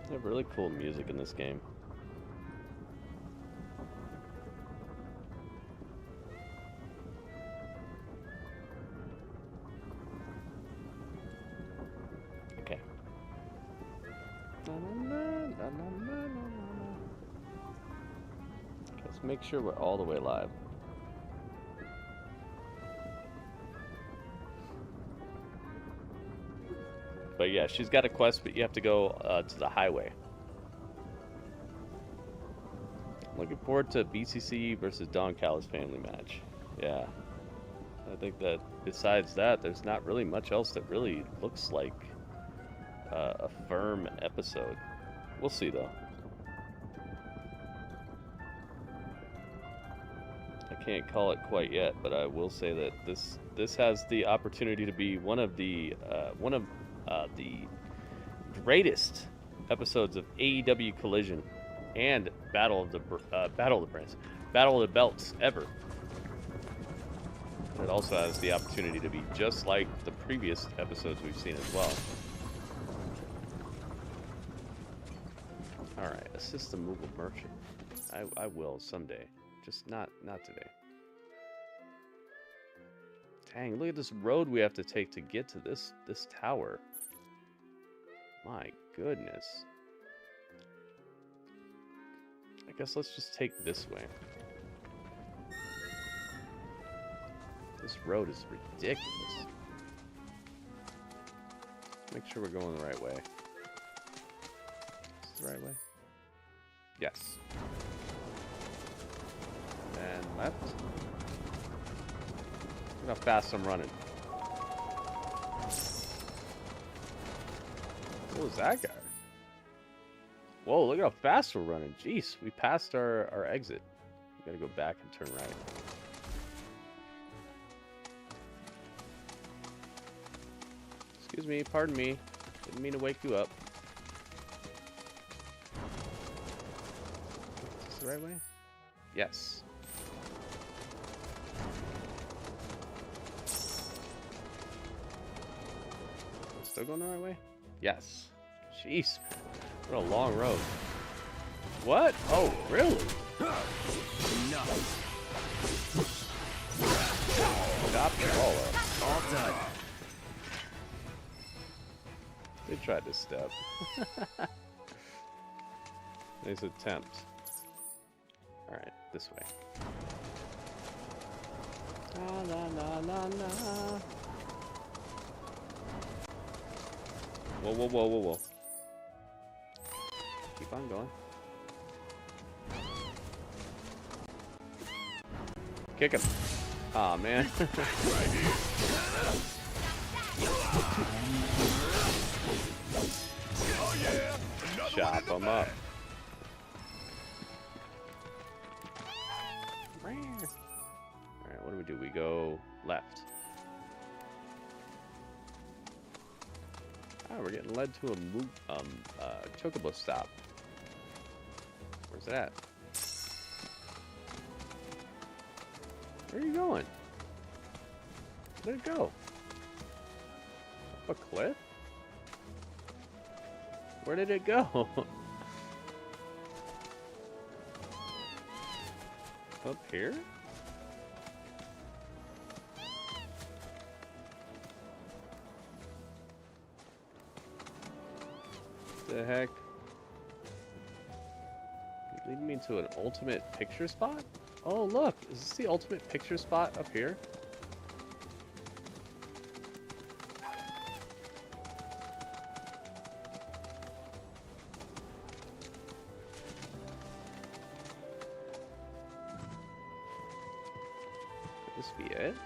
They have really cool music in this game. Okay. Let's make sure we're all the way live. But yeah, she's got a quest, but you have to go to the highway. Looking forward to BCC versus Don Callis family match. Yeah. I think that besides that, there's not really much else that really looks like a firm episode. We'll see, though. I can't call it quite yet, but I will say that this has the opportunity to be one of the greatest episodes of AEW Collision and Battle of the Brands, Battle of the Belts ever. It also has the opportunity to be just like the previous episodes we've seen as well. All right, assist the movable merchant. I will someday, just not today. Dang, look at this road we have to take to get to this tower. My goodness. I guess let's just take this way. This road is ridiculous. Make sure we're going the right way. Is this the right way? Yes. And left. Look how fast I'm running. What was that guy? Whoa, look at how fast we're running. Jeez, we passed our exit. We gotta go back and turn right. Excuse me, pardon me. Didn't mean to wake you up. Is this the right way? Yes. Still going the right way? Yes. Jeez. What a long road. What? Oh, really? Stop the ball up. All done. They tried to step. Nice attempt. Alright, this way. La la la la la. Whoa, whoa, whoa, whoa, whoa. Keep on going. Kick him. Aw, man. Chop him up. Alright, what do? We go left. Ah, we're getting led to a chocobo stop. Where's it at? Where are you going? Where'd it go? Up a cliff? Where did it go? Up here? The heck? You lead me to an ultimate picture spot? Oh, look! Is this the ultimate picture spot up here? Could this be it?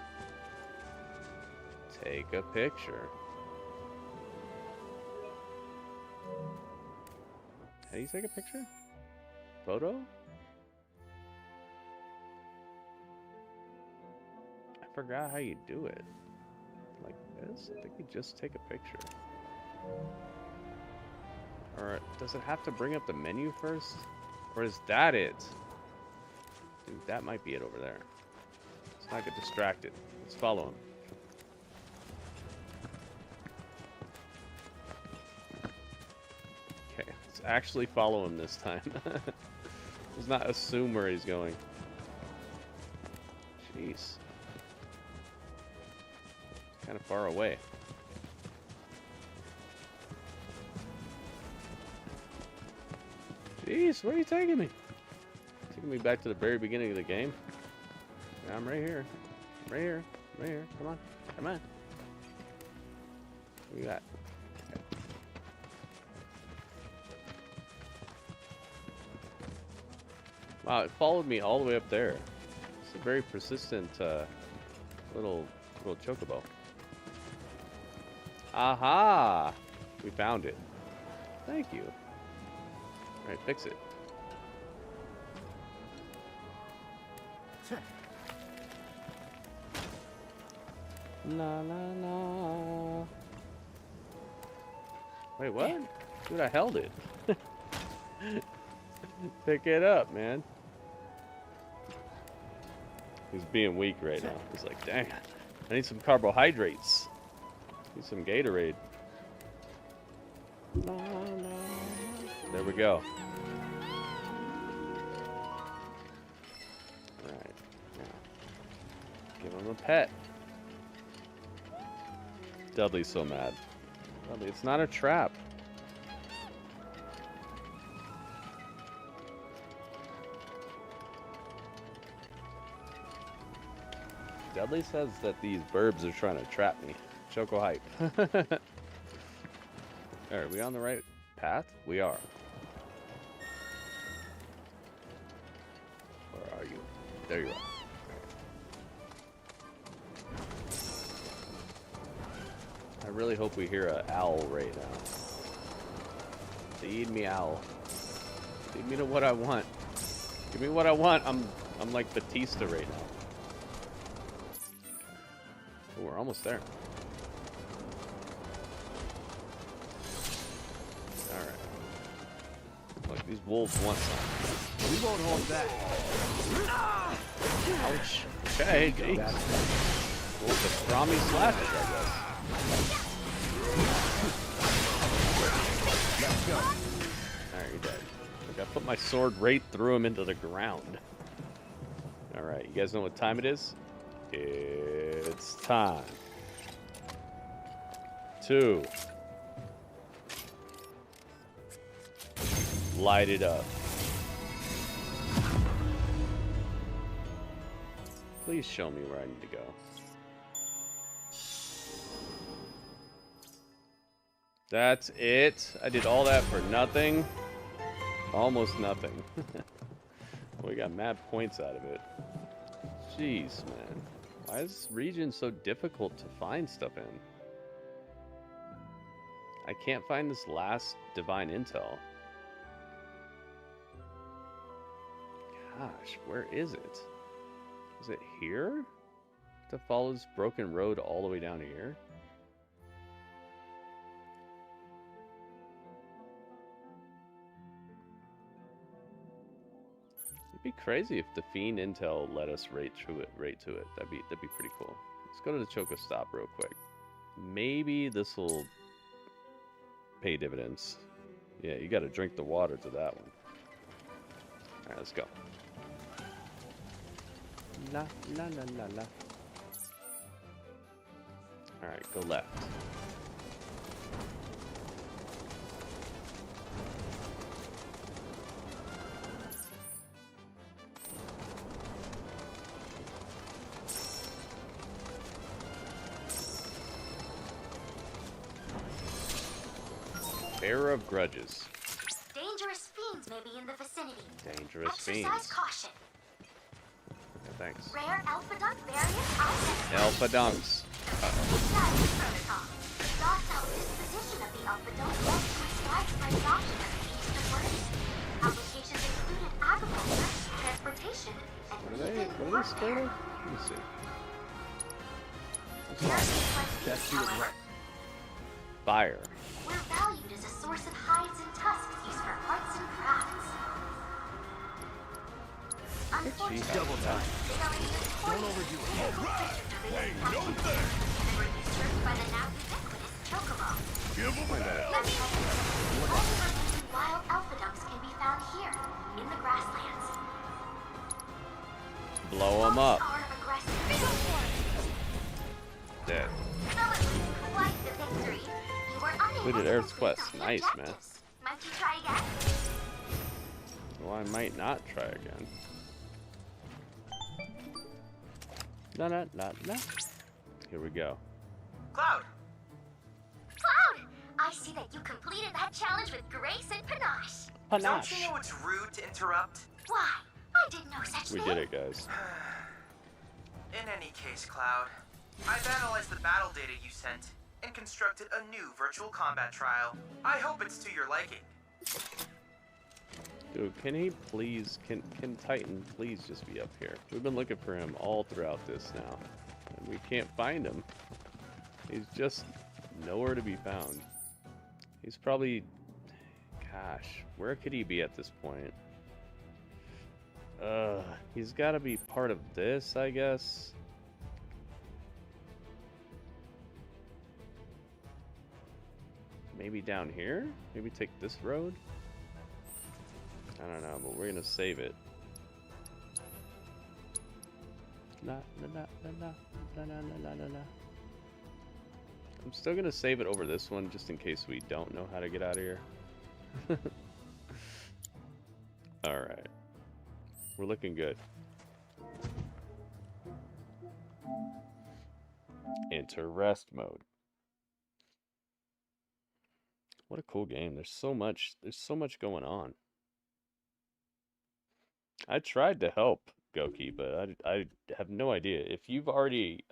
Take a picture. How do you take a picture? Photo? I forgot how you do it. Like this? I think you just take a picture. Or does it have to bring up the menu first? Or is that it? Dude, that might be it over there. Let's not get distracted. Let's follow him. Okay, Let's actually follow him this time. Let's not assume where he's going. Jeez. Kind of far away. Jeez, where are you taking me? Taking me back to the very beginning of the game. Yeah, I'm right here. Right here. Right here. Come on. Come on. What you got? Okay. Wow, it followed me all the way up there. It's a very persistent little chocobo. Aha! We found it. Thank you. All right, fix it. La la la. Wait, what? Dude, I held it. Pick it up, man. He's being weak right now. He's like, dang, I need some carbohydrates. Need some Gatorade. La, la. There we go. Alright. Now, give him a pet. Dudley's so mad. Dudley, it's not a trap. Dudley says that these burbs are trying to trap me. Choco hype. Are we on the right path? We are. Where are you? There you are. I really hope we hear an owl right now. Feed me, owl. Feed me to what I want. Give me what I want. I'm like Batista right now. Oh, we're almost there. Alright. Look, these wolves want some. We won't hold back. Ouch. Okay, geez. Wolves are Rami slashes, I guess. Let's go. Alright, you're dead. Look, I put my sword right through him into the ground. Alright, you guys know what time it is? It's time to light it up. Please show me where I need to go. That's it. I did all that for nothing. Almost nothing. We got mad points out of it. Jeez, man. Why is this region so difficult to find stuff in? I can't find this last divine intel. Gosh, where is it? Is it here? To follow this broken road all the way down here? It'd be crazy if the Fiend Intel let us right to it. That'd be pretty cool. Let's go to the Choco Stop real quick. Maybe this will pay dividends. Yeah, you got to drink the water to that one. All right, let's go. La la la la la. All right, go left. Bearer of grudges. Dangerous fiends may be in the vicinity. Dangerous Exercise fiends. caution. Yeah, thanks. Rare alpha dunk variants identified. Alpha dunks. Status protocol. Docile disposition of the alpha dunk led to its widespread adoption of the east of words. Applications included agriculture, transportation, and What are even they scared of? Let me see. Let's do it right. Fire. We're valued as a source of hides and tusks used for arts and crafts. Unfortunately, Double time. Don't overdo it. Hey, no thanks. And were usurped by the now ubiquitous Chocobo. Give him that. Let me only remaining wild Blow him up. Power of aggressive. Dead. Though it was quite the victory, you were unable We did to Earth's complete Quest. all your Nice, man. objectives. Might you try again? Well, I might not try again. No. Here we go. Cloud, Cloud, I see that you completed that challenge with grace and panache. don't you know it's rude to interrupt? Why? I did no such We thing. did it, guys. In any case, Cloud, I've analyzed the battle data you sent and constructed a new virtual combat trial. I hope it's to your liking. Dude, can he please, can Titan please just be up here? We've been looking for him all throughout this now, and we can't find him. He's just nowhere to be found. He's probably, gosh, where could he be at this point? He's got to be part of this, I guess. Maybe down here? Maybe take this road? I don't know, but we're gonna save it. I'm still gonna save it over this one just in case we don't know how to get out of here. Alright. We're looking good. Enter rest mode. What a cool game. There's so much going on. I tried to help Goki, but I have no idea. If you've already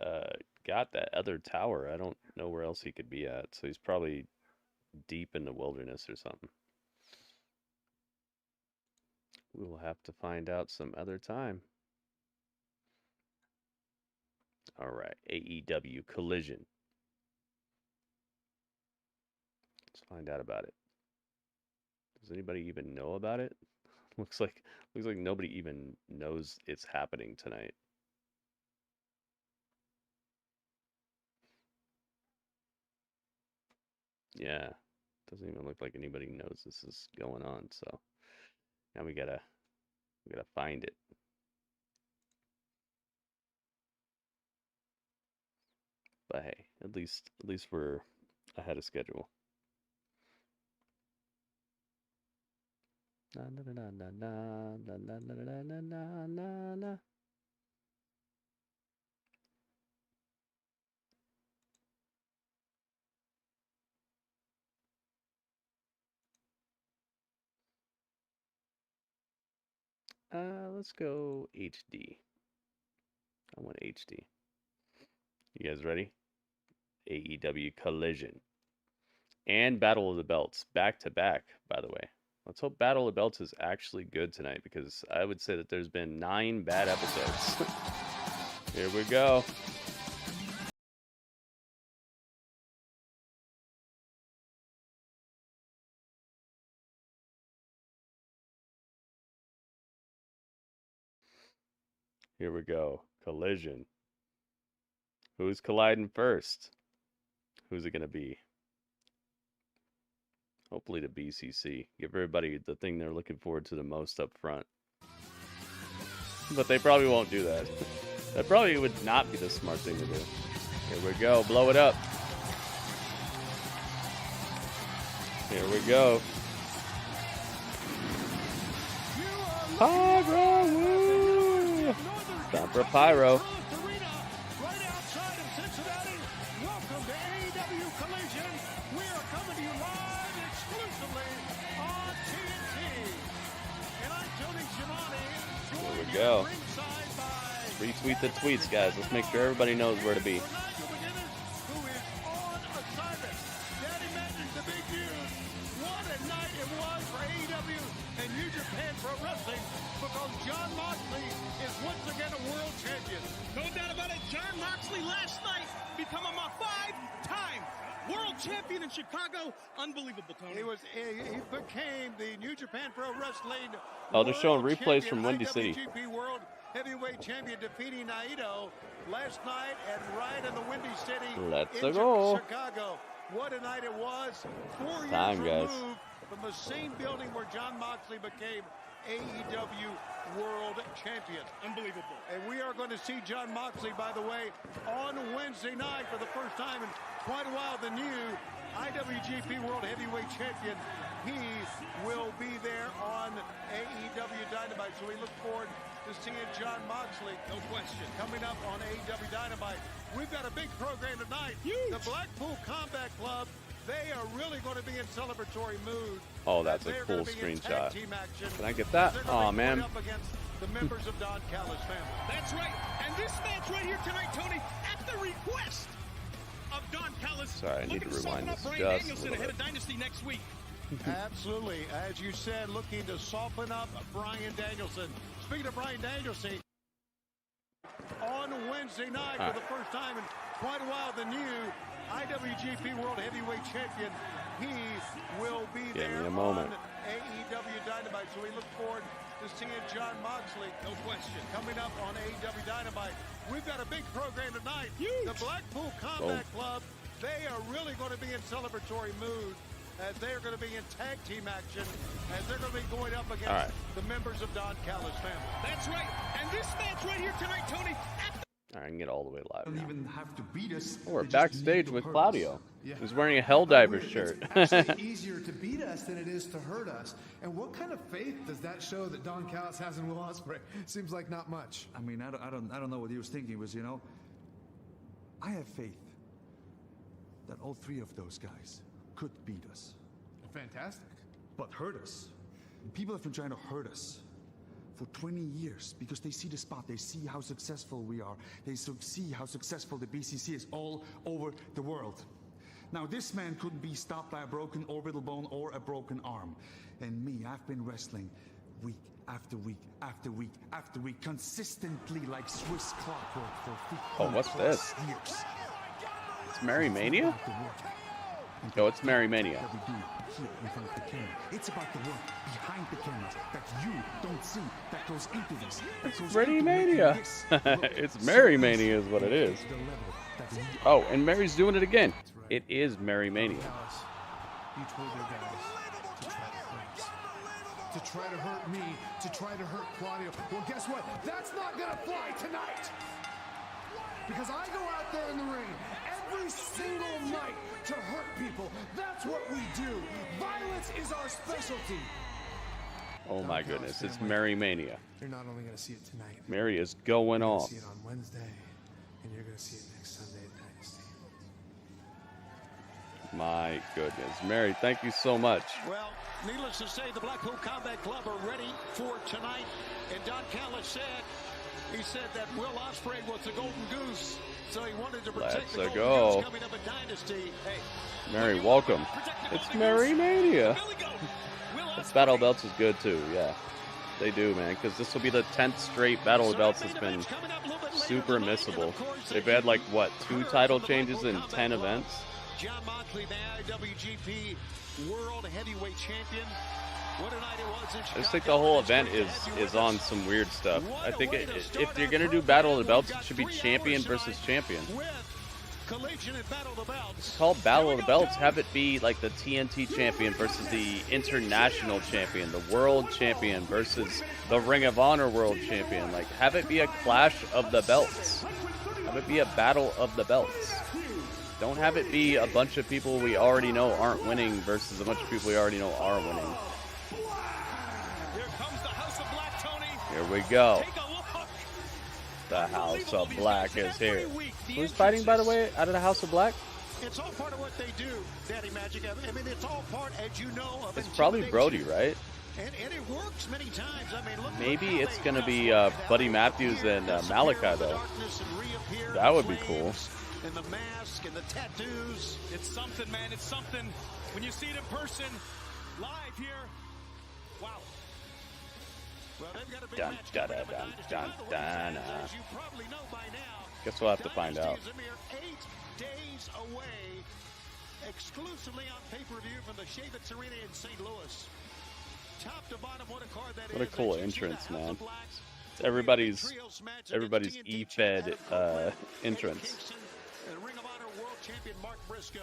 got that other tower, I don't know where else he could be at. So he's probably deep in the wilderness or something. We will have to find out some other time. All right, AEW Collision. Let's find out about it. Does anybody even know about it? Looks like nobody even knows it's happening tonight. Yeah, doesn't even look like anybody knows this is going on. So now we gotta find it. But hey, at least we're ahead of schedule. Na na na na na na na na na na na na. Let's go HD. I want HD. You guys ready? AEW Collision and Battle of the Belts back to back, by the way. Let's hope Battle of the Belts is actually good tonight, because I would say that there's been 9 bad episodes. Here we go. Here we go. Collision. Who's colliding first? Who's it going to be? Hopefully the BCC. Give everybody the thing they're looking forward to the most up front. But they probably won't do that. That probably would not be the smart thing to do. Here we go. Blow it up. Here we go. Pyro! Woo! Time for pyro. Right outside of Cincinnati. Welcome to AEW Collision. We are coming to you live exclusively on TNT. And I'm Toni Storm. Here we go. Retweet the tweets, guys. Let's make sure everybody knows where to be. Who is on assignment. Daddy mentions the big news. What a night it was for AEW and New Japan Pro Wrestling, because Jon Moxley is once again a world champion. No doubt about it. Jon Moxley last night becoming a 5-time world champion in Chicago. Unbelievable, Tony. He became the New Japan Pro Wrestling. Oh, they're showing world replays champion, from Windy City. IWGP World Heavyweight Champion, defeating Naito last night and right in the Windy City. Let's in go. Chicago. What a night it was. 4 years Time, guys. removed from the same building where Jon Moxley became AEW World Champion. Unbelievable. And we are going to see Jon Moxley, by the way, on Wednesday night for the first time in quite a while. The new IWGP World Heavyweight Champion. He will be there on AEW Dynamite. So we look forward to seeing Jon Moxley. No question. Coming up on AEW Dynamite. We've got a big program tonight. Huge. The Blackpool Combat Club. They are really going to be in celebratory mood. Oh, that's a cool screenshot. Can I get that? Oh man. Up against the members of Don Callis' family. That's right. And this match right here tonight, Tony, at the request of Don Callis. Sorry, I need to rewind this Brian just a Danielson little ahead bit. of Dynasty next week. Absolutely. As you said, looking to soften up Brian Danielson. Speaking of Brian Danielson, on Wednesday night for the first time in quite a while, the new IWGP World Heavyweight Champion. He will be Give there me a moment. on AEW Dynamite. So we look forward to seeing Jon Moxley. No question. Coming up on AEW Dynamite. We've got a big program tonight. Huge. The Blackpool Combat Club. They are really going to be in celebratory mood as they are going to be in tag team action as they're going to be going up against the members of Don Callis' family. That's right. And this match right here tonight, Tony, at the All right, I can get all the way live Don't now. even have to beat us. We're they just backstage need to with hurt Claudio. us. Yeah. He's wearing a Helldiver shirt. It's actually easier to beat us than it is to hurt us. And what kind of faith does that show that Don Callis has in Will Ospreay? Seems like not much. I mean, I don't know what he was thinking. Was, you know, I have faith that all three of those guys could beat us, Fantastic. but hurt us. People have been trying to hurt us for 20 years because they see the spot, they see how successful we are, they see how successful the BCC is all over the world. Now, this man couldn't be stopped by a broken orbital bone or a broken arm. And me, I've been wrestling week after week after week after week, consistently like Swiss clockwork for 50 Oh, what's this? years. It's Mary Mania? About the work Oh, it's Mary Mania. that we do here in front of the camera. It's about the work behind the camera that you don't see, that goes into this. That goes Pretty into making Mania. this It's Mary Mania is what it is. to the level that we Oh, and Mary's doing it again. It is Mary Mania. Callis, you told your guys to try to hurt us. To try to hurt me, to try to hurt Claudio. Well, guess what? That's not gonna fly tonight. Because I go out there in the ring every single night to hurt people. That's what we do. Violence is our specialty. Oh my goodness, it's Mary Mania. You're not only gonna see it tonight, Mary is going you're gonna off. see it on Wednesday, and you're gonna see it next Sunday at Dynasty. My goodness. Mary, thank you so much. Well, needless to say, the Blackpool Combat Club are ready for tonight. And Don Callis said, he said that Will Ospreay was the golden goose, so he wanted to protect Let's the golden go. goose coming up at Dynasty. Hey, Mary, welcome. It's Mary Mania. Billy Goat. Will This Battle of Belts is good too, yeah. They do, man, because this will be the 10th straight Battle of Belts that's been super missable. They've had, like, what, 2 title changes in 10 events? Jon Moxley, the IWGP World Heavyweight Champion. What a night it was in Chicago. I just think the whole event is on some weird stuff. I think if you're going to do Battle of the Belts, it should be champion versus champion. Collision and Battle of the Belts. It's called Battle of the Belts. Have it be like the TNT champion versus the international champion, the world champion versus the Ring of Honor world champion. Like, have it be a clash of the belts. Have it be a battle of the belts. Don't have it be a bunch of people we already know aren't winning versus a bunch of people we already know are winning. Here comes the House of Black, Tony. Here we go. Take a look. The House of Black is here. Every week, the Who's fighting, by the way, out of the House of Black? It's all part of what they do, Daddy Magic. I mean, it's all part, as you know, of It's probably intimidation. Brody, right? And it works many times. I mean, look Maybe how it's they going to be wrestle. Buddy Matthews and Malachi, though. That would be cool. And the mask and the tattoos. It's something, man. It's something. When you see it in person, live here. Wow. Well, they've got a big Dun, match dun, coming up at dun, Dynasty. dun, By the way, dun, fans, as you probably know by now, Guess we'll have to find out. Dynasty is a mere 8 days away, exclusively on pay-per-view from the Shavitz Arena in St. Louis. Top to bottom, what a card that What a is. cool As you see the entrance, House man. of Blacks, It's everybody's trios match against everybody's TNT E-Fed champ Adam Copeland, entrance. Eddie Kingston, and Ring of Honor World Champion Mark Briscoe.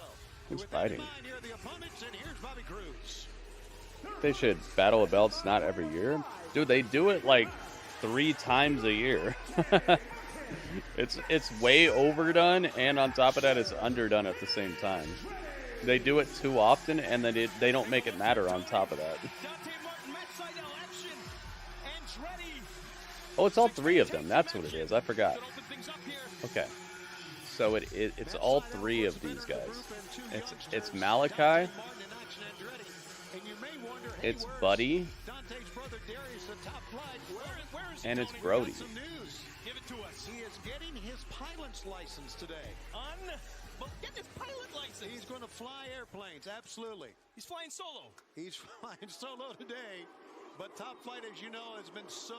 Who's With that in fighting? mind, here are the opponents, and here's Bobby Cruz. They should battle of belts not every year. Dude, they do it like 3 times a year. It's way overdone, and on top of that, it's underdone at the same time. They do it too often, and then they don't make it matter on top of that. Dante Martin, Matt Sydal, action. Andretti. Oh, it's all 3 of them. That's what it is. I forgot. Could open things up here. Okay. So it's all 3 of these guys. It's Malachi. It's Buddy. And it's Brody. Give it to us. He is getting his pilot's license today. Well, get this pilot license. He's going to fly airplanes, absolutely. He's flying solo. He's flying solo today. But Top Flight, as you know, has been so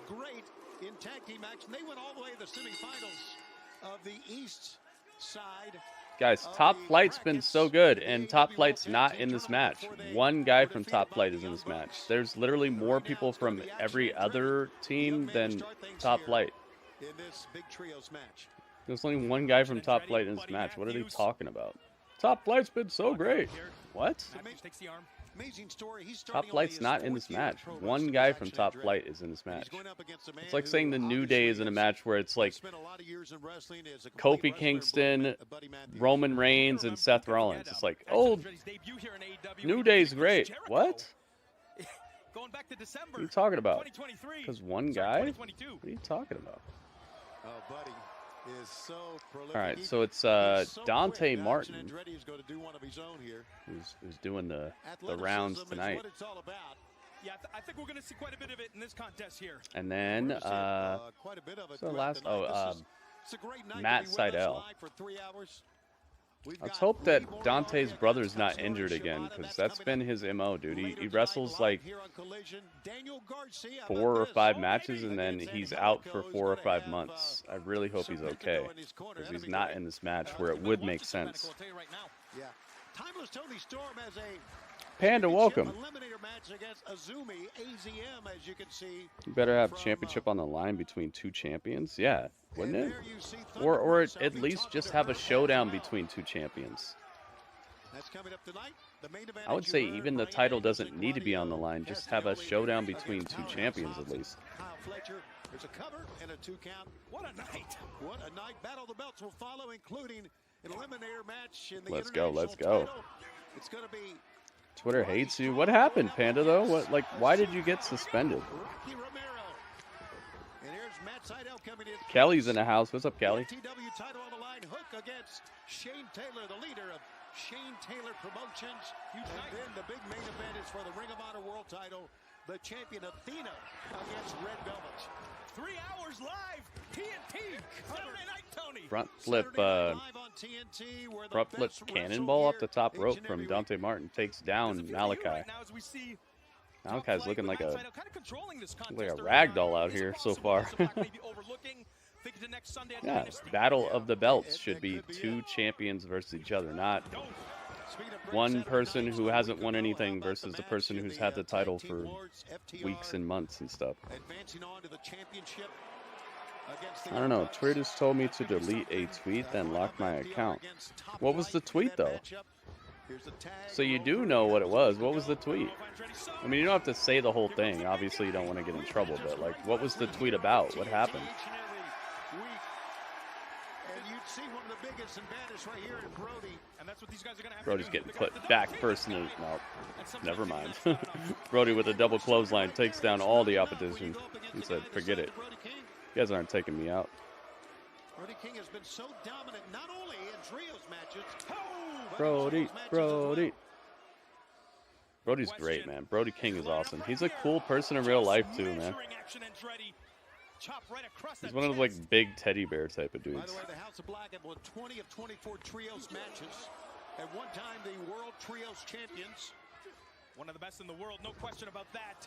great in tag team action. They went all the way to the semifinals of the East side. Guys, Top Flight's been so good, and Top Flight's not in this match. One guy from Top Flight is in this match. There's literally more people from every other team than Top Flight. In this big trios match. There's only one guy from Top Flight in this match. What are they talking about? Top Flight's been so great. What? Takes the arm. Amazing story. He's Top Flight's not in this match. One guy from Top Flight is in this match. It's like saying the New Day is in a match where it's like Kofi Kingston, Roman Reigns, and Seth Rollins. It's like, oh, New Day's great. What? Going back to December. What are you talking about? Because one guy? What are you talking about? Oh, buddy. All right, so it's Dante Martin who's doing the rounds tonight. Yeah, I think we're going to see quite a bit of it in this contest here. And then Matt Sydal. Let's hope that Dante's brother's not injured again, because that's been his MO, dude. He wrestles like 4 or 5 matches, and then he's out for 4 or 5 months. I really hope he's okay, because he's not in this match where it would make sense. Panda, welcome. You better have championship on the line between 2 champions. Yeah, wouldn't it? Or at least just have a showdown between 2 champions. I would say even the title doesn't need to be on the line. Just have a showdown between 2 champions at least. There's a cover and a 2 count. What a night! What a night! Battle of the Belts will follow, including an eliminator match in the Let's go. Let's go. It's going to be Twitter hates you. What happened, Panda, though? What, like, why did you get suspended? Rocky Romero. And here's Matt Sydal coming in. Kelly's in the house. What's up, Kelly? AEW title on the line. Hook against Shane Taylor, the leader of Shane Taylor Promotions. And then the big main event is for the Ring of Honor World title. The champion Athena against Red Velvet. 3 hours live. TNT. Saturday night, Tony. Front flip cannonball off the top rope from Dante Martin takes down Malachi. Malachi's looking like a rag doll out here so far. Yeah, Battle of the Belts should be 2 champions versus each other, not one person who hasn't won anything versus the person who's had the title for weeks and months and stuff. I don't know. Twitter just told me to delete a tweet, then lock my account. What was the tweet, though? So you do know what it was. What was the tweet? I mean, you don't have to say the whole thing. Obviously, you don't want to get in trouble, but, like, what was the tweet about? What happened? Brody's getting put back first in the... No, never mind. Brody with a double clothesline takes down all the opposition. He said, forget it. You guys aren't taking me out. Brody King has been so dominant, not only in trios matches. Brody. Brody's great, man. Brody King is awesome. He's a cool person in real life, too, man. He's one of those, like, big teddy bear type of dudes. By the way, the House of Black have won 20 of 24 trios matches. At one time, the World Trios Champions. One of the best in the world, no question about that.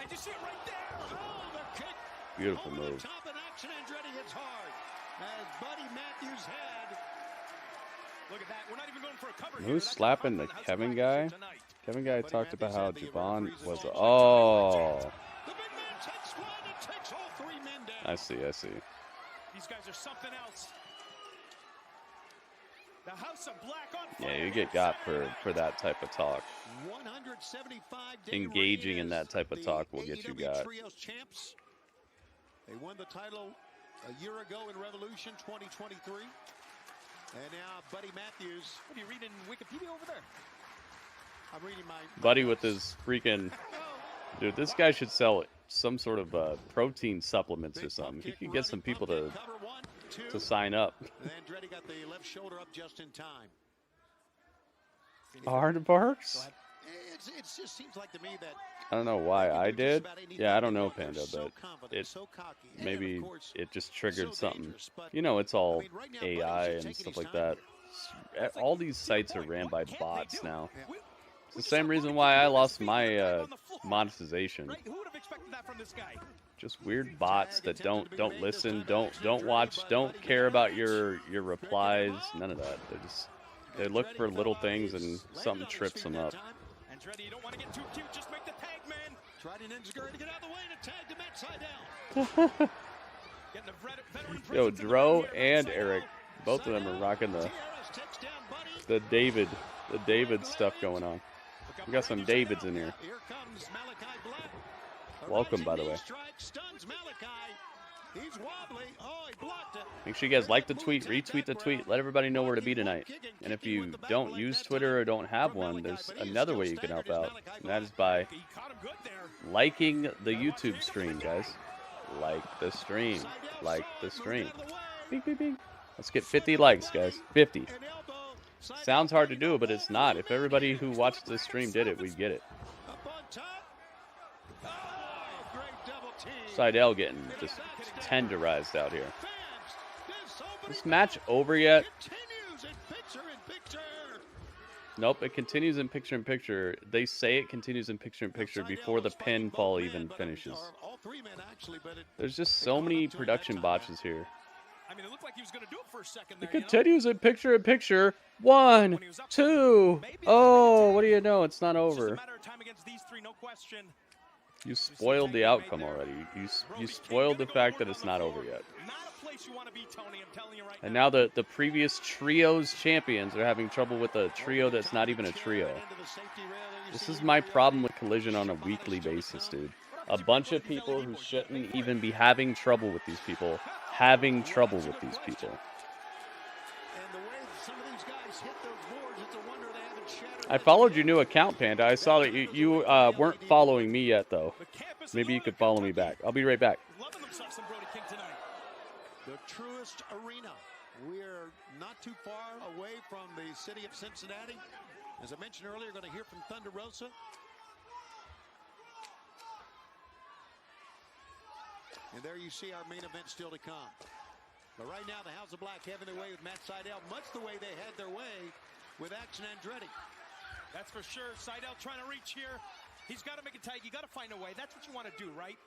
And you see it right there. Oh, the kick. Beautiful over move. The top in action, Andretti hits hard. As Buddy Matthews had. Look at that. We're not even going for a cover. Who's slapping the Kevin guy? Kevin guy talked about how Javon was. Oh. The big man takes one and takes all 3 men down. I see. These guys are something else. The House of Black on Yeah, fire you get got for that type of talk. 175-day Engaging reign in that as type of the talk will get you AEW got. Trios champs. They won the title a year ago in Revolution 2023. And now Buddy Matthews. What are you reading Wikipedia over there? I'm reading my Buddy with his freaking... Dude, this guy should sell some sort of protein supplements or something. He could get some people to sign up. And Andretti got the left shoulder up just in time. Aardvarks? It just seems like to me that I don't know why I did. Yeah, I don't know, Panda, but it maybe it just triggered something. You know, it's all AI and stuff like that. All these sites are ran by bots now. It's the same reason why I lost my monetization. Right? Who would have expected that from this guy? Just weird bots that don't listen, don't watch, don't care about your replies. None of that. They look for little things and something trips them up. Andretti, you don't want to get too cute. Just make the tag, man. tried an Enziguri to get out of the way and tag to Matt Sydal. Getting a veteran Yo, presence in the Dro ring here. and Eric, both of them are rocking Tierras takes down Buddy. the David stuff going on. We got some Davids in here. Here comes Malachi Black. Welcome, by the way. Strike stuns Malachi. He's wobbly. Oh, he blocked it. Make sure you guys like the tweet, retweet the tweet, let everybody know where to be tonight. And if you don't use Twitter or don't have one, there's another way you can help out, and that is by He caught him good there. liking the YouTube stream, guys. Like the stream. Like the stream. Bing, bing, bing. Let's get 50 likes, guys. 50. An elbow. Sydal Sounds hard to do, but it's not. If everybody who watched this stream did it, we'd get it. up on top. Oh, great double team. Sydal getting just tenderized out here. Fans, this This match over yet? continues in picture. Nope, it continues in picture-in-picture. They say it continues in picture-in-picture before the pinfall even finishes. All three men actually, but it There's just so many production botches here. I mean, it looked like he was going to do it for a second there. It continues in picture-in-picture. 1, 2. Oh, what do you know? It's not It's just a over. matter of time against these three, no question. You spoiled the outcome already. You spoiled the fact that it's not over yet. Not a place you want to be, Tony. I'm telling you right And now. now the previous trios champions are having trouble with a trio that's not even a trio. into the safety rail there. You This see is the my replay. problem with Collision on a weekly basis, dude. A bunch of people who shouldn't even be having trouble with these people, having trouble with these people. And the way that some of these guys hit those boards, it's a wonder they haven't shattered. I followed your new account, Panda. I saw that you weren't following me yet, though. The campus Maybe you is could on follow me Kentucky. back. I'll be right back. Loving themselves some Brody King tonight. The truest arena. We're not too far away from the city of Cincinnati. As I mentioned earlier, going to hear from Thunder Rosa. And there you see our main event still to come. But right now, the House of Black having their way with Matt Sydal, much the way they had their way with Action Andretti. That's for sure. Sydal trying to reach here. He's got to make it tight. You got to find a way. That's what you want to do, right?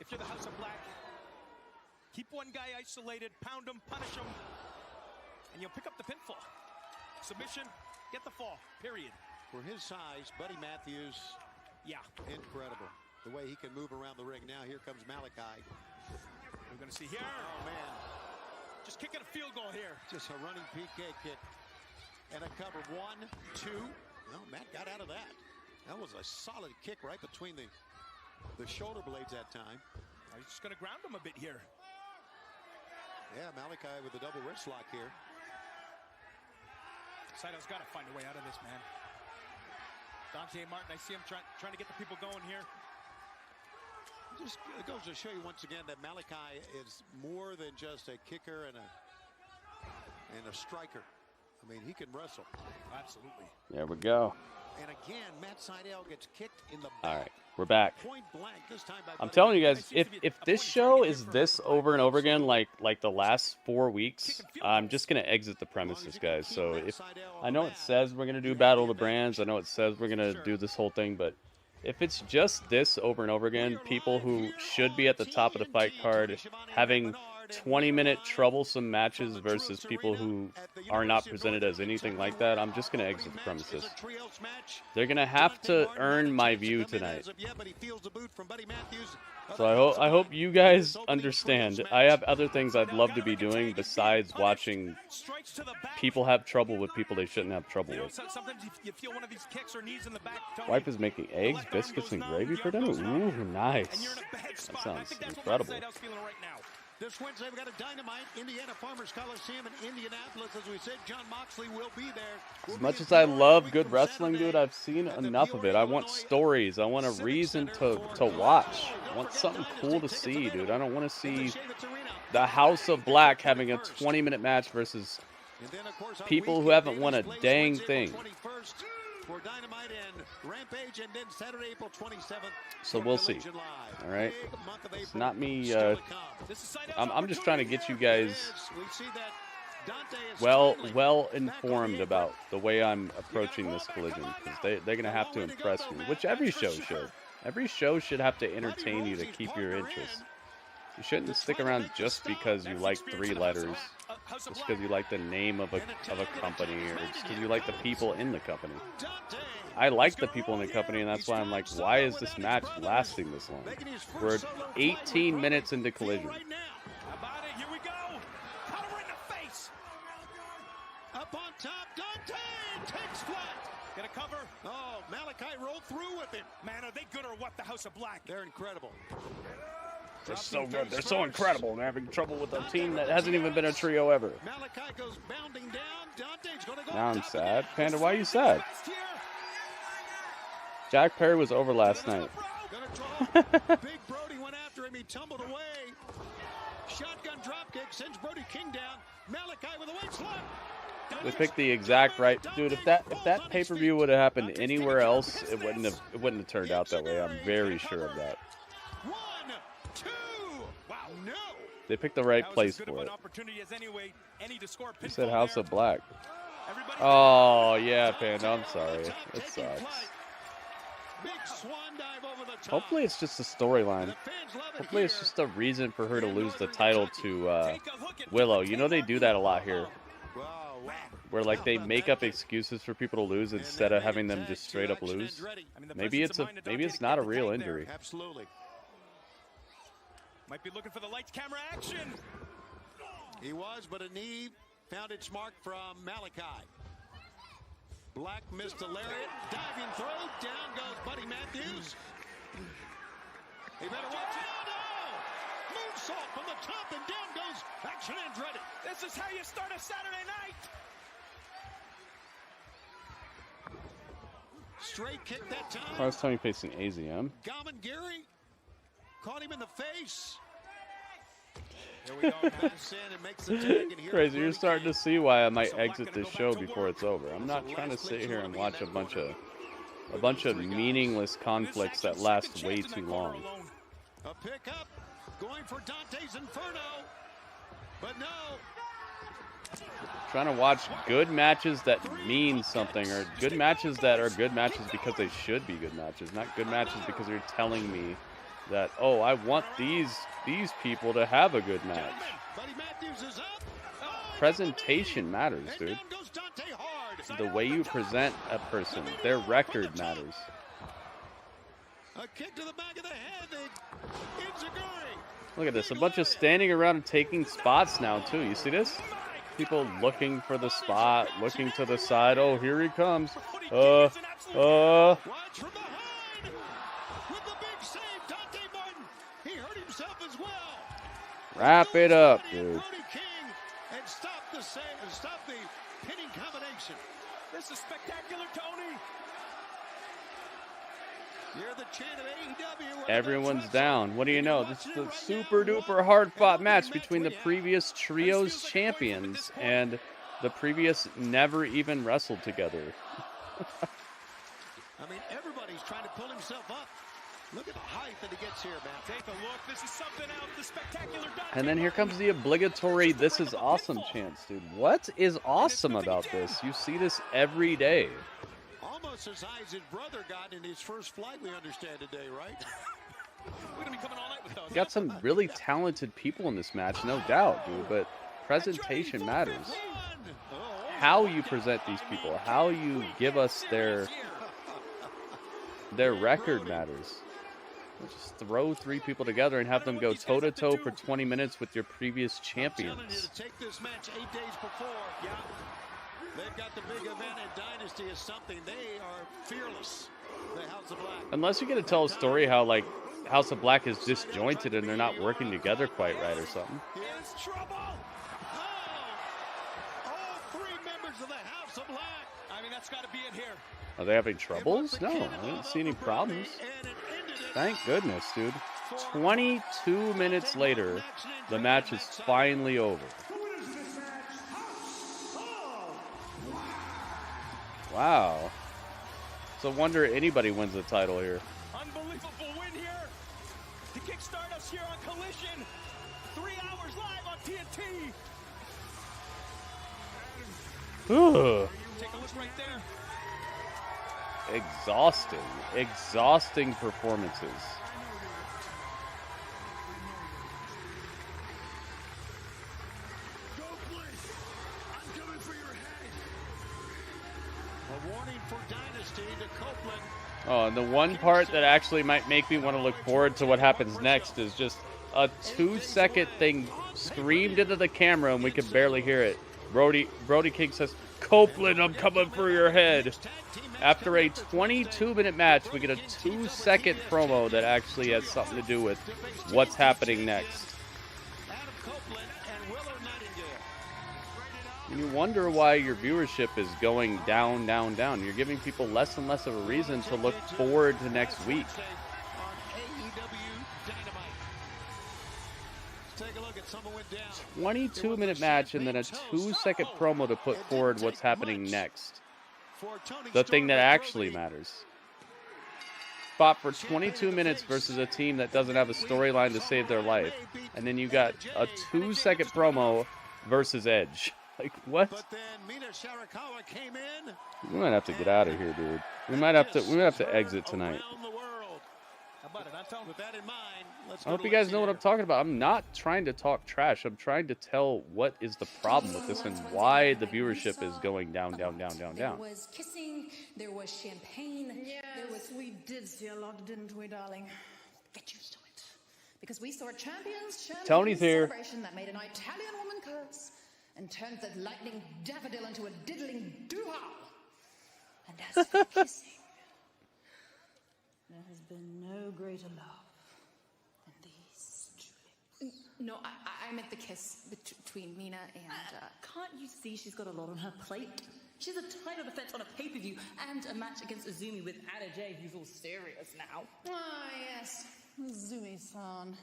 If you're the House of Black, keep one guy isolated, pound him, punish him, and you'll pick up the pinfall. Submission, get the fall, period. For his size, Buddy Matthews, Yeah, incredible. The way he can move around the ring. Now here comes Malachi. we're going to see here. Oh, man. Just kicking a field goal here. Just a running PK kick. And a cover. 1, 2. No, Matt got out of that. That was a solid kick right between the shoulder blades that time. He's just going to ground him a bit here. Yeah, Malachi with the double wrist lock here. Sydal's got to find a way out of this, man. Dante Martin, I see him trying to get the people going here. Just it goes to show you once again that Malachi is more than just a kicker and a striker. I mean, he can wrestle. Absolutely. There we go. And again, Matt Sydal gets kicked in the back. All right, we're back. Point blank this time by I'm Buddy telling you Matthews. guys, if this show is this over and over again, like the last 4 weeks, I'm just gonna exit the premises, guys. So if I know it says we're gonna do Battle of the Brands, I know it says we're gonna do this whole thing, but if it's just this over and over again, people who should be at the top of the fight card having 20-minute troublesome matches versus people who are not presented as anything like that, I'm just going to exit the premises. They're going to have to earn my view tonight. So I hope you guys understand. I have other things I'd love to be doing besides watching people have trouble with people they shouldn't have trouble with. Wife is making eggs, biscuits, and gravy for dinner? Ooh, nice. That sounds incredible. This Wednesday, we've got a Dynamite, Indiana Farmers Coliseum in Indianapolis. As we said, John Moxley will be there. As much as I love good wrestling, dude, I've seen enough of it. I want stories. I want a reason to watch. I want something cool to see, dude. I don't want to see the House of Black having a 20-minute match versus people who haven't won a dang thing. For Dynamite and Rampage, and then Saturday, April 27th. So we'll see. All right, it's not me. I'm just trying to get you guys well informed about the way I'm approaching this collision, because they're gonna have to impress me, which every show should. Every show should have to entertain you to keep your interest. You shouldn't stick around just because you like 3 letters, just because you like the name of a company, or just because you like the people in the company. I like the people in the company, and that's why I'm like, why is this match lasting this long? We're 18 minutes into Collision. Here we go. Cut him right in the face. Up on top, Dante takes flight. Get a cover. Oh, Malachi rolled through with him. Man, are they good or what? The House of Black. They're incredible. They're so good. They're so incredible. They're having trouble with a team that hasn't even been a trio ever. Malachi goes bounding down. Dante's gonna go. Now I'm sad. Panda, why are you sad? Jack Perry was over last night. Big Brody went after him. He tumbled away. Shotgun dropkick sends Brody King down. Malachi with a weight slap. They picked the exact right, dude. If that pay-per-view would have happened anywhere else, it wouldn't have turned out that way. I'm very sure of that. 1, 2. Wow, no. They picked the right place for it. You said House of Black. Oh yeah, Panda. I'm sorry. It sucks. Big swan dive over the top. Hopefully it's just a storyline. Hopefully it's just a reason for her to lose the title to Willow. You know they do that a lot here, where like they make up excuses for people to lose instead of having them just straight up lose. Maybe it's not a real injury. Absolutely. Might be looking for the lights, camera, action. He was, but a knee found its mark from Malachi. Black missed a lariat, diving throw, down goes Buddy Matthews. He better watch it. No! Moonsault from the top, and down goes Action Andretti. This is how you start a Saturday night. Straight kick that time. I was Tony facing AZM. Galman Gary caught him in the face. Here we go. Crazy, you're starting to see why I might exit this show before it's over. I'm not trying to sit here and watch a bunch of meaningless conflicts that last way too long. A pickup going for Dante's Inferno, but no. Trying to watch good matches that mean something, or good matches that are good matches because they should be good matches, not good matches because you're telling me that, oh, I want these people to have a good match. Presentation matters, dude. The way you present a person, their record matters. A kick to the back of the head. Look at this, a bunch of standing around and taking spots now too. You see this? People looking for the spot, looking to the side. Oh, here he comes. Watch from behind. With the big save, Dante Martin. He hurt himself as well. Wrap it up, dude. Brody King, and stop the save and stop the pinning combination. This is spectacular, Tony. You're the chant of AEW. Everyone's down. What do you know? This is the super duper hard fought match between the previous trios champions and the previous never even wrestled together. I mean, everybody's trying to pull himself up. Look at the height that he gets here, man. Take a look. This is something else. The spectacular Dante. And then here comes the obligatory "This is awesome" chants, dude. What is awesome about this? You see this every day. Almost as high as his brother got in his first flight, we understand today, right? We're gonna be coming all night with those. You got some really talented people in this match, no doubt, dude, but presentation matters. How you present these people, how you give us their record matters. Just throw 3 people together and have them go toe-to-toe for 20 minutes with your previous champions. Take this match 8 days before. Yeah. They've got the big event, and Dynasty is something. They are fearless. The House of Black. Unless you're going to tell a story how, like, House of Black is disjointed and they're not working together quite right or something. Here's trouble. Oh! All 3 members of the House of Black. I mean, that's got to be it here. Are they having troubles? No, I didn't see any problems. Thank goodness, dude. 22 minutes later, the match is finally over. Wow. It's a wonder anybody wins the title here. Unbelievable win here to kickstart us here on Collision. 3 hours live on TNT. Ugh. Take a look right there. Exhausting performances. Go, please. I'm coming for your head. A warning for Dynasty to Copeland. Oh, and the one part that actually might make me want to look forward to what happens next is just a 2-second thing screamed into the camera and we could barely hear it. Brody King says, "Copeland, I'm coming for your head." After a 22-minute match, we get a 2-second promo that actually has something to do with what's happening next. And you wonder why your viewership is going down, down, down. You're giving people less and less of a reason to look forward to next week. 22-minute match and then a 2-second promo to put forward what's happening next. The thing that actually matters. Fought for 22 minutes versus a team that doesn't have a storyline to save their life. And then you got a 2-second promo versus Edge. Like, what? We might have to get out of here, dude. We might have to exit tonight. I hope you guys know what I'm talking about. I'm not trying to talk trash. I'm trying to tell what is the problem with this and why the viewership is going down, down, down, down, down. There was kissing, there was champagne. Yes, we did see a lot, didn't we, darling? Get used to it. Because we saw a champions Tony's here. celebration that made an Italian woman curse and turned the lightning daffodil into a diddling doo-ha. And as for kissing, there has been no greater love than these lips. no, I meant the kiss between Mina and... Can't you see she's got a lot on her plate? She has a title defense on a pay-per-view and a match against Azumi with Anna Jay, who's all serious now. Ah, yes, Azumi-san.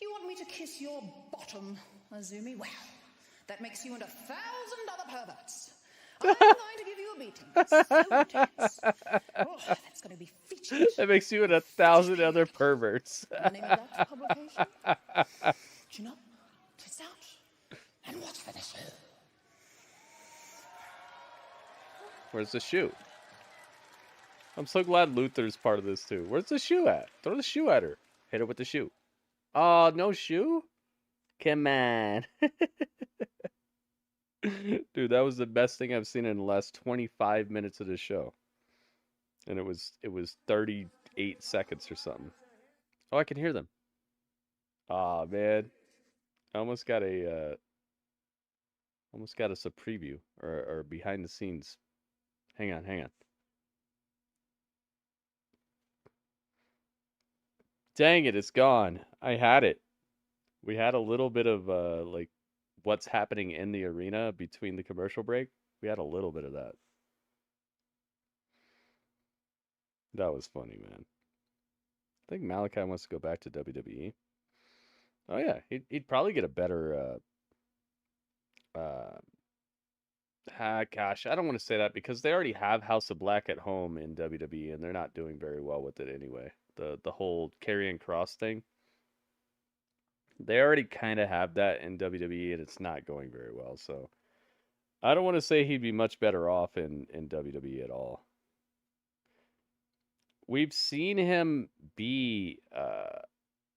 You want me to kiss your bottom, Azumi? Well, that makes you and 1,000 other perverts. I'm going to give you a beating. So intense. Oh, that's going to be featured. That makes you and 1,000 other perverts. The name of that publication? Chin up, tits out, and watch for the shoe. Where's the shoe? I'm so glad Luther's part of this too. Where's the shoe at? Throw the shoe at her. Hit her with the shoe. Oh, no shoe? Come on. Dude, that was the best thing I've seen in the last 25 minutes of the show. And it was 38 seconds or something. Oh, I can hear them. Ah, man. I almost got us a preview or behind the scenes. Hang on. Dang it, it's gone. I had it. We had a little bit of like what's happening in the arena between the commercial break. We had a little bit of that. That was funny, man. I think Malachi wants to go back to WWE. Oh yeah, he'd probably get a better gosh, I don't want to say that because they already have House of Black at home in WWE and they're not doing very well with it anyway. The whole Karrion Kross thing. They already kind of have that in WWE and it's not going very well. So I don't want to say he'd be much better off in WWE at all. We've seen him be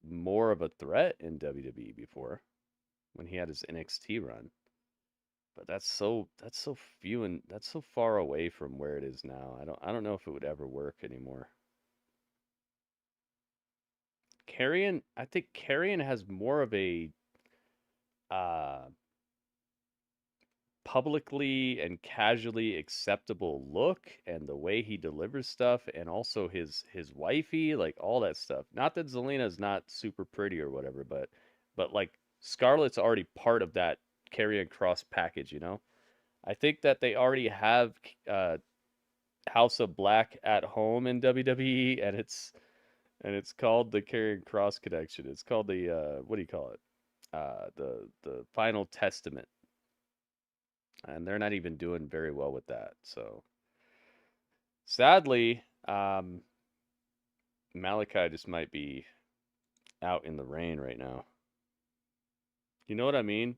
more of a threat in WWE before when he had his NXT run. But that's so few and that's so far away from where it is now. I don't know if it would ever work anymore. I think Karrion has more of a publicly and casually acceptable look, and the way he delivers stuff, and also his wifey, like all that stuff. Not that Zelina's not super pretty or whatever, but like Scarlett's already part of that Karrion Kross package, you know? I think that they already have House of Black at home in WWE, and it's called the Karrion Kross connection. It's called the what do you call it? The Final Testament. And they're not even doing very well with that. So sadly, Malachi just might be out in the rain right now. You know what I mean?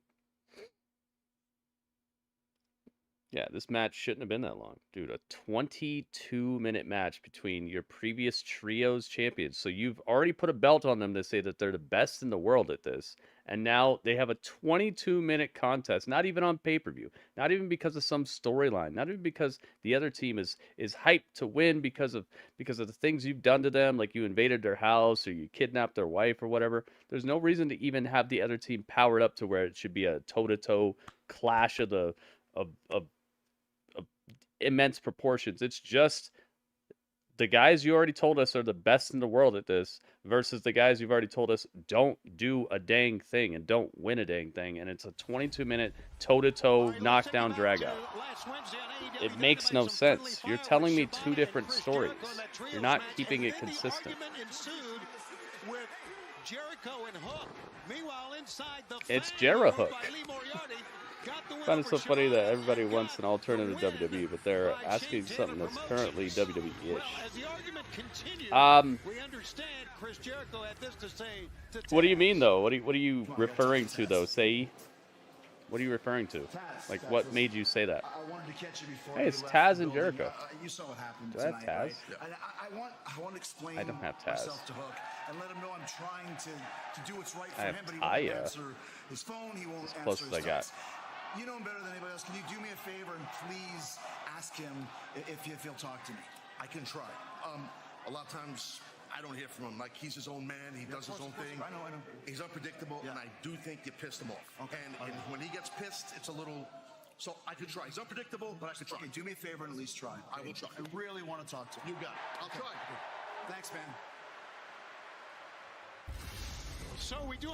Yeah, this match shouldn't have been that long. Dude, a 22-minute match between your previous trios champions. So you've already put a belt on them to say that they're the best in the world at this. And now they have a 22-minute contest, not even on pay-per-view. Not even because of some storyline. Not even because the other team is hyped to win because of the things you've done to them, like you invaded their house or you kidnapped their wife or whatever. There's no reason to even have the other team powered up to where it should be a toe-to-toe clash of immense proportions. It's just the guys you already told us are the best in the world at this versus the guys you've already told us don't do a dang thing and don't win a dang thing. And it's a 22-minute toe-to-toe knockdown drag-out. It makes no sense. You're telling me two different stories. You're not keeping it consistent. It's Jericho Hook. I find it so funny that everybody wants an alternative WWE, but they're asking something that's currently WWE-ish. What do you mean, though? What are you referring to, though? Say, what are you referring to? Like, what made you say that? Hey, it's Taz and Jericho. You saw what happened Do I have Taz? I want to explain I don't have Taz. myself to Hook and let him know I'm trying to do what's right for I have him, but he won't Taya. answer his phone, he won't answer Closest his I got. text. You know him better than anybody else. Can you do me a favor and please ask him if he'll talk to me? I can try. A lot of times I don't hear from him. Like, he's his own man. He does his own thing. I know. He's unpredictable, and I do think you pissed him off. Okay. And when he gets pissed, it's a little... So I could try. He's unpredictable, but I could try. Okay, do me a favor and at least try. I will try. I really want to talk to him. You got it. I'll try. Thanks, man.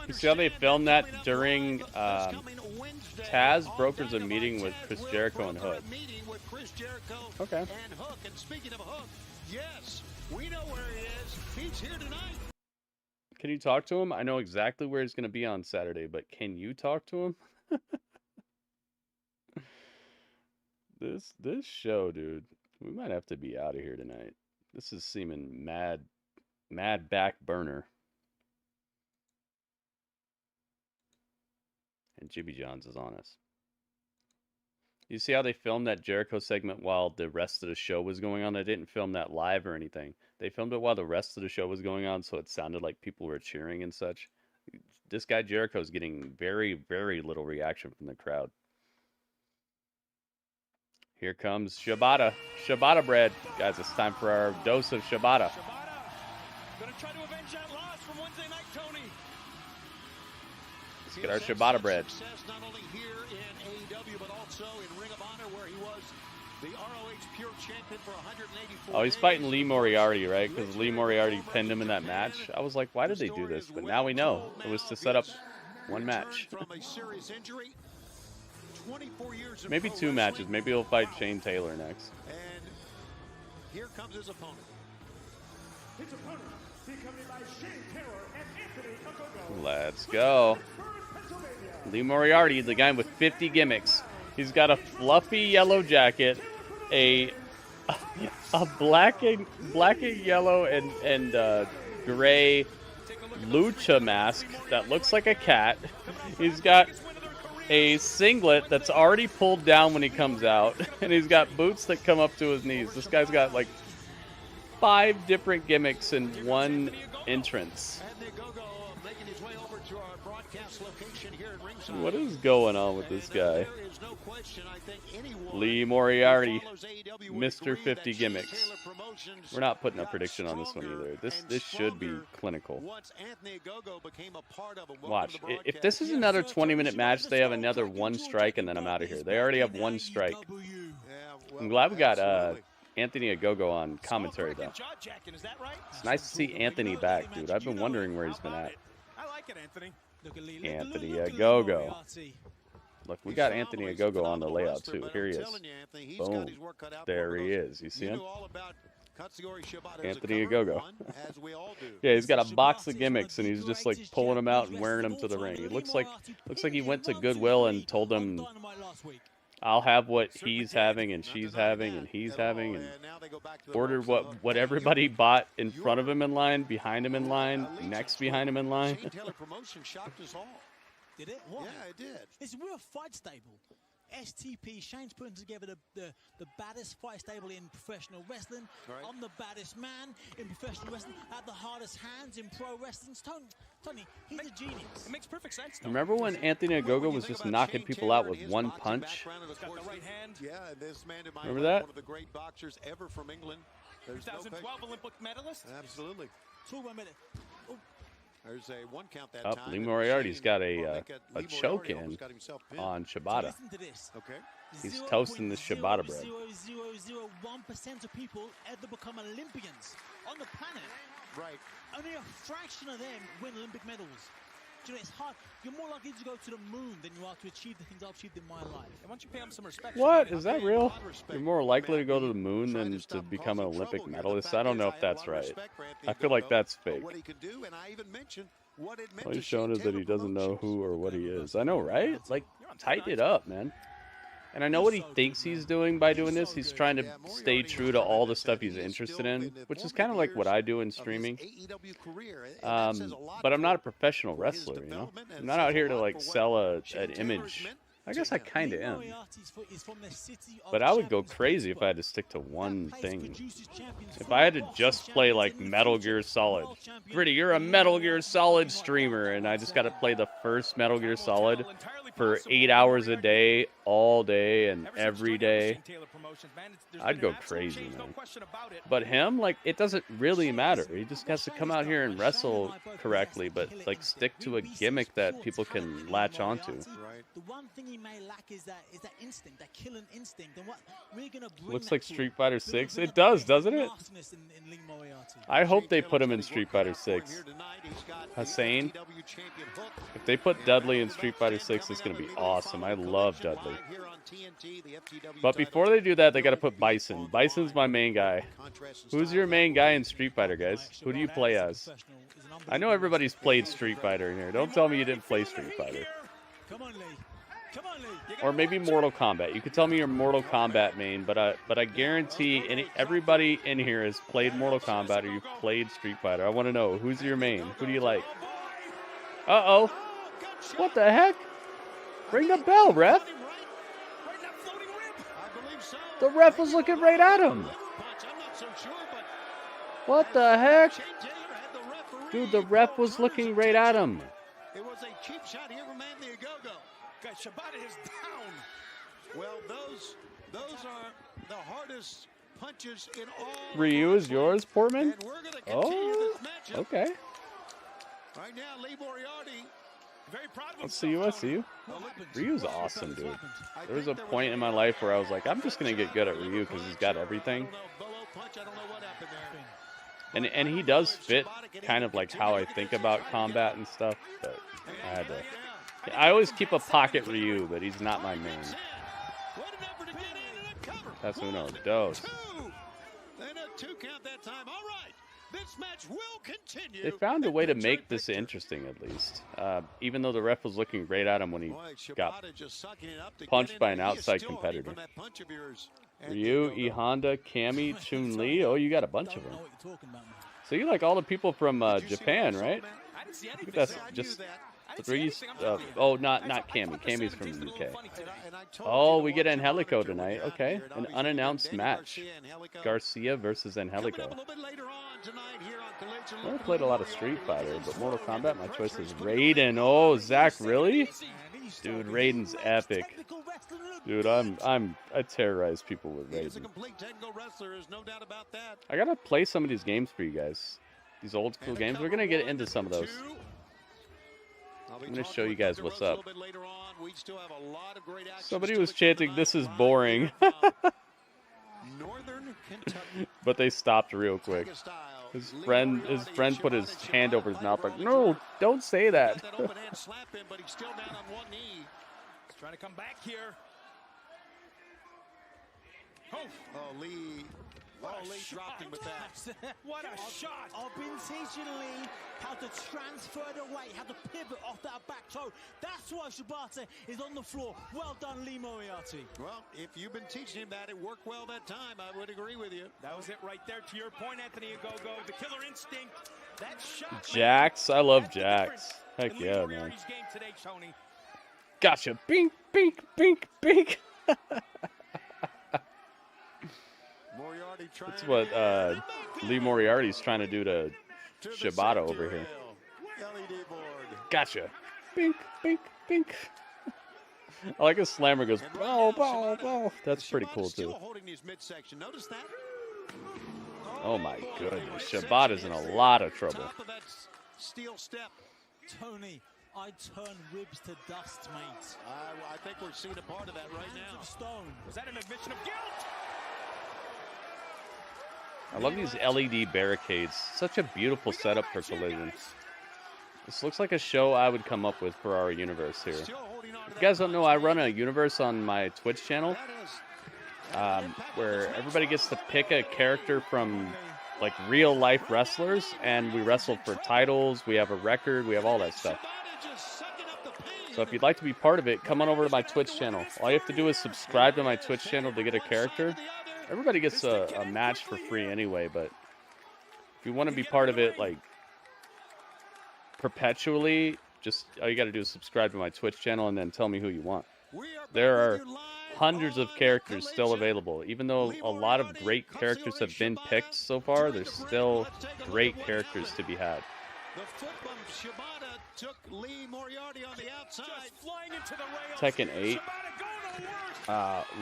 You see how they filmed that during Taz brokers a meeting with Chris Jericho and Hook. Okay. And speaking of Hook, yes, we know where he is. He's here tonight. Can you talk to him? I know exactly where he's going to be on Saturday, but can you talk to him? This show, dude, we might have to be out of here tonight. This is seeming mad back burner. And Jimmy Johns is on us. You see how they filmed that Jericho segment while the rest of the show was going on? They didn't film that live or anything. They filmed it while the rest of the show was going on, so it sounded like people were cheering and such. This guy Jericho is getting very, very little reaction from the crowd. Here comes Shibata. Shibata bread. Guys, it's time for our dose of Shibata. Gonna try to avenge that loss from Wednesday night, Tony. Let's get our Shibata bread. Success not only here in AEW, but also in Ring of Honor, where he was the ROH Pure Champion for 184 Oh, he's fighting Lee Moriarty, right? Because Lee Moriarty pinned him in that match. I was like, why did they do this? But now we know. It was to set up one match. From a serious injury, 24 years of Maybe pro two matches. wrestling. Maybe he'll fight Shane Taylor next. And here comes his opponent. His opponent, accompanied by Shane Taylor and Anthony Okogo. Let's go. Lee Moriarty, the guy with 50 gimmicks. He's got a fluffy yellow jacket, a black and yellow and gray lucha mask that looks like a cat. He's got a singlet that's already pulled down when he comes out, and he's got boots that come up to his knees. This guy's got like 5 different gimmicks in one entrance. What is going on with this guy? Lee Moriarty, Mr. 50 gimmicks. We're not putting a prediction on this one either. This should be clinical. Watch. If this is another 20-minute match, they have another 1 strike and then I'm out of here. They already have 1 strike. I'm glad we got Anthony Ogogo on commentary, though. It's nice to see Anthony back, dude. I've been wondering where he's been at. Anthony Ogogo. Look, we got Anthony Ogogo on the layout, too. Here he is. Boom. There he is. You see him? Anthony Ogogo. Yeah, he's got a box of gimmicks, and he's just, like, pulling them out and wearing them to the ring. It looks like he went to Goodwill and told them, I'll have what he's having and she's having and he's having, and ordered what everybody bought in front of him in line, behind him in line, next behind him in line. Did it? What? Yeah, it did. It's a real fight stable. STP, Shane's putting together the baddest fight stable in professional wrestling. Right. I'm the baddest man in professional wrestling. I have the hardest hands in pro wrestling. Tony, he's a genius. It makes perfect sense. Remember when Anthony Ogogo was just knocking people out with one punch? Yeah, this man, remember that? One of the great boxers ever from England. 2012 Olympic medalist. Absolutely. 2 minutes. There's a 1 count that time. Lee Moriarty's got a choke in on Shibata. Okay. He's toasting the Shibata bread. 0.001% of people ever become Olympians on the planet. Right. Only a fraction of them win Olympic medals. Do you know, it's hard. You're more likely to go to the moon than you are to achieve the things I've achieved in my life. And once you pay them some respect. What? Is that real? You're more likely to go to the moon than to become an Olympic medalist? I don't know if that's right. I feel like that's fake. All he's showing is that he doesn't know who or what he is. I know, right? Like, tighten it up, man. And I know what he thinks he's doing by doing this. He's trying to stay true to all the stuff he's interested in, which is kind of like what I do in streaming. But I'm not a professional wrestler, you know? I'm not out here to, like, sell an image. I guess I kind of am. But I would go crazy if I had to stick to one thing. If I had to just play, like, Metal Gear Solid. Gritty, you're a Metal Gear Solid streamer, and I just got to play the first Metal Gear Solid for 8 hours a day, all day, and every day. I'd go crazy, man. But him, like, it doesn't really matter. He just has to come out here and wrestle correctly, but, like, stick to a gimmick that people can latch onto. The one thing he may lack is that instinct, that killing instinct. And what we're gonna bring looks like Street Fighter 6. It does, doesn't it? I hope they put him in Street Fighter 6. Hussein. If they put Dudley in Street Fighter 6, it's gonna be awesome. I love Dudley. But before they do that, they gotta put Bison. Bison's my main guy. Who's your main guy in Street Fighter, guys? Who do you play as? I know everybody's played Street Fighter in here. Don't tell me you didn't play Street Fighter. Come on, Lee. Come on, Lee. Or maybe Mortal Kombat. You could tell me your Mortal Kombat main, but I guarantee everybody in here has played Mortal Kombat or you've played Street Fighter. I want to know, who's your main? Who do you like? Uh-oh. What the heck? Ring the bell, ref. The ref was looking right at him. What the heck? Dude, the ref was looking right at him. It was a cheap shot here from Anthony Ogogo. Guys, Shibata is down. Well, those are the hardest punches in all. Ryu is yours, Portman? And we're gonna continue this matchup. Okay. Right now, Lee Moriarty. Very proud of Let's see you. I see you. Ryu's awesome, dude. There was a point in my life where I was like, I'm just gonna get good at Ryu because he's got everything. And he does fit kind of like how I think about combat and stuff, but I had to. I always keep a pocket Ryu, but he's not my main. That's uno dos. They found a way to make this interesting, at least. Even though the ref was looking right at him when he got punched by an outside competitor. Ryu, E Honda, Cammy, Chun-Li. Oh, you got a bunch of them. So you like all the people from Japan, right? That's just 3. Oh, not Cammy. Cammy's from the UK. Oh, we get Angelico tonight. Okay, an unannounced match. Garcia versus Angelico. I played a lot of Street Fighter, but Mortal Kombat, my choice is Raiden. Oh, Zach, really? Dude, Raiden's epic. Dude, I terrorize people with Raiden. I gotta play some of these games for you guys. These old school games. We're gonna get into some of those. I'm gonna show you guys what's up. Somebody was chanting, "This is boring," but they stopped real quick. His friend put his hand over his mouth like, "No, don't say that." Trying to come back here. Oh, Lee dropped him with that. What a shot! I've been teaching Lee how to transfer the weight, how to pivot off that back toe. That's why Shibata is on the floor. Well done, Lee Moriarty. Well, if you've been teaching him that, it worked well that time. I would agree with you. That was it right there. To your point, Anthony Ogogo, the killer instinct. That shot. Jax, I love Jax. Heck yeah, man. Game today, Tony. Gotcha. Bink, bink, bink, bink. That's what Lee Moriarty's trying to do to Shibata over here. Gotcha. Bink, bink, bink. I like a slammer goes, bow, bow, bow. That's pretty cool, too. Oh, my goodness. Shibata's in a lot of trouble. Tony, I turn ribs to dust, mate. I think we're seeing a part of that right now. Stone. Was that an admission of guilt? I love these LED barricades. Such a beautiful setup for Collision. This looks like a show I would come up with for our universe here. If you guys don't know, I run a universe on my Twitch channel where everybody gets to pick a character from like real life wrestlers, and we wrestle for titles. We have a record. We have all that stuff. So if you'd like to be part of it, come on over to my Twitch channel. All you have to do is subscribe to my Twitch channel to get a character. Everybody gets a match for free anyway, but if you want to be part of it, like, perpetually, just all you got to do is subscribe to my Twitch channel and then tell me who you want. There are hundreds of characters still available. Even though a lot of great characters have been picked so far, there's still great characters to be had. Tekken 8.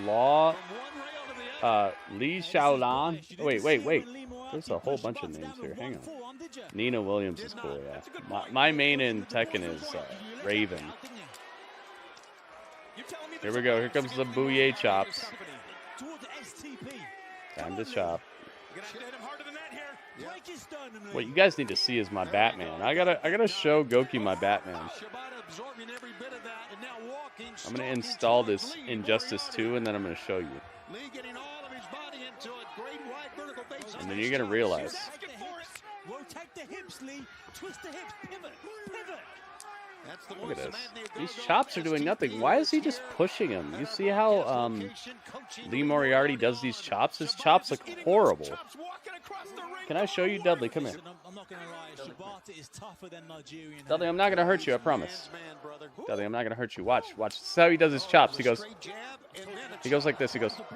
Law. Lee Xiaolan. Wait. There's a whole bunch of names here. Hang on. Nina Williams is cool, yeah. My main in Tekken is Raven. Here we go. Here comes the Bouye chops. Time to chop. What you guys need to see is my Batman. I gotta show Goki my Batman. I'm gonna install this Injustice 2 and then I'm gonna show you. And then you're gonna realize. Rotate the hips, Lee. Twist the hips. Pivot. Look at this. These chops are doing nothing. Why is he just pushing him? You see how Lee Moriarty does these chops? His chops look horrible. Can I show you, Dudley? Come here. I'm not gonna lie, Shibata is tougher than Nigerian. Dudley, I'm not gonna hurt you, I promise. Dudley, I'm not gonna hurt you. Watch. This is how he does his chops. He goes like this. He goes. Parry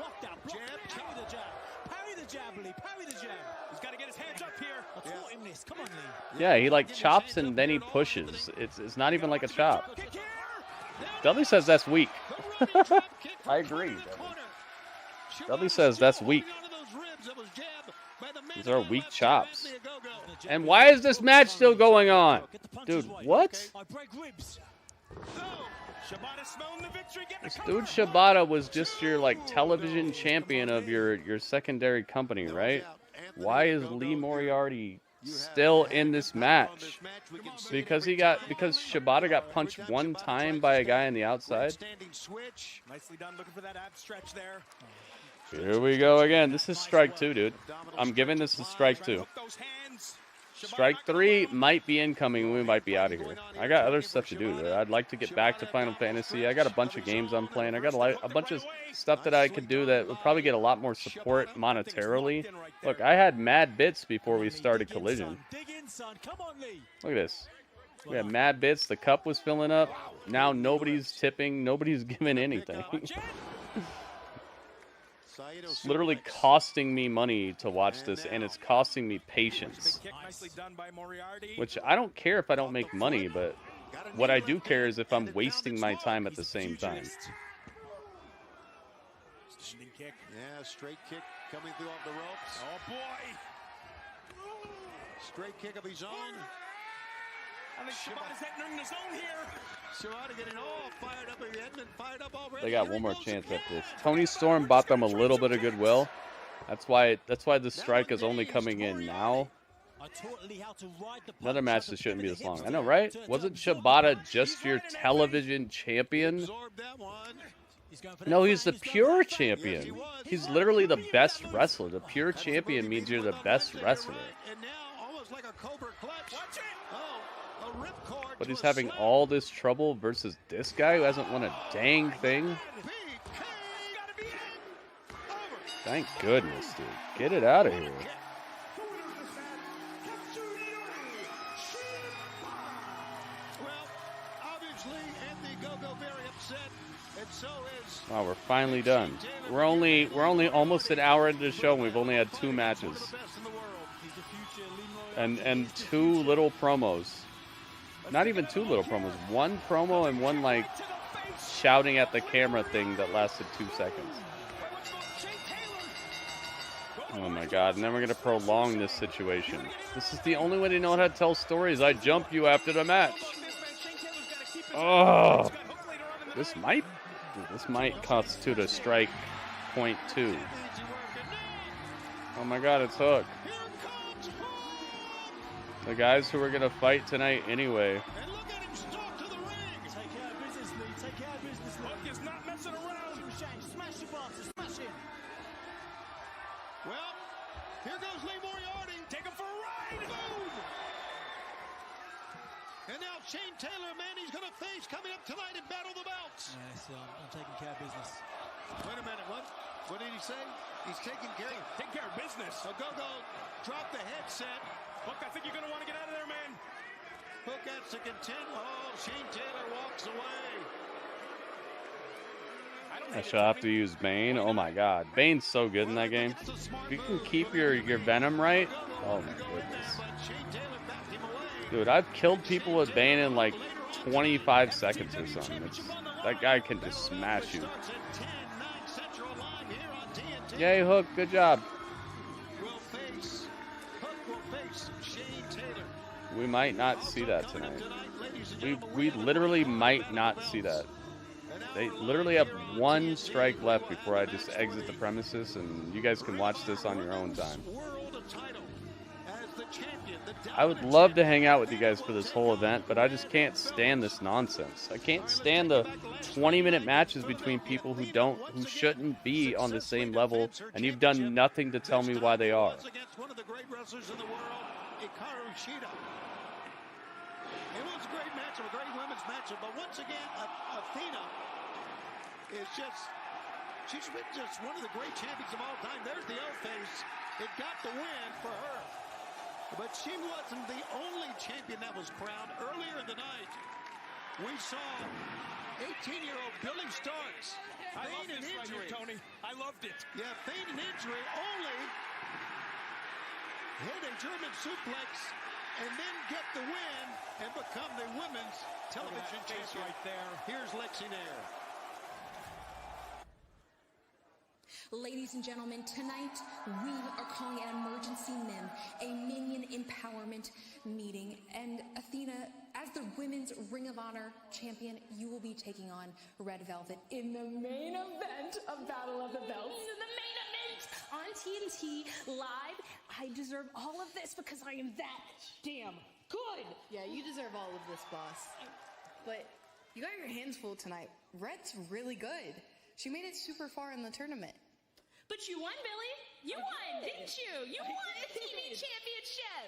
the jab, Lee. Parry the jab. He's got to get his hands up here. I taught him this. Come on, Lee. Yeah, he like chops and then he pushes. It's not even like a chop. Dudley says that's weak. I agree. Dudley says that's weak. These are weak chops. And why is this match still going on? Dude, what? This dude Shibata was just your like television champion of your secondary company, right? Why is Lee Moriarty still in this match? Because Shibata got punched one time by a guy on the outside. Nicely done, looking for that ab stretch there. Here we go again. This is strike 2, dude. I'm giving this a strike 2. Strike 3 might be incoming. We might be out of here. I got other stuff to do. Dude. I'd like to get back to Final Fantasy. I got a bunch of games I'm playing. I got a bunch of stuff that I could do that would probably get a lot more support monetarily. Look, I had mad bits before we started Collision. Look at this. We had mad bits. The cup was filling up. Now nobody's tipping. Nobody's giving anything. It's literally costing me money to watch this, and it's costing me patience. Which I don't care if I don't make money, but what I do care is if I'm wasting my time at the same time. Yeah, straight kick coming through off the ropes. Oh boy! Straight kick of his own. I think Shibata's entering the zone here. Shibata getting all fired up. Edmund fired up already. They got one more chance at this. Toni Storm bought them a little bit of goodwill. That's why the strike is only coming in now. Another match that shouldn't be this long. I know, right? Wasn't Shibata just your television champion? No, he's the pure champion. He's literally the best wrestler. The pure champion means you're the best wrestler. But he's having all this trouble versus this guy who hasn't won a dang thing. Thank goodness, dude. Get it out of here. Wow, we're finally done. We're only almost an hour into the show, and we've only had 2 matches. And 2 little promos. Not even 2 little promos. 1 promo and 1 like shouting at the camera thing that lasted 2 seconds. Oh my god, and then we're gonna prolong this situation. This is the only way they know how to tell stories. I jump you after the match. Oh, this might constitute a strike .2. Oh my god, it's Hook. The guys who are gonna fight tonight anyway. Well, here goes Lee Moriarty. Take him for a ride. Boom. And now Shane Taylor, man, he's going to face coming up tonight and battle the belts. Yes, I'm taking care of business. Wait a minute, what? What did he say? He's taking care of business. So go, drop the headset. Hook, I think you're going to want to get out of there, man. Hook has to contend. Oh, Shane Taylor walks away. I shall have to use Bane. Oh my god. Bane's so good in that game. If you can keep your Venom right. Oh my goodness. Dude, I've killed people with Bane in like 25 seconds or something. That guy can just smash you. Yay, Hook. Good job. We might not see that tonight. We literally might not see that. They literally have 1 strike left before I just exit the premises, and you guys can watch this on your own time. I would love to hang out with you guys for this whole event, but I just can't stand this nonsense. I can't stand the 20-minute matches between people who shouldn't be on the same level, and you've done nothing to tell me why they are. It was a great matchup, a great women's matchup, but once again, Athena is she's been just one of the great champions of all time. There's the O-face. It got the win for her. But she wasn't the only champion that was crowned. Earlier in the night, we saw 18-year-old Billy Starks feign an injury. Tony. I loved it. Yeah, feign an injury, only hit a German suplex and then get the win and become the women's television champion. Right there. Here's Lexi Nair. Ladies and gentlemen, tonight we are calling an emergency MIM, a Minion Empowerment Meeting. And Athena, as the Women's Ring of Honor champion, you will be taking on Red Velvet in the main event of Battle of the Belts. The main event on TNT Live. I deserve all of this because I am that damn good. Yeah, you deserve all of this, boss. But you got your hands full tonight. Red's really good. She made it super far in the tournament. But you won, Billy. You won, didn't you? You won the TV championship.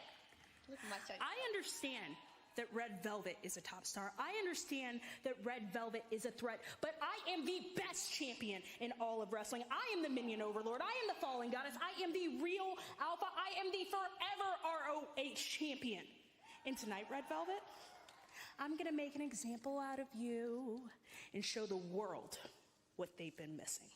Look at my side. I understand that Red Velvet is a top star. I understand that Red Velvet is a threat, but I am the best champion in all of wrestling. I am the Minion Overlord. I am the Fallen Goddess. I am the real Alpha. I am the forever ROH champion. And tonight, Red Velvet, I'm gonna make an example out of you and show the world what they've been missing.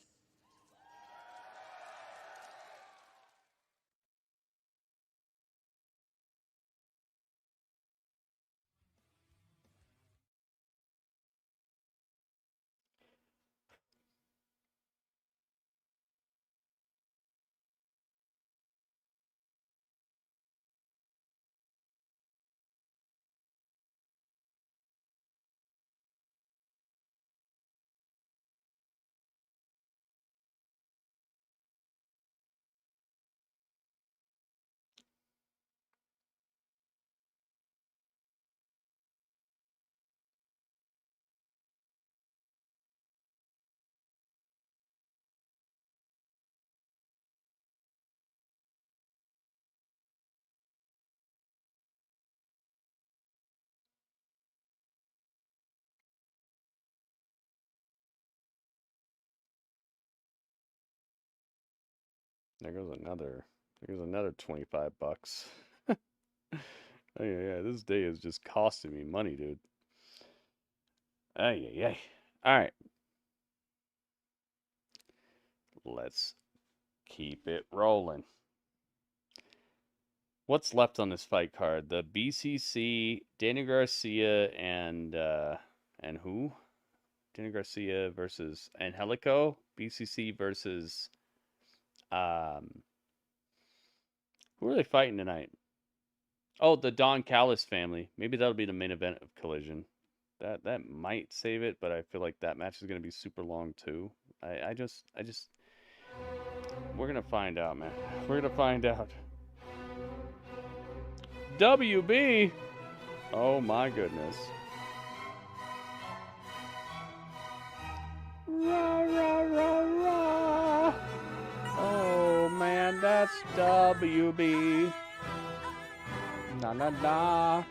There goes another 25 bucks. Oh yeah, this day is just costing me money, dude. Ay, ay, ay. All right. Let's keep it rolling. What's left on this fight card? The BCC, Daniel Garcia, and who? Daniel Garcia versus Angelico. BCC versus who are they fighting tonight? Oh, the Don Callis family. Maybe that'll be the main event of Collision. That might save it, but I feel like that match is gonna be super long too. I just we're gonna find out, man. We're gonna find out. WB. Oh my goodness. Rah, rah, rah, rah. Oh man, that's WB. Na na na.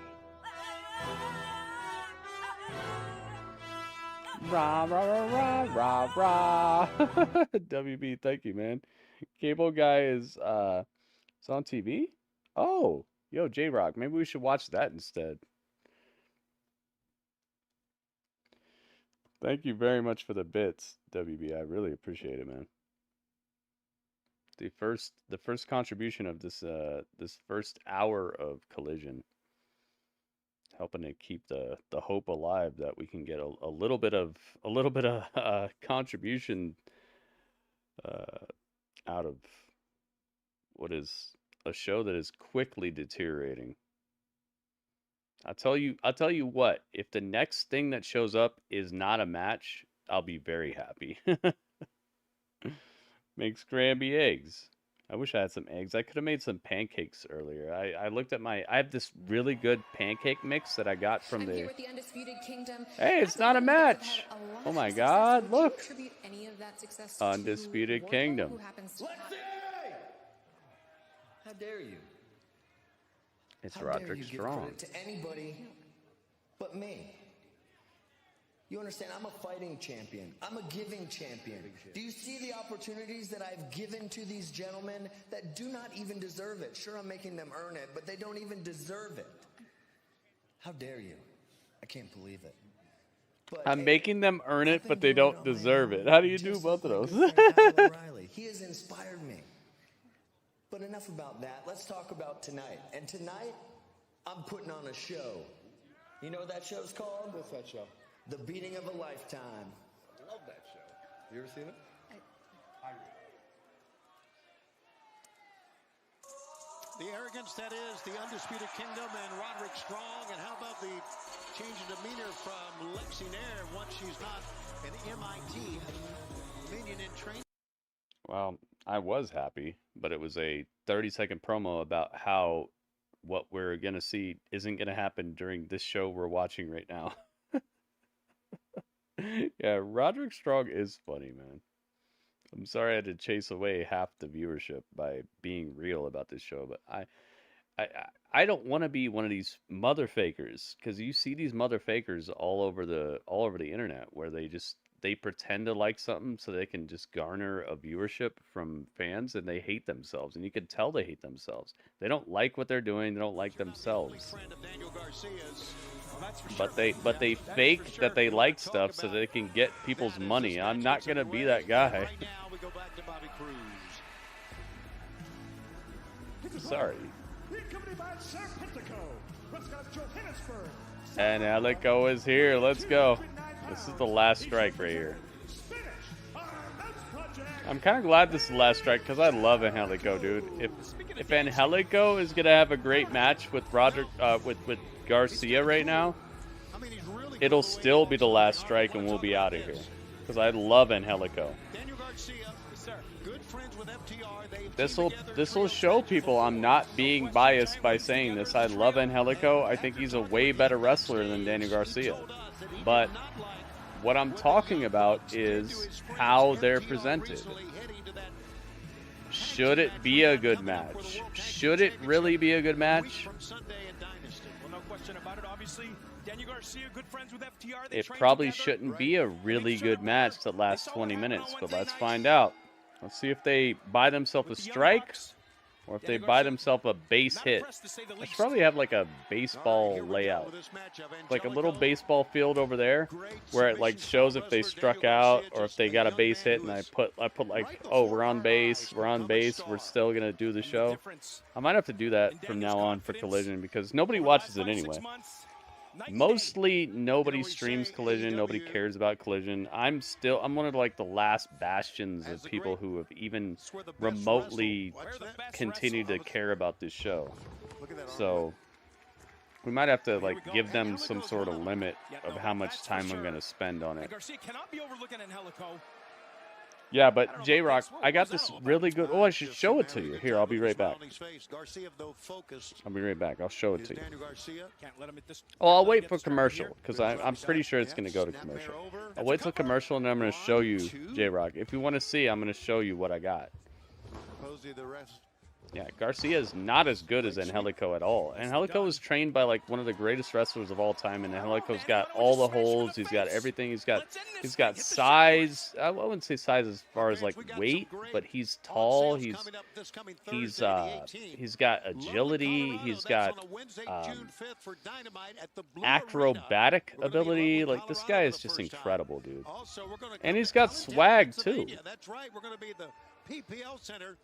Rah, rah, rah, rah, rah, rah. WB, thank you, man. Cable Guy is it's on TV? Oh, yo, J-Rock, maybe we should watch that instead. Thank you very much for the bits, WB. I really appreciate it, man. The first contribution of this this first hour of Collision, helping to keep the hope alive that we can get a little bit of contribution out of what is a show that is quickly deteriorating. I'll tell you what, if the next thing that shows up is not a match, I'll be very happy. Make scrambled eggs. I wish I had some eggs. I could have made some pancakes earlier. I looked at I have this really good pancake mix that I got from the Undisputed Kingdom. Hey, it's not a match. Oh my god, look. Any of that success Undisputed Kingdom. How dare you? It's How Roderick dare you Strong. give credit to anybody but me? You understand? I'm a fighting champion. I'm a giving champion. Do you see the opportunities that I've given to these gentlemen that do not even deserve it? Sure, I'm making them earn it, but they don't even deserve it. How dare you? I can't believe it. But, I'm making them earn it, but they don't deserve it. How do you do both of those? He has inspired me. But enough about that. Let's talk about tonight. And tonight, I'm putting on a show. You know what that show's called? What's that show? The Beating of a Lifetime. I love that show. You ever seen it? The arrogance that is the Undisputed Kingdom and Roderick Strong. And how about the change in demeanor from Lexi Nair once she's not an MIT minion in training? Well, I was happy, but it was a 30-second promo about how what we're going to see isn't going to happen during this show we're watching right now. Yeah, Roderick Strong is funny, man. I'm sorry I had to chase away half the viewership by being real about this show, but I don't want to be one of these mother fakers, because you see these mother fakers all over the internet where they pretend to like something so they can just garner a viewership from fans, and they hate themselves, and you can tell they hate themselves. They don't like what they're doing. They don't like themselves. Friend of Daniel Garcia. But they fake that they like stuff so they can get people's money. I'm not gonna be that guy. Sorry. And Helico is here. Let's go. This is the last strike right here. I'm kind of glad this is the last strike because I love Angelico, dude. If Angelico is gonna have a great match with with Garcia right now, it'll still be the last strike and we'll be out of here because I love Angelico. This will show people I'm not being biased by saying this. I love Angelico. I think he's a way better wrestler than Daniel Garcia, but what I'm talking about is how they're presented. Should it be a good match? Should it really be a good match? It probably shouldn't be a really good match that lasts 20 minutes, but let's find out. Let's see if they buy themselves a strike or if they buy themselves a base hit. I should probably have like a baseball layout. Like a little baseball field over there where it like shows if they struck out or if they got a base hit, and I put like, oh, we're on base, we're still going to do the show. I might have to do that from now on for Collision because nobody watches it anyway. Mostly nobody streams Collision, nobody cares about Collision. I'm one of like the last bastions of people who have even remotely continued to care about this show. So we might have to like give them some sort of limit of how much time I'm going to spend on it. Yeah, but J-Rock, I got this really good... Oh, I should show it to you. Here, I'll be right back. I'll be right back. I'll show it to you. Oh, I'll wait for commercial, because I'm pretty sure it's going to go to commercial. I'll wait till commercial, and then I'm going to show you, J-Rock. If you want to see, I'm going to show you what I got. Yeah, Garcia is not as good as Angelico at all. Angelico was trained by like one of the greatest wrestlers of all time, and Angelico's got all the holds. He's got everything. He's got size. I wouldn't say size as far as like weight, but he's tall. He's got agility. He's got acrobatic ability. Like this guy is just incredible, dude. And he's got swag too. That's right. We're going to be at the PPL Center.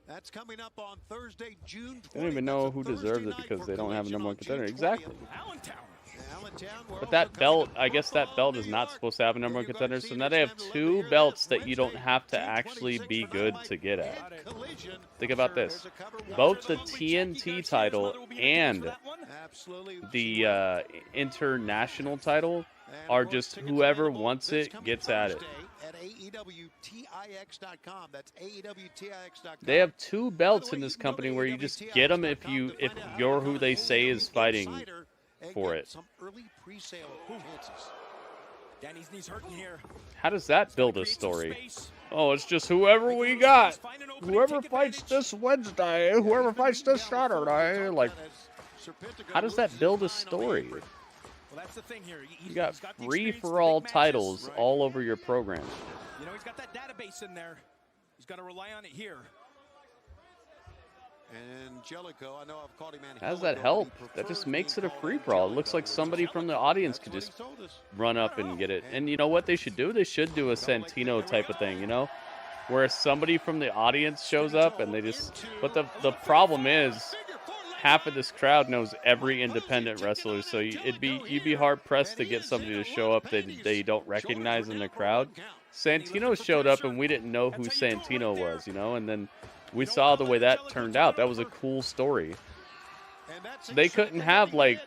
That's coming up on Thursday, June 20th. I don't even know who deserves it because they don't have a number one contender. Exactly. But that belt, I guess that belt is not supposed to have a number one contender. So now they have two belts that you don't have to actually be good to get at. Think about this. Both the TNT title and the international title are just whoever wants it gets at it. At AEWTIX.com. That's AEWTIX.com. They have two belts in this company where you just get them if you're who they say is fighting for it. How does that build a story? Oh, it's just whoever we got. Whoever fights this Wednesday, whoever fights this Saturday. Like, how does that build a story? Well, that's the thing here. You got free-for-all titles all over your program. You know, he's got that database in there. He's got to rely on it here. Angelico, I know I've called him How does that help? That just makes it a free-for-all. It looks like somebody from the audience could just run up and get it. And you know what they should do? They should do a Santino type of thing, you know? Where somebody from the audience shows up and they just... But the problem is... half of this crowd knows every independent wrestler, so you'd be hard pressed to get somebody to show up that they don't recognize in the crowd. Santino showed up and we didn't know who Santino was, you know, and then we saw the way that turned out. That was a cool story. They couldn't have like,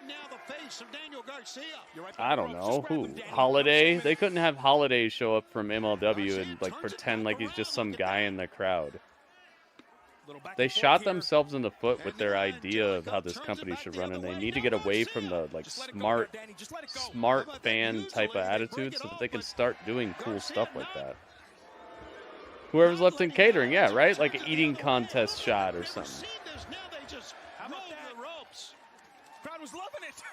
I don't know who, Holiday. They couldn't have Holiday show up from MLW and like pretend like he's just some guy in the crowd. They shot themselves in the foot with their idea of how this company should run, and they need to get away from the like smart fan type of attitude so that they can start doing cool stuff like that. Whoever's left in catering, yeah, right? Like an eating contest shot or something. Crowd was loving it.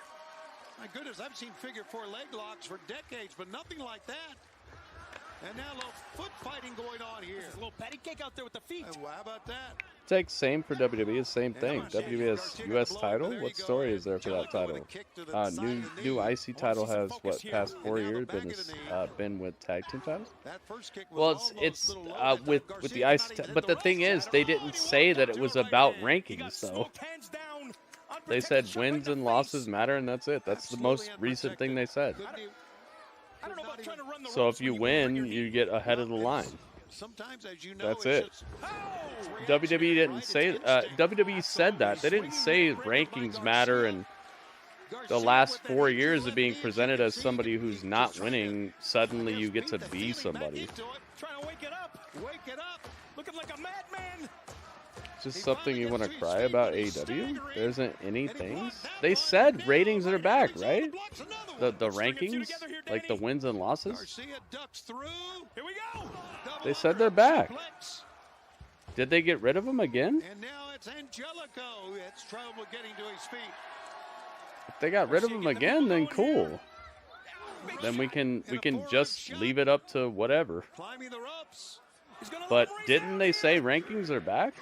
My goodness, I've seen figure four leg locks for decades, but nothing like that. And now a little foot fighting going on here. A little patty cake out there with the feet. How about that? take same for WWE. Same thing. WWE has U.S. title. What story is there for that title? New IC title has what past 4 years been with tag team titles. Well, it's with the IC, but the thing is, they didn't say that it was about rankings, though. They said wins and losses matter, and that's it. That's the most recent thing they said. So if you win, you get ahead of the line. That's it. WWE didn't say. WWE said that. They didn't say rankings matter, and the last 4 years of being presented as somebody who's not winning, suddenly you get to be somebody. Just something you want to cry about AEW? There isn't any things. They said ratings are back, right? The rankings, like the wins and losses. They said they're back. Did they get rid of them again? And now it's Angelico. It's trouble getting to his feet. If they got rid of them again, then cool. Then we can just leave it up to whatever. But didn't they say rankings are back?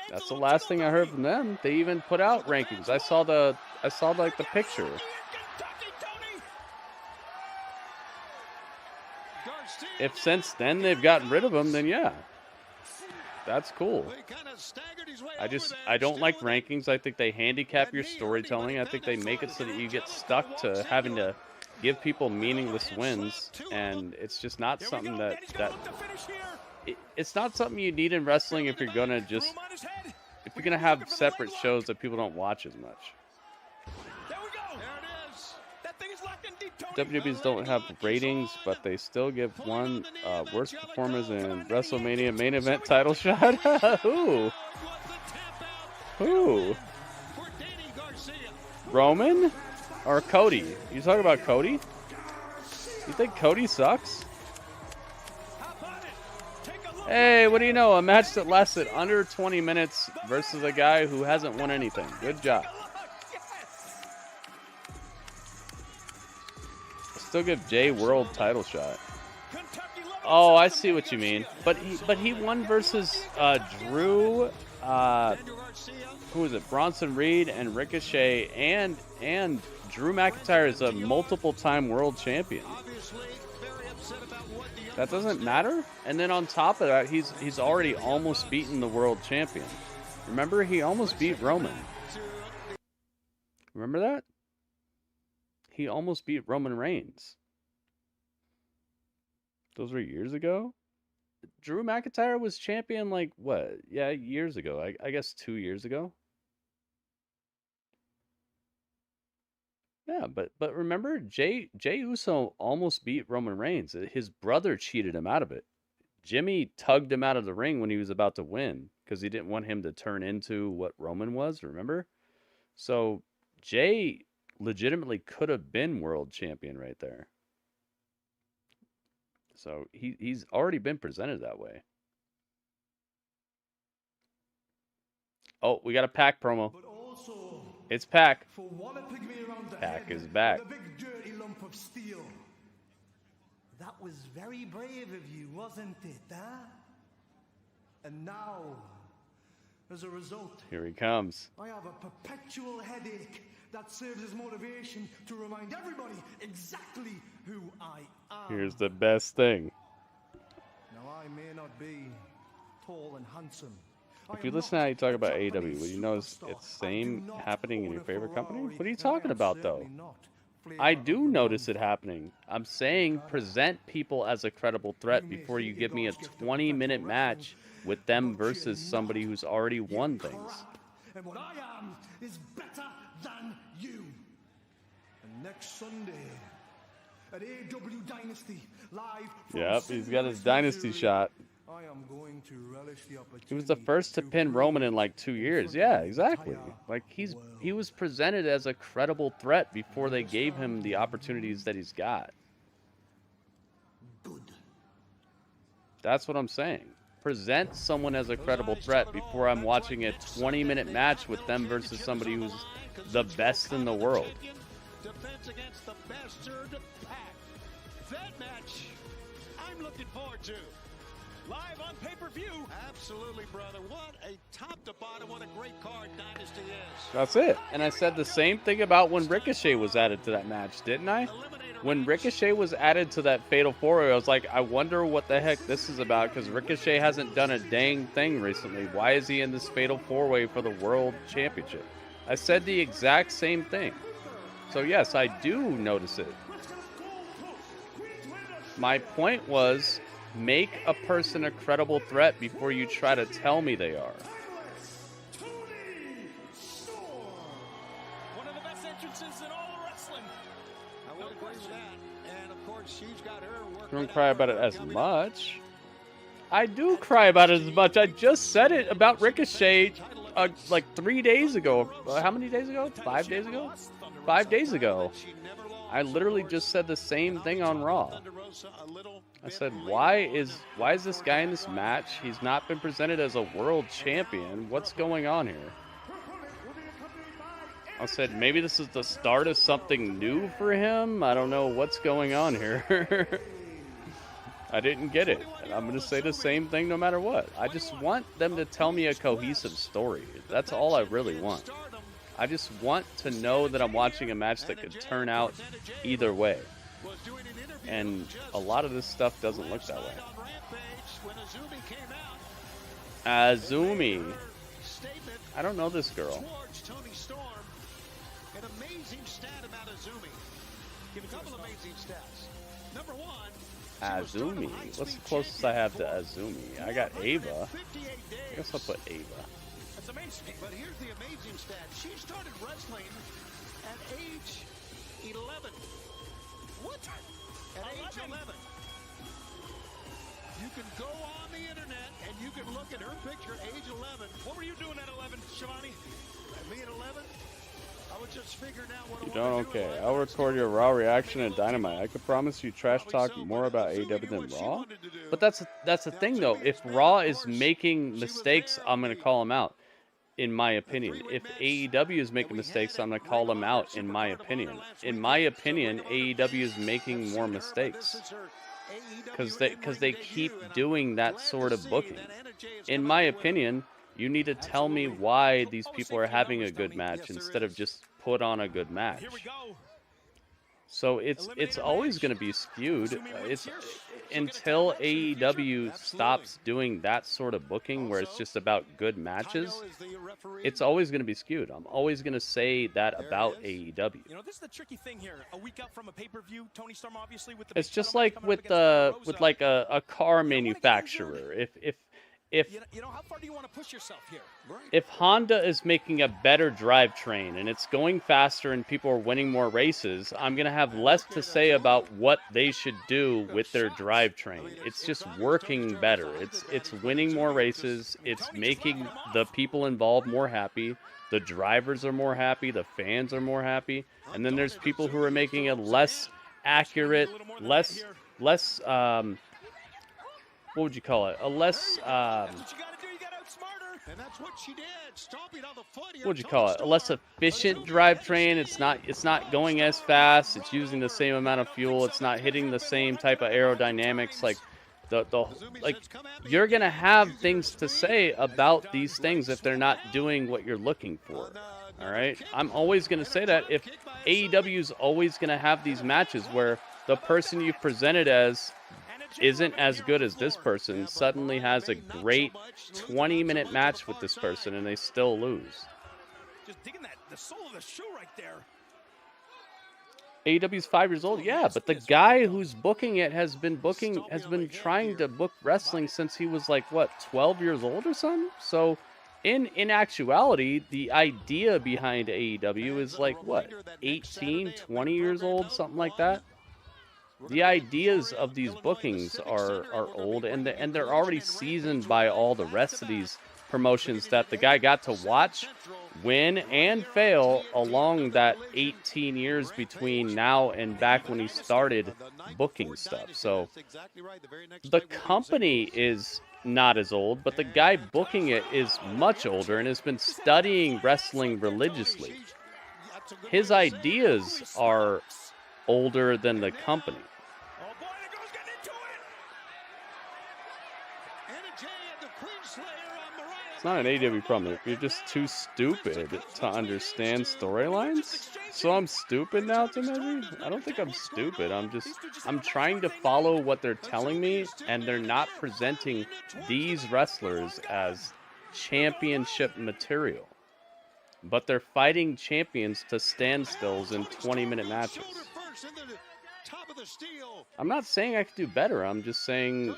That's the last thing I heard from them. They even put out rankings. I saw like the picture. If since then they've gotten rid of them, then yeah. That's cool. I don't like rankings. I think they handicap your storytelling. I think they make it so that you get stuck to having to give people meaningless wins, and it's just not something that it's not something you need in wrestling if you're gonna have separate shows that people don't watch as much. WWEs don't have ratings, but they still give one worst performers in WrestleMania main event title shot. Who? Roman or Cody? You talking about Cody? You think Cody sucks? Hey, what do you know? A match that lasted under 20 minutes versus a guy who hasn't won anything. Good job. Still give Jay world title shot. Oh, I see what you mean. But he won versus Drew. Who was it? Bronson Reed and Ricochet and Drew McIntyre is a multiple-time world champion. That doesn't matter. And then on top of that, he's already almost beaten the world champion. Remember, he almost beat Roman. Remember that? He almost beat Roman Reigns. Those were years ago. Drew McIntyre was champion like what? Yeah, years ago. I guess 2 years ago. Yeah, but remember, Jey Uso almost beat Roman Reigns. His brother cheated him out of it. Jimmy tugged him out of the ring when he was about to win because he didn't want him to turn into what Roman was, remember? So Jey legitimately could have been world champion right there. So he's already been presented that way. Oh, we got a Pac promo. It's Pac. Pac is back. With a big dirty lump of steel. That was very brave of you, wasn't it, huh? And now, as a result, here he comes. I have a perpetual headache that serves as motivation to remind everybody exactly who I am. Here's the best thing. Now, I may not be tall and handsome. If you listen to how you talk about AEW, would you notice it's same happening in your favorite company? What are you talking about, though? I do notice it happening. I'm saying present people as a credible threat before you give me a 20-minute match with them versus somebody who's already won things. And what I am is better than you. And next Sunday at AEW Dynasty live. Yep, he's got his Dynasty shot. I am going to relish the opportunity. He was the first to pin Roman in like 2 years. Yeah, exactly. Like he was presented as a credible threat before they gave him the opportunities that he's got. Good. That's what I'm saying. Present someone as a credible threat before I'm watching a 20-minute match with them versus somebody who's the best in the world. Defense against the bastard Pac. That match I'm looking forward to. Live on pay-per-view. Absolutely, brother. What a top to bottom, what a great card Dynasty is. That's it. And I said the same thing about when Ricochet was added to that match, didn't I? When Ricochet was added to that Fatal 4-Way, I was like, I wonder what the heck this is about, because Ricochet hasn't done a dang thing recently. Why is he in this Fatal 4-Way for the World Championship? I said the exact same thing. So yes, I do notice it. My point was, make a person a credible threat before you try to tell me they are. One of the best entrances in all of wrestling. I would agree with that. And of course, she's got her work. I don't cry about it as much. I do cry about it as much. I just said it about Ricochet like 3 days ago. How many days ago? 5 days ago? 5 days ago. I literally just said the same thing on Raw. I said, why is this guy in this match? He's not been presented as a world champion. What's going on here? I said, maybe this is the start of something new for him. I don't know what's going on here. I didn't get it. And I'm going to say the same thing no matter what. I just want them to tell me a cohesive story. That's all I really want. I just want to know that I'm watching a match that could turn out either way. And a lot of this stuff doesn't look that way. Azumi. I don't know this girl. Toni Storm. An amazing stat about Azumi. Give a couple amazing stats. Number one. Azumi. What's the closest I have to Azumi? I got Ava. I guess I'll put Ava. That's amazing. But here's the amazing stat. She started wrestling at age 11. What? At age 11. You can go on the internet and you can look at her picture, age 11. What were you doing at 11, Shivani? Me at 11? I was just figuring out what I You wanted don't? to do. Okay. I'll record your Raw reaction and Dynamite. I could promise you trash talk more about AEW than Raw. But that's the thing, though. If Raw is making mistakes, I'm going to call them out, in my opinion. If AEW is making mistakes, I'm going to call them out, in my opinion. In my opinion, AEW is making more mistakes. Because they keep doing that sort of booking. In my opinion, you need to tell me why these people are having a good match instead of just put on a good match. So it's always going to be skewed. It's until AEW stops doing that sort of booking where it's just about good matches. It's always going to be skewed. I'm always going to say that about AEW. You know, this is the tricky thing here. A week out from a pay-per-view, Toni Storm obviously with the It's just like with like a car manufacturer. If you know, how far do you want to push yourself here? If Honda is making a better drivetrain and it's going faster and people are winning more races, I'm going to have less to say about what they should do with their drivetrain. It's just working better. It's winning more races. It's making the people involved more happy. The drivers are more happy. The fans are more happy. And then there's people who are making a less accurate, less what would you call it? A less, what would you call it? A less efficient drivetrain. It's not going as fast. It's using the same amount of fuel. It's not hitting the same type of aerodynamics. Like you're gonna have things to say about these things if they're not doing what you're looking for. All right, I'm always gonna say that. If AEW is always gonna have these matches where the person you've presented as isn't as good as this person suddenly has a great 20-minute match with this person and they still lose. Just digging the sole of the shoe right there. AEW's 5 years old, yeah, but the guy who's booking it has been trying to book wrestling since he was like, what, 12 years old or something? So in actuality, the idea behind AEW is like, what, 18, 20 years old, something like that? The ideas of these bookings are old, and they're already seasoned by all the rest of these promotions that the guy got to watch, win, and fail along that 18 years between now and back when he started booking stuff. So the company is not as old, but the guy booking it is much older and has been studying wrestling religiously. His ideas are older than the company. not an AEW problem. You're just too stupid to understand storylines. So I'm stupid now, Timothy? I don't think I'm stupid. I'm trying to follow what they're telling me, and they're not presenting these wrestlers as championship material. But they're fighting champions to standstills in 20-minute matches. I'm not saying I could do better. I'm just saying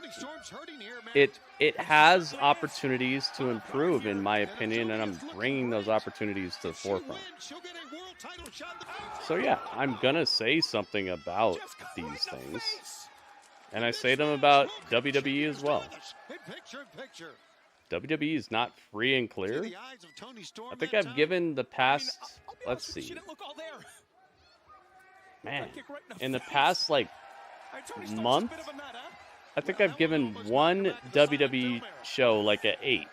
it has opportunities to improve, in my opinion, and I'm bringing those opportunities to the forefront. So yeah, I'm gonna say something about these things, and I say them about WWE as well. WWE is not free and clear. I think I've given the past, let's see, man, in the past like month, I think I've given one WWE show like an 8.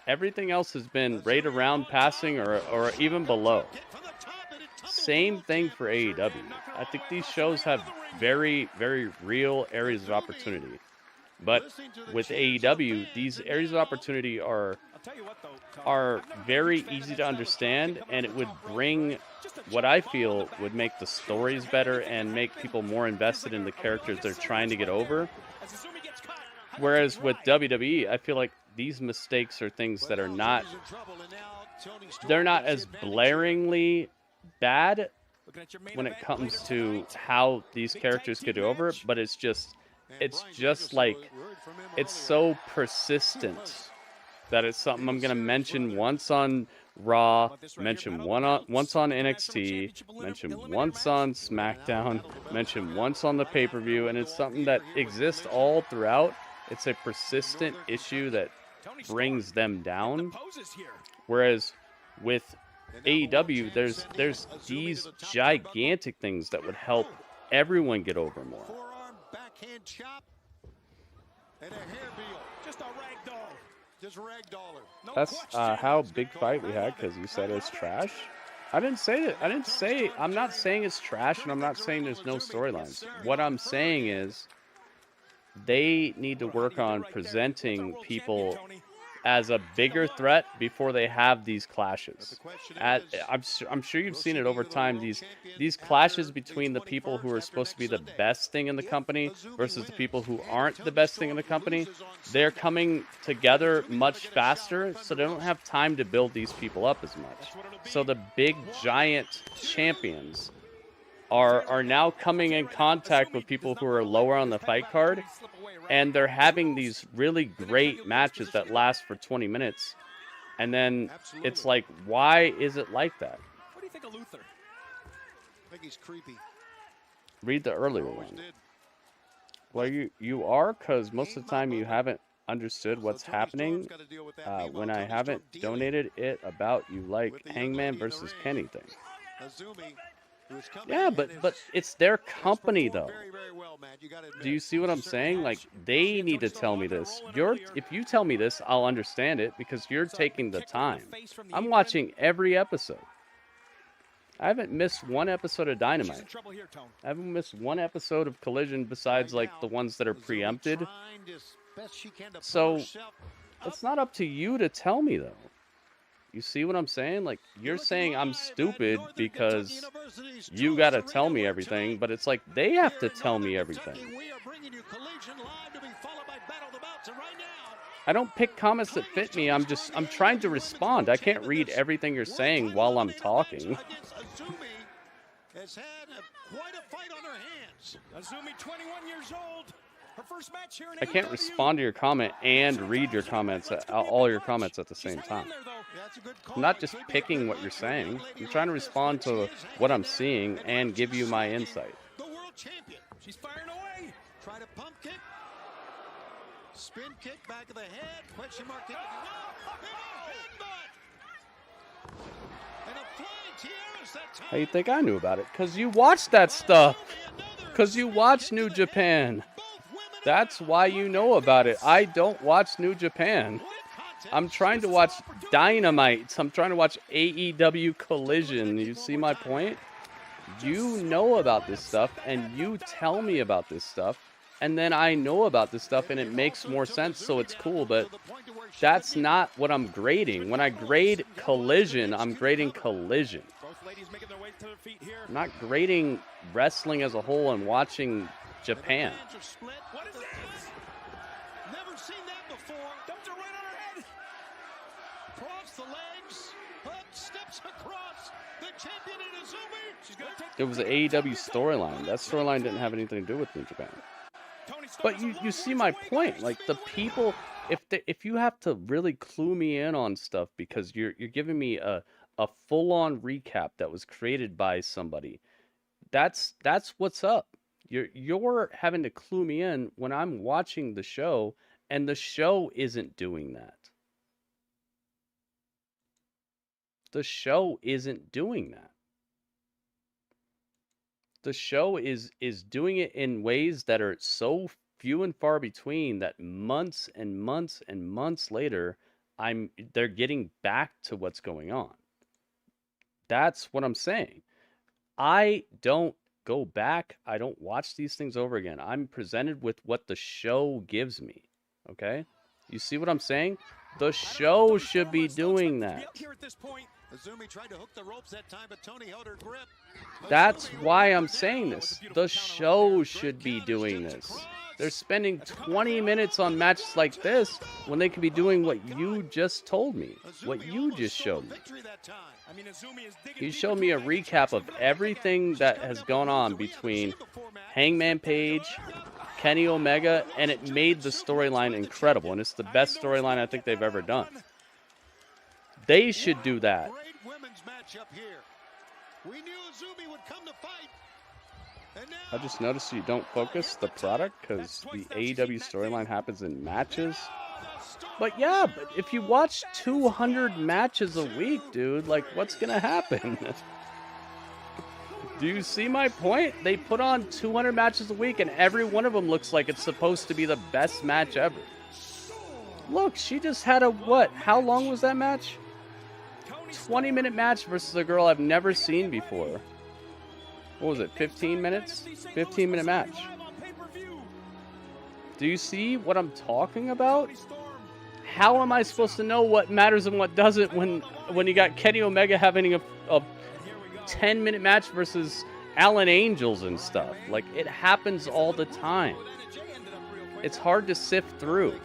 Everything else has been right around passing or even below. Same thing for AEW. I think these shows have very, very real areas of opportunity. But with AEW, these areas of opportunity are very easy to understand, and it would bring what I feel would make the stories better and make people more invested in the characters they're trying to get over. Whereas with WWE, I feel like these mistakes are things that are not, they're not as blaringly bad when it comes to how these characters get over, but it's just like, it's so persistent that it's something I'm going to mention once on Raw, mention once on NXT, mention once on SmackDown, mention once on the pay-per-view, and it's something that exists all throughout. It's a persistent issue that brings them down. Whereas with AEW, there's these gigantic things that would help everyone get over more. Backhand chop and a hair deal. Just a ragdoll. Just a ragdoller. No That's how big fight we had, because you said it's trash. I didn't say it. I'm not saying it's trash, and I'm not saying there's no storylines. What I'm saying is they need to work on presenting people as a bigger threat before they have these clashes. I'm sure you've seen it over time, these clashes between the people who are supposed to be the best thing in the company versus the people who aren't the best thing in the company. They're coming together much faster, so they don't have time to build these people up as much. So the big giant champions are now coming in contact with people who are lower on the fight card, and they're having these really great matches that last for 20 minutes. And then it's like, why is it like that? What do you think of Luther? I think he's creepy. Read the earlier one. Well, you are, because most of the time you haven't understood what's happening when I haven't donated it about you like Hangman versus Kenny thing. Yeah, but it's their company, though. Do you see what I'm saying? Like, they need to tell me this. If you tell me this, I'll understand it, because you're taking the time. I'm watching every episode. I haven't missed one episode of Dynamite. I haven't missed one episode of Collision besides, like, the ones that are preempted. So, it's not up to you to tell me, though. You see what I'm saying? Like, you're saying I'm stupid because you got to tell me everything, but it's like they have to tell me everything. I don't pick comments that fit me. I'm trying to respond. I can't read everything you're saying while I'm talking. Has had quite a fight on her hands. Azumi, 21 years old. Her first match here in I can't respond to your comment and read your comments, all your comments at the same time. I'm not just picking what you're saying. I'm trying to respond to what I'm seeing and give you my insight. The world champion. She's firing away. Try to pump kick. Spin kick, back of the head. Question mark kick. And a flying tiara's that time. How you think I knew about it? Because you watched that stuff. Because you watch New Japan. That's why you know about it. I don't watch New Japan. I'm trying to watch Dynamite. I'm trying to watch AEW Collision. You see my point? You know about this stuff, and you tell me about this stuff, and then I know about this stuff and it makes more sense, so it's cool, but that's not what I'm grading. When I grade Collision, I'm grading Collision. I'm not grading wrestling as a whole and watching Japan. What is this? Never seen that before. Dumped her right on her head. Cross the legs. Hook steps across. The champion Inazumi. She's gonna take. It was an AEW storyline. That storyline didn't have anything to do with New Japan. But you see my point. Like, the people, if you have to really clue me in on stuff because you're giving me a full-on recap that was created by somebody, that's what's up. You're having to clue me in when I'm watching the show, and the show isn't doing that. The show isn't doing that. The show is doing it in ways that are so few and far between that months and months and months later, they're getting back to what's going on. That's what I'm saying. I don't go back. I don't watch these things over again. I'm presented with what the show gives me. Okay? You see what I'm saying? The show should be doing that. That's why I'm saying this. The show should be doing this. They're spending 20 minutes on matches like this when they could be doing what you just told me, what you just showed me. You showed me a recap of everything that has gone on between Hangman Page, Kenny Omega, and it made the storyline incredible, and it's the best storyline I think they've ever done. They should do that. I just noticed you don't focus the product because the AEW storyline happens in matches. But yeah, but if you watch 200 matches a week, dude, like, what's gonna happen? Do you see my point? They put on 200 matches a week and every one of them looks like it's supposed to be the best match ever. Look, she just had a what? How long was that match? 20-minute match versus a girl I've never seen before. What was it, 15 minutes? 15-minute match. Do you see what I'm talking about? How am I supposed to know what matters and what doesn't when you got Kenny Omega having a 10-minute match versus Alan Angels and stuff? Like, it happens all the time. It's hard to sift through.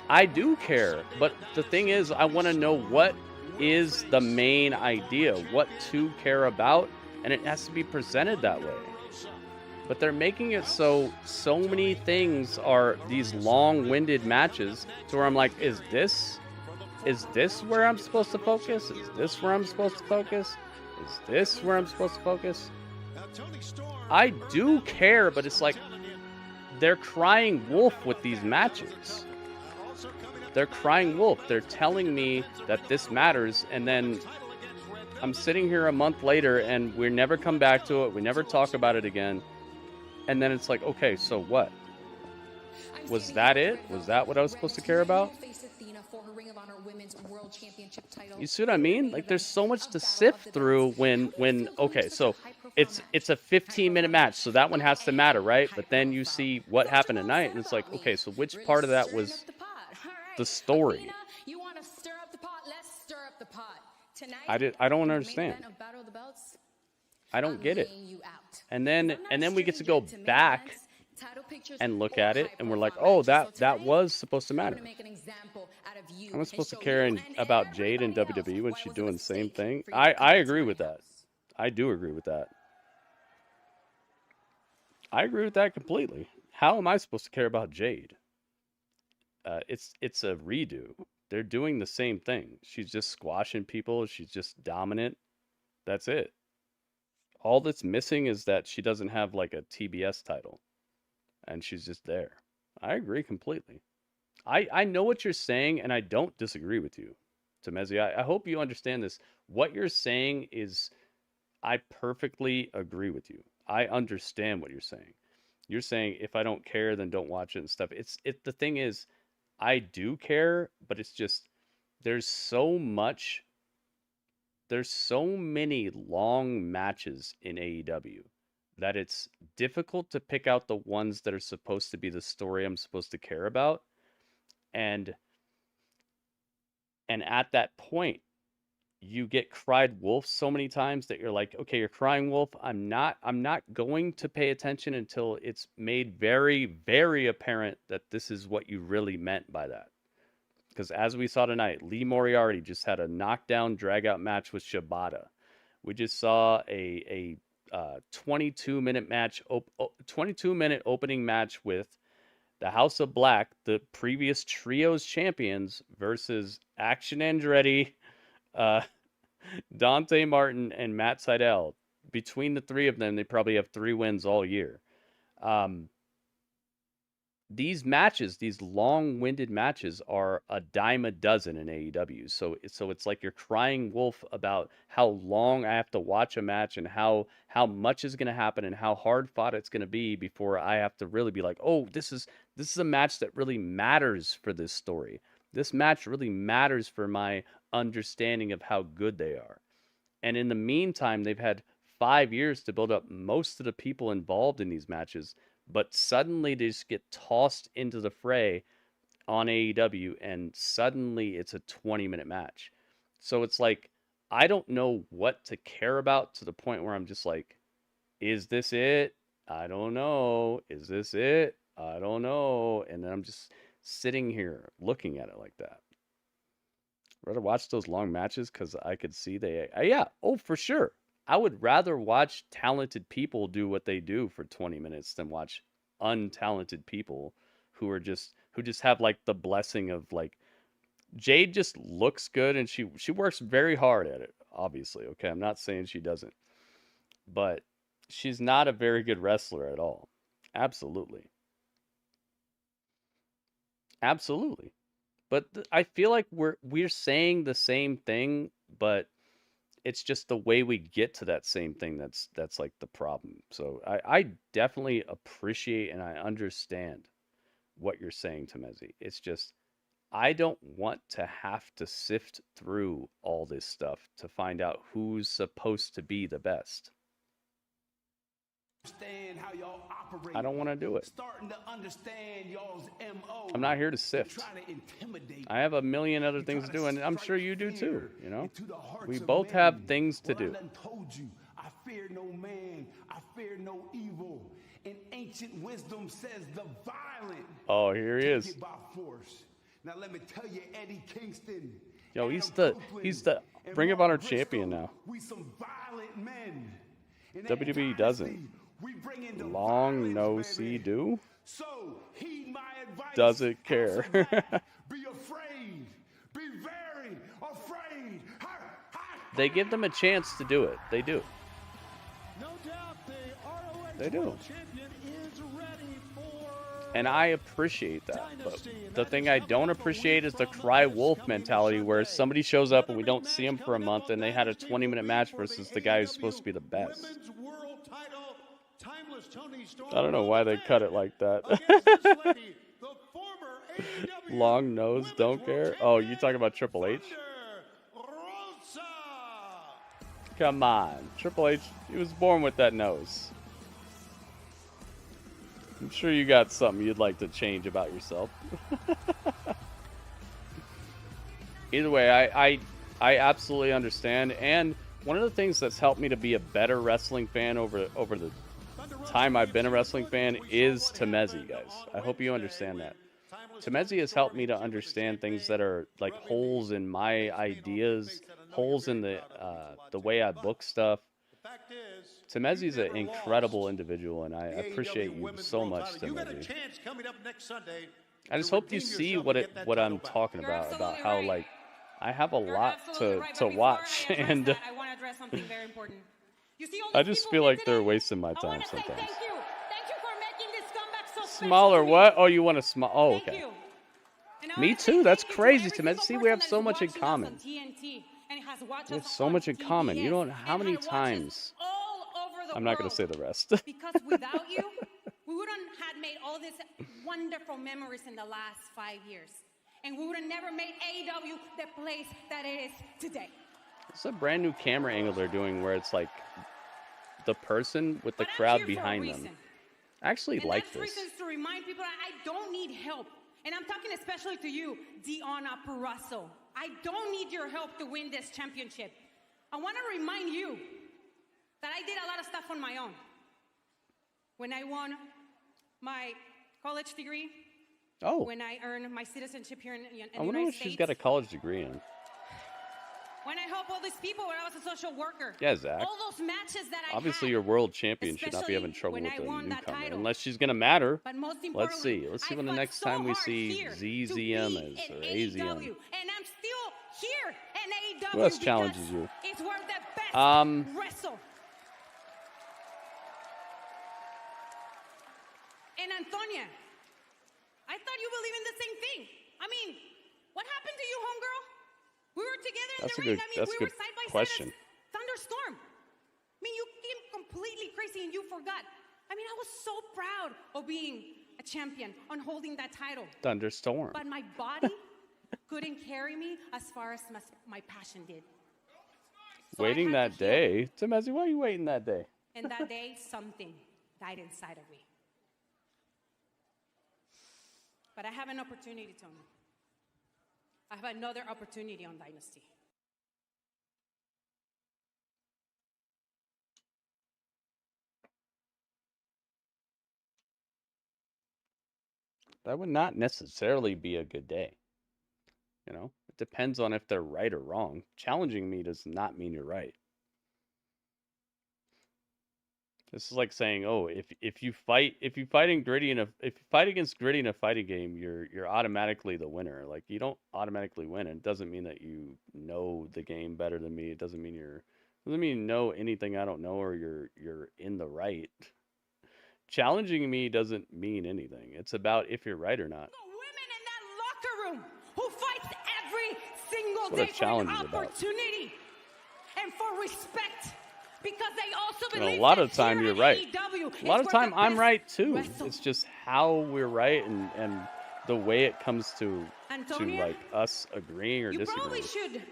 I do care, but the thing is, I want to know what is the main idea, what to care about, and it has to be presented that way. But they're making it so many things are these long-winded matches to where I'm like, is this where I'm supposed to focus? Is this where I'm supposed to focus? Is this where I'm supposed to focus? I do care, but it's like they're crying wolf with these matches. They're crying wolf. They're telling me that this matters, and then I'm sitting here a month later, and we never come back to it. We never talk about it again. And then it's like, okay, so what? Was that it? Was that what I was supposed to care about? You see what I mean? Like, there's so much to sift through when okay, so it's a 15-minute match, so that one has to matter, right? But then you see what happened tonight, and it's like, okay, so which part of that was the story? I don't understand. I don't get it. And then we get to go back and look at it, and we're like, oh, that was supposed to matter. I'm not supposed to care about Jade and WWE when she's doing the same thing. I agree with that. I do agree with that. I agree with that completely. How am I supposed to care about Jade? It's a redo. They're doing the same thing. She's just squashing people. She's just dominant. That's it. All that's missing is that she doesn't have like a TBS title. And she's just there. I agree completely. I know what you're saying, and I don't disagree with you, Temezi. I hope you understand this. What you're saying is, I perfectly agree with you. I understand what you're saying. You're saying if I don't care, then don't watch it and stuff. The thing is, I do care, but it's just there's so many long matches in AEW that it's difficult to pick out the ones that are supposed to be the story I'm supposed to care about. And at that point, you get cried wolf so many times that you're like, okay, you're crying wolf. I'm not going to pay attention until it's made very, very apparent that this is what you really meant by that. Because as we saw tonight, Lee Moriarty just had a knockdown, drag-out match with Shibata. We just saw a 22-minute match, 22-minute opening match with the House of Black, the previous Trios champions, versus Action Andretti, Dante Martin, and Matt Sydal. Between the three of them, they probably have 3 wins all year. These matches, these long-winded matches, are a dime a dozen in AEW. So it's like you're crying wolf about how long I have to watch a match and how much is going to happen and how hard fought it's going to be before I have to really be like, oh, this is a match that really matters for this story. This match really matters for my understanding of how good they are. And in the meantime, they've had 5 years to build up most of the people involved in these matches. But suddenly they just get tossed into the fray on AEW, and suddenly it's a 20-minute match. So it's like, I don't know what to care about, to the point where I'm just like, is this it? I don't know. Is this it? I don't know. And then I'm just sitting here looking at it like that. Rather watch those long matches because I could see for sure. I would rather watch talented people do what they do for 20 minutes than watch untalented people who just have like the blessing of like, Jade just looks good and she works very hard at it, obviously. Okay, I'm not saying she doesn't, but she's not a very good wrestler at all. Absolutely. But I feel like we're saying the same thing, but it's just the way we get to that same thing that's like the problem. So I definitely appreciate and I understand what you're saying, Temezi. It's just, I don't want to have to sift through all this stuff to find out who's supposed to be the best. How y'all operate. I don't want to do it. Starting to understand y'all's MO. I'm not here to sift. I have a million other things to do, and I'm sure you do too, you know? We both have things to do. I told you, I fear no man, I fear no evil. And ancient wisdom says the violent. Oh, here he is. By force. Now let me tell you, Eddie Kingston. Yo, he's the Ring of Honor champion now. We some violent men. WWE doesn't. Long no see do. So heed my advice. Doesn't care. Be afraid. Be very afraid. They give them a chance to do it. They do. No doubt the ROH They do. World Champion is ready for And I appreciate that. But the thing I don't appreciate is the cry wolf mentality, where somebody shows up and we don't see him for a month and they had a 20-minute match versus the guy who's supposed to be the best. Women's World Title, timeless Toni Storm. I don't know why they cut it like that. against this lady, the former AEW Long nose, don't care. Oh, you talking about Triple H? Rosa. Come on. Triple H, he was born with that nose. I'm sure you got something you'd like to change about yourself. Either way, I absolutely understand. And one of the things that's helped me to be a better wrestling fan over the time I've been a wrestling fan is Temezi, guys. I hope you understand that. Temezi has helped me to understand things that are like holes in my ideas, holes in the way I book stuff. Temezi's an incredible individual, and I appreciate you so much, Temezi. I just hope you see what I'm talking about how like I have a lot to watch, and I want to address something very important. You see all I these just people feel like here they're today? wasting my time I want to say sometimes. thank you. Thank you for making this comeback so special Smaller to me. what? Oh, you want a small? Oh, Thank okay. you. And I Me wanna say too. That's thank you to crazy, every Temezi. single See, we have person so that is much in watching us common. on TNT and has watched We have us so on much in common. You don't. TBS How many and watches times? all over the I'm not going world. to say the rest. Because without you, we wouldn't have made all these wonderful memories in the last 5 years. And we would have never made AEW the place that it is today. It's a brand new camera angle they're doing where it's like the person with the crowd behind them. I actually like this. Reasons to remind people I don't need help. And I'm talking especially to you, Deonna Purrazzo. I don't need your help to win this championship. I want to remind you that I did a lot of stuff on my own. When I won my college degree, when I earned my citizenship here in the United States. I wonder what she's got a college degree in. When I helped all these people when I was a social worker. Yeah, Zach. All those matches that I Obviously, had, your world champion should not be having trouble with a newcomer. Title. Unless she's going to matter. But most Let's see. Let's see when the next time we see ZZM is or AZM. And I'm still here in AEW. Who else challenges you? It's where the best wrestle. And Antonia, I thought you believe in the same thing. I mean, what happened to you, homegirl? We were together in the ring. I mean, we were side by side as Thunderstorm. I mean, you came completely crazy and you forgot. I mean, I was so proud of being a champion, on holding that title. Thunderstorm. But my body couldn't carry me as far as my passion did. So waiting that day? Temezi, why are you waiting that day? And that day, something died inside of me. But I have an opportunity, Tony. I have another opportunity on Dynasty. That would not necessarily be a good day. You know, it depends on if they're right or wrong. Challenging me does not mean you're right. This is like saying, oh, if you fight against Gritty in a fighting game, you're automatically the winner. Like, you don't automatically win. It doesn't mean that you know the game better than me. It doesn't mean you know anything I don't know, or you're in the right. Challenging me doesn't mean anything. It's about if you're right or not. The women in that locker room who fights every single That's what day a challenge for an is about. opportunity and for respect. Because they also believe a lot of that time here you're at right. AEW, A lot of time I'm right too. wrestle. It's just how we're right and the way it comes to Antonia, like us agreeing or you disagreeing. probably should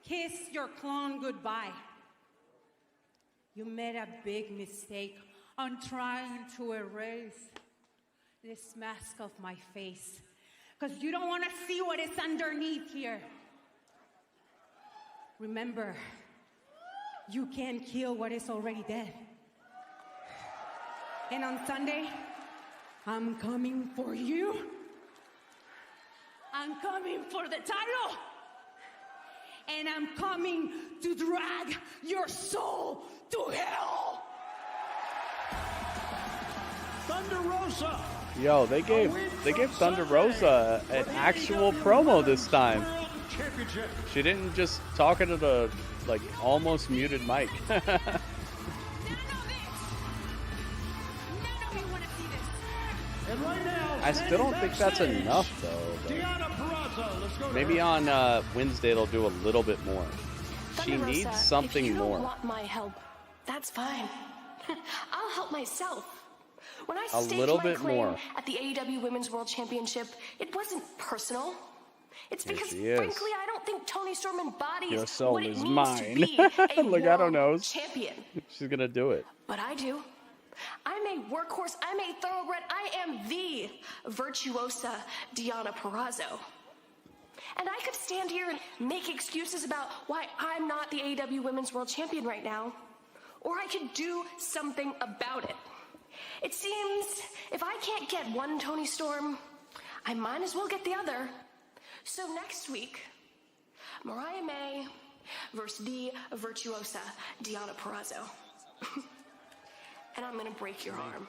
kiss your clone goodbye. You made a big mistake on trying to erase this mask of my face. Because you don't want to see what is underneath here. Remember, you can't kill what is already dead. And on Sunday, I'm coming for you. I'm coming for the title. And I'm coming to drag your soul to hell. Thunder Rosa. Yo, they gave Thunder Rosa an actual promo this time. She didn't just talk into the like almost muted mic. I still don't think that's enough though. Maybe on Wednesday they'll do a little bit more. She needs something if you more. Don't want my help, that's fine. I'll help myself. When I A staged little my bit claim more. at the AEW Women's World Championship, it wasn't personal. It's Here because, she is. frankly, I don't think Toni Storm embodies Your soul what it is means mine. to be a Look, I don't world know. champion. She's gonna do it. But I do. I'm a workhorse. I'm a thoroughbred. I am the virtuosa Deonna Purrazzo. And I could stand here and make excuses about why I'm not the AEW Women's World Champion right now. Or I could do something about it. It seems if I can't get one Toni Storm, I might as well get the other. So next week, Mariah May versus the virtuosa Deonna Purrazzo. And I'm gonna break your arm.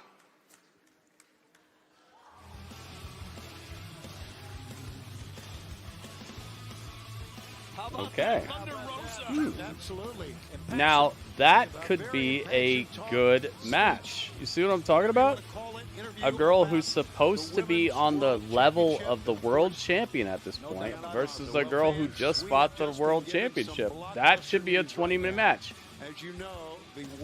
Okay. Absolutely. Now, that could be a good match. You see what I'm talking about? A girl who's supposed to be on the level of the world champion at this point versus a girl who just fought the world championship. That should be a 20-minute match.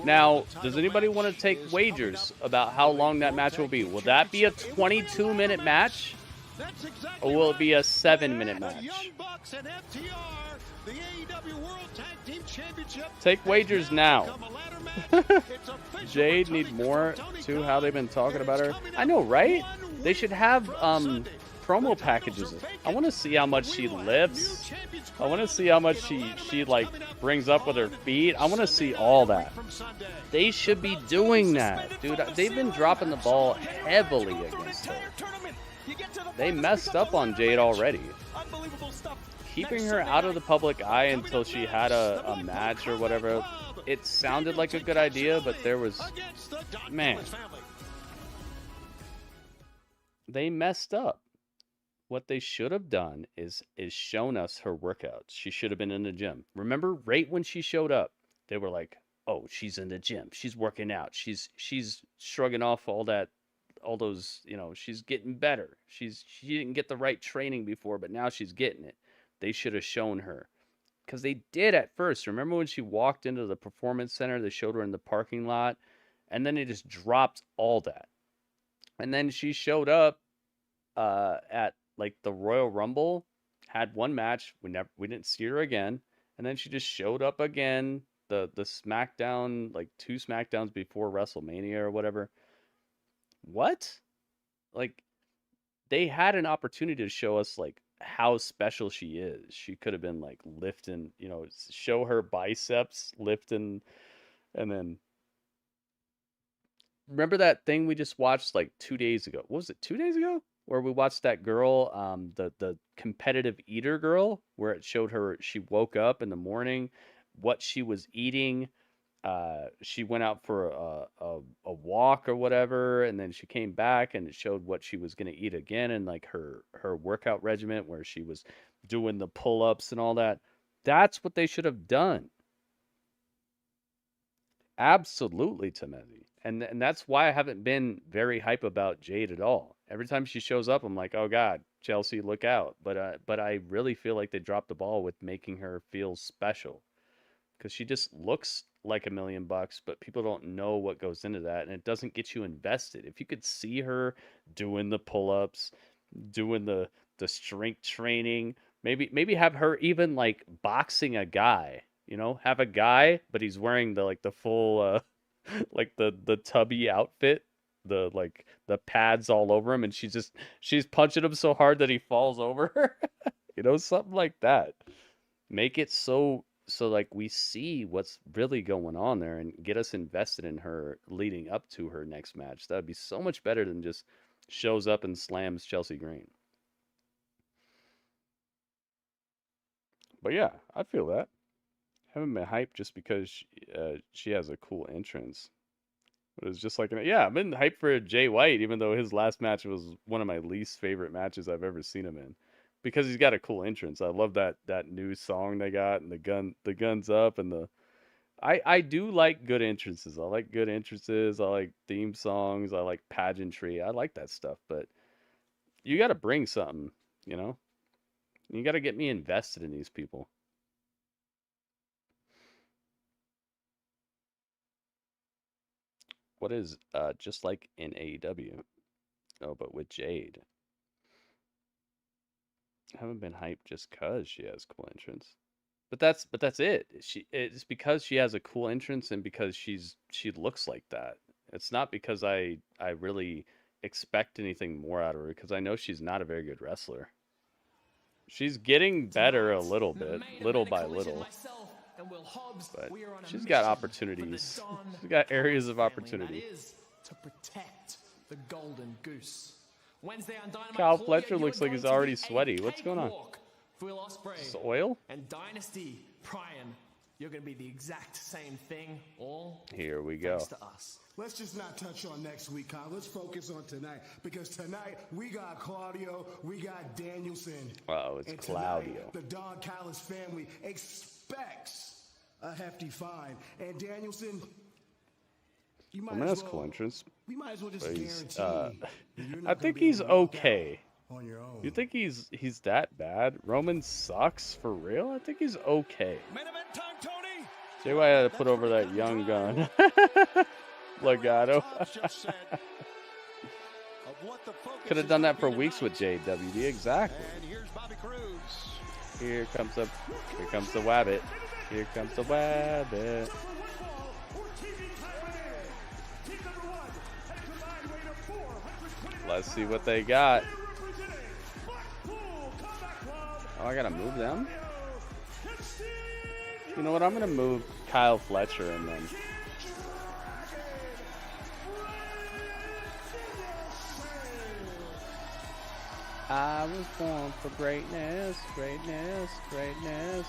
Now, does anybody want to take wagers about how long that match will be? Will that be a 22-minute match? That's exactly Or will it right. be a 7-minute The match? Young Bucks and FTR, the AEW World Tag Team Championship. Take wagers now. become a ladder match. It's official Jade for need Tony- more for Tony to how they've been talking about her. I know, right? They should have promo packages. I want to see how much she lifts. I want to see how much she like brings up with her feet. I want to see all that. They should be doing that, dude. They've been dropping the ball heavily against her. They messed up on Jade already. Keeping her out of the public eye until she had a match or whatever, it sounded like a good idea, but there was, man, they messed up. What they should have done is shown us her workouts. She should have been in the gym. Remember, right when she showed up, they were like, "Oh, she's in the gym. She's working out. She's shrugging off all those, you know, she's getting better. She didn't get the right training before, but now she's getting it." They should have shown her, because they did at first. Remember when she walked into the performance center? They showed her in the parking lot, and then they just dropped all that. And then she showed up at like the Royal Rumble, had one match. We didn't see her again, and then she just showed up again. The SmackDown, like 2 SmackDowns before WrestleMania or whatever. What? Like, they had an opportunity to show us like how special she is. She could have been like lifting, you know, show her biceps lifting, and then remember that thing we just watched like 2 days ago? What was it, 2 days ago? Where we watched that girl, the competitive eater girl, where it showed her, she woke up in the morning, what she was eating. She went out for a walk or whatever, and then she came back and it showed what she was going to eat again, and like her workout regimen where she was doing the pull-ups and all that. That's what they should have done. Absolutely, Temezi. And that's why I haven't been very hype about Jade at all. Every time she shows up, I'm like, oh God, Chelsea, look out. But I really feel like they dropped the ball with making her feel special, because she just looks like $1 million, but people don't know what goes into that, and it doesn't get you invested. If you could see her doing the pull-ups, doing the strength training, maybe have her even like boxing a guy. You know, have a guy, but he's wearing the full like the tubby outfit, the pads all over him, and she's punching him so hard that he falls over her. You know, something like that. Make it so like we see what's really going on there and get us invested in her leading up to her next match. That would be so much better than just shows up and slams Chelsea Green. But yeah, I feel that. Haven't been hyped just because she has a cool entrance. But it's just like, I've been hyped for Jay White, even though his last match was one of my least favorite matches I've ever seen him in, because he's got a cool entrance. I love that new song they got, and the guns up, and I do like good entrances. I like good entrances. I like theme songs. I like pageantry. I like that stuff. But you got to bring something, you know. You got to get me invested in these people. What is just like in AEW? Oh, but with Jade. I haven't been hyped just cause she has cool entrance. But that's it. It's because she has a cool entrance and because she looks like that. It's not because I really expect anything more out of her, because I know she's not a very good wrestler. She's getting better a little bit, little by little. But she's got opportunities. She's got areas of opportunity. To protect the golden goose. Wednesday on Dynamite, Kyle Fletcher looks like he's already sweaty. What's going on? Is this oil? And Dynasty, Brian, you're going to be the exact same thing, all here we go. thanks to us. Let's just not touch on next week, Kyle. Let's focus on tonight, because tonight we got Claudio, we got Danielson. Oh, it's Claudio. Tonight, the Don Callis family expects a hefty fine, and Danielson, you might that's cool entrance. We might as well just guarantee. you're not I think he's okay. On your own. You think he's that bad? Roman sucks for real? I think he's okay. See why I had to put over that young gun. Legato. what the focus Could have is done gonna that for be weeks with tonight. JWD. Exactly. And here's Bobby Cruz. Here comes the Wabbit. Here comes the Wabbit. Let's see what they got. Oh, I gotta move them? You know what? I'm gonna move Kyle Fletcher and then. I was born for greatness, greatness, greatness.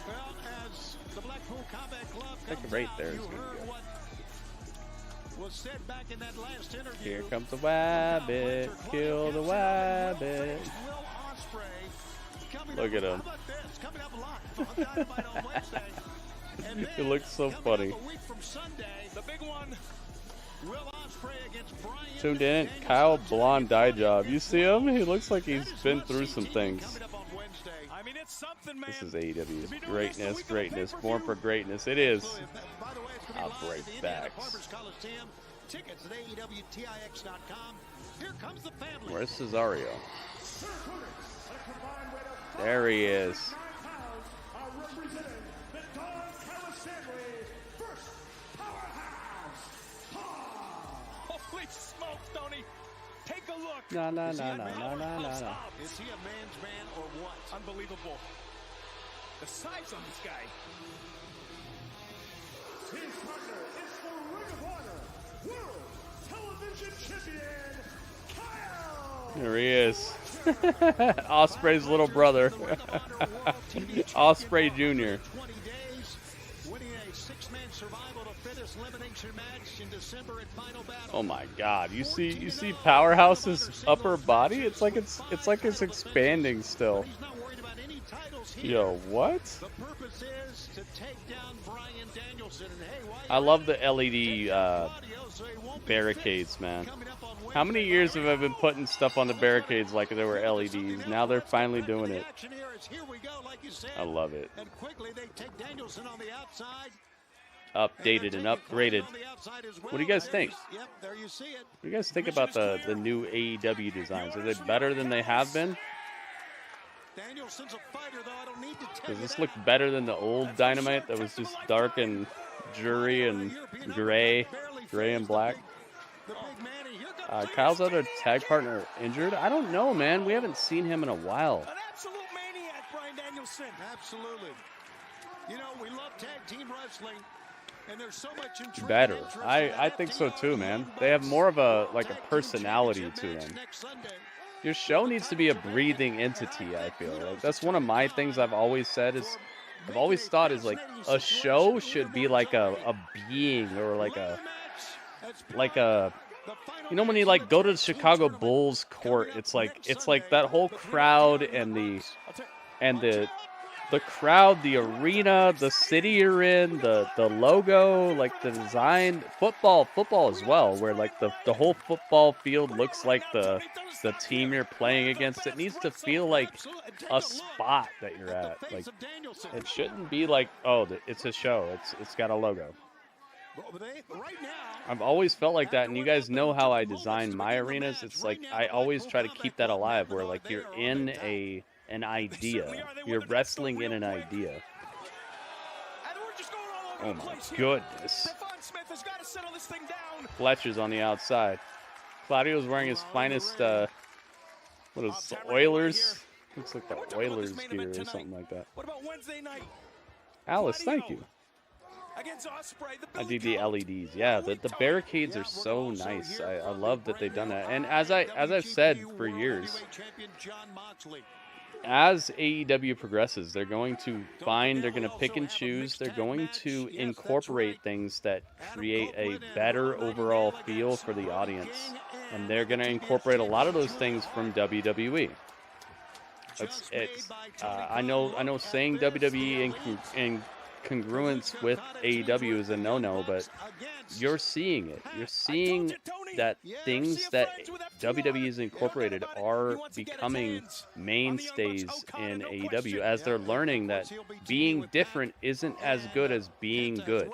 Well, as the Blackpool Combat Club I think comes right out, there is you gonna heard be good. what was said back in that last interview. Here comes the Wabbit. Kill the Wabbit. Look at him. It looks so funny. The big one, Will Ospreay against Brian Tuned in, Kyle Blonde Dye Job. You see him? He looks like he's been through some things. I mean, it's something, man. This is AEW's greatness, greatness, born for greatness. It is. I'll break backs. Tickets at AEWTIX.com. Here comes the family. Where's Cesario? There he is. Holy smokes, Tony. Take a look. No, no, Is he no, a no, man no, or no, no, close no. up? Is he a man's man or what? Unbelievable. The size on this guy. His partner is the Ring of Honor World Television Champion, Kyle. There he is. Ospreay's little brother. Ospreay Jr. 20 days, winning a six-man survival to fittest elimination match in December at Final Battle. Oh my God! You see Powerhouse's upper body? It's like it's expanding still. Yo, what? The purpose is to take down Brian Danielson. And hey, I love the LED barricades, man. How many years have I been putting stuff on the barricades like they were LEDs? Now they're finally doing it. I love it. And quickly they take Danielson on the outside. Updated and upgraded. What do you guys think? Yep, there you see it. What do you guys think about the new AEW designs? Are they better than they have been? Danielson's a fighter, though. I don't need to tell Does this look better than the old Dynamite that was just dark and dreary and gray and black? Kyle's other tag partner injured? I don't know, man. We haven't seen him in a while. An absolute maniac, Brian Danielson. Absolutely. You know, we love tag team wrestling, and there's so much intrigue. Better. I think so too, man. They have more of a personality to them. Your show needs to be a breathing entity, I feel. Like that's one of my things I've always said is I've always thought is like a show should be like a being or like a you know when you like go to the Chicago Bulls court, it's like that whole crowd and the crowd, the arena, the city you're in, the logo, like the design, football as well, where like the whole football field looks like the team you're playing against. It needs to feel like a spot that you're at. Like it shouldn't be like, oh, it's a show. It's got a logo. I've always felt like that, and you guys know how I design my arenas. It's like I always try to keep that alive, where like you're in an idea. You're wrestling in an idea. Oh my goodness. Fletcher's on the outside. Claudio's wearing his finest, what is it, the Oilers? Looks like the Oilers gear or something like that. What about Wednesday night? Alice, thank you. I do the LEDs. Yeah, the barricades are so nice. I love that they've done that. And as I've said for years, as AEW progresses, they're going to pick and choose. They're going to incorporate things that create a better overall feel for the audience. And they're going to incorporate a lot of those things from WWE. I know saying WWE congruence with AEW is a no-no, but you're seeing it. You're seeing that things that WWE has incorporated are becoming mainstays in AEW as they're learning that being different isn't as good as being good.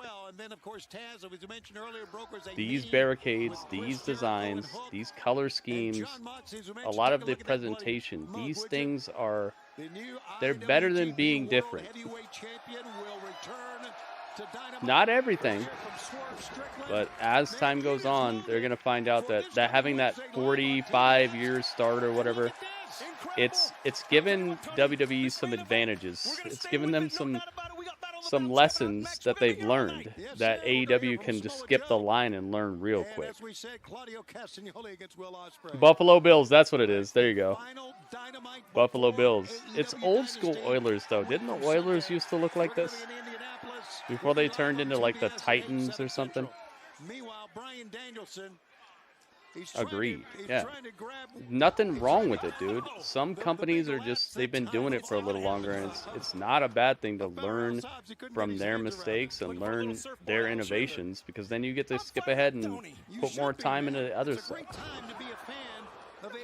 These barricades, these designs, these color schemes, a lot of the presentation, these things are, they're better than being different. Not everything, but as time goes on, they're going to find out that having that 45-year start or whatever, it's given WWE some advantages. It's given them some lessons that they've learned that AEW can just skip the line and learn real quick. Buffalo Bills, that's what it is. There you go. Buffalo Bills. It's old school Oilers, though. Didn't the Oilers used to look like this? Before they turned into like the Titans or something? Agreed. Yeah. Nothing wrong with it, dude. Some companies are just, they've been doing it for a little longer, and it's not a bad thing to learn from their mistakes and learn their innovations, because then you get to skip ahead and put more time into the other stuff.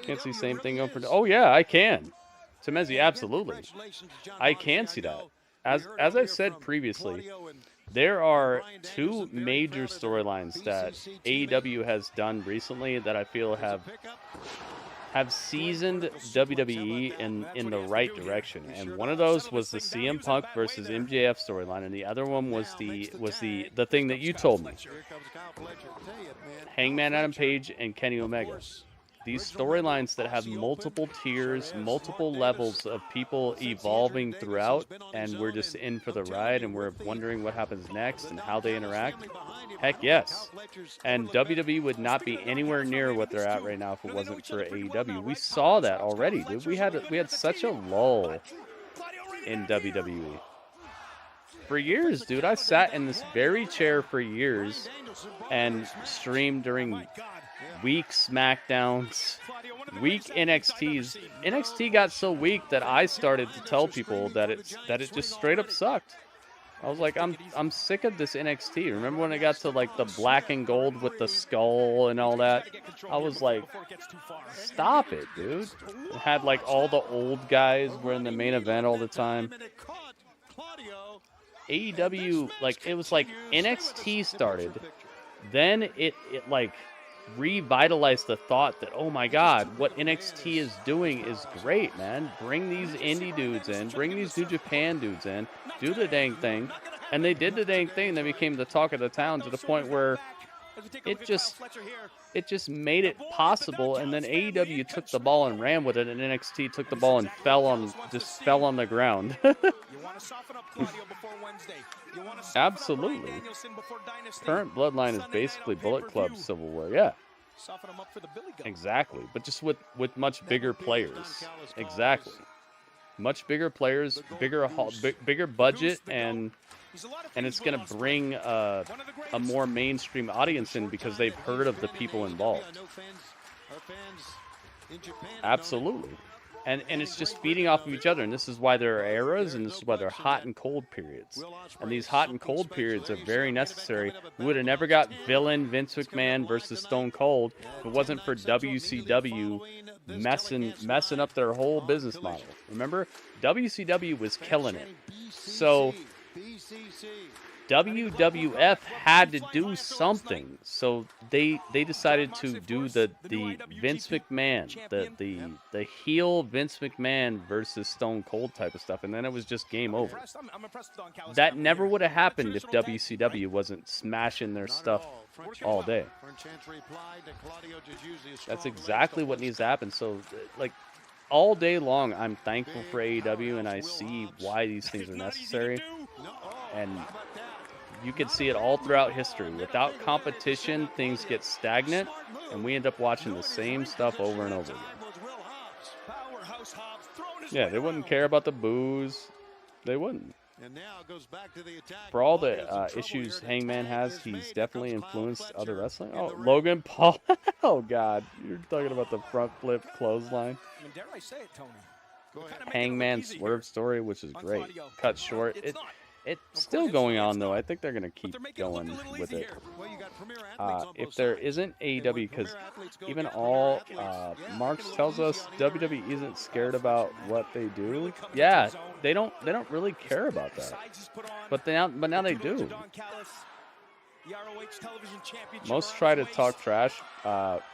Can't see the same thing going for... Oh, yeah, I can. Temezi, absolutely. I can see that. As I've said previously, there are two major storylines that AEW has done recently that I feel have seasoned WWE in the right direction. And one of those was the CM Punk versus MJF storyline, and the other one was the thing that you told me. Hangman Adam Page and Kenny Omega. These storylines that have multiple tiers, multiple levels of people evolving throughout, and we're just in for the ride, and we're wondering what happens next and how they interact. Heck yes. And WWE would not be anywhere near what they're at right now if it wasn't for AEW. We saw that already, dude. We had such a lull in WWE. For years, dude, I sat in this very chair for years and streamed during weak SmackDowns, weak NXTs. NXT got so weak that I started to tell people that it just straight up sucked. I was like, I'm sick of this NXT. Remember when it got to like the black and gold with the skull and all that? I was like, stop it, dude. It had like all the old guys were in the main event all the time. AEW, like, it was like NXT started, then it like revitalized the thought that, oh my god, what NXT is doing is great, man. Bring these indie dudes in, bring these New Japan dudes in, do the dang thing. And they did the dang thing. They became the talk of the town to the point where it just made it possible. And then AEW took the ball and ran with it, and NXT took the ball and fell on the ground. Absolutely. Current Bloodline is basically Bullet Club Civil War. Yeah. Exactly. But just with much bigger players. Exactly. Much bigger players, bigger budget, and it's going to bring a more mainstream audience in because they've heard of the people involved. Absolutely. And it's just feeding off of each other, and this is why there are eras, and this is why there are hot and cold periods. And these hot and cold periods are very necessary. We would have never got villain Vince McMahon versus Stone Cold if it wasn't for WCW messing up their whole business model. Remember, WCW was killing it. So WWF had to do something, so they decided to do the Vince McMahon, the heel Vince McMahon versus Stone Cold type of stuff, and then it was just game over. That never would have happened if WCW wasn't smashing their stuff all day. That's exactly what needs to happen. So, like, all day long, I'm thankful for AEW, and I see why these things are necessary. And you can see it all throughout history. Without competition, things get stagnant, and we end up watching the same stuff over and over again. Yeah, they wouldn't care about the boos. They wouldn't. For all the issues Hangman has, he's definitely influenced other wrestling. Oh, Logan Paul. Oh, God. You're talking about the front flip clothesline. Hangman swerve story, which is great. Cut short. It's still going on, though. I think they're going to keep going with it. If there isn't AEW, because even all Marks tells us WWE isn't scared about what they do. Yeah, they don't really care about that. But now they do. Most try to talk trash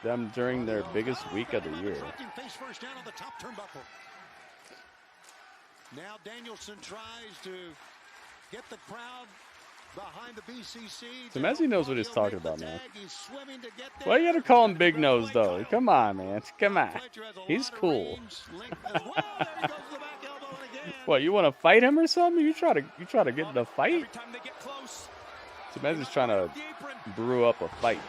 them during their biggest week of the year. Now Danielson tries to get the crowd behind the BCC. So Messi knows what he's talking about, man. Why you gotta call him Big Nose, though? Come on, man. Come on. He's cool. What, you want to fight him or something? You try to get in a fight? So Messi's trying to brew up a fight.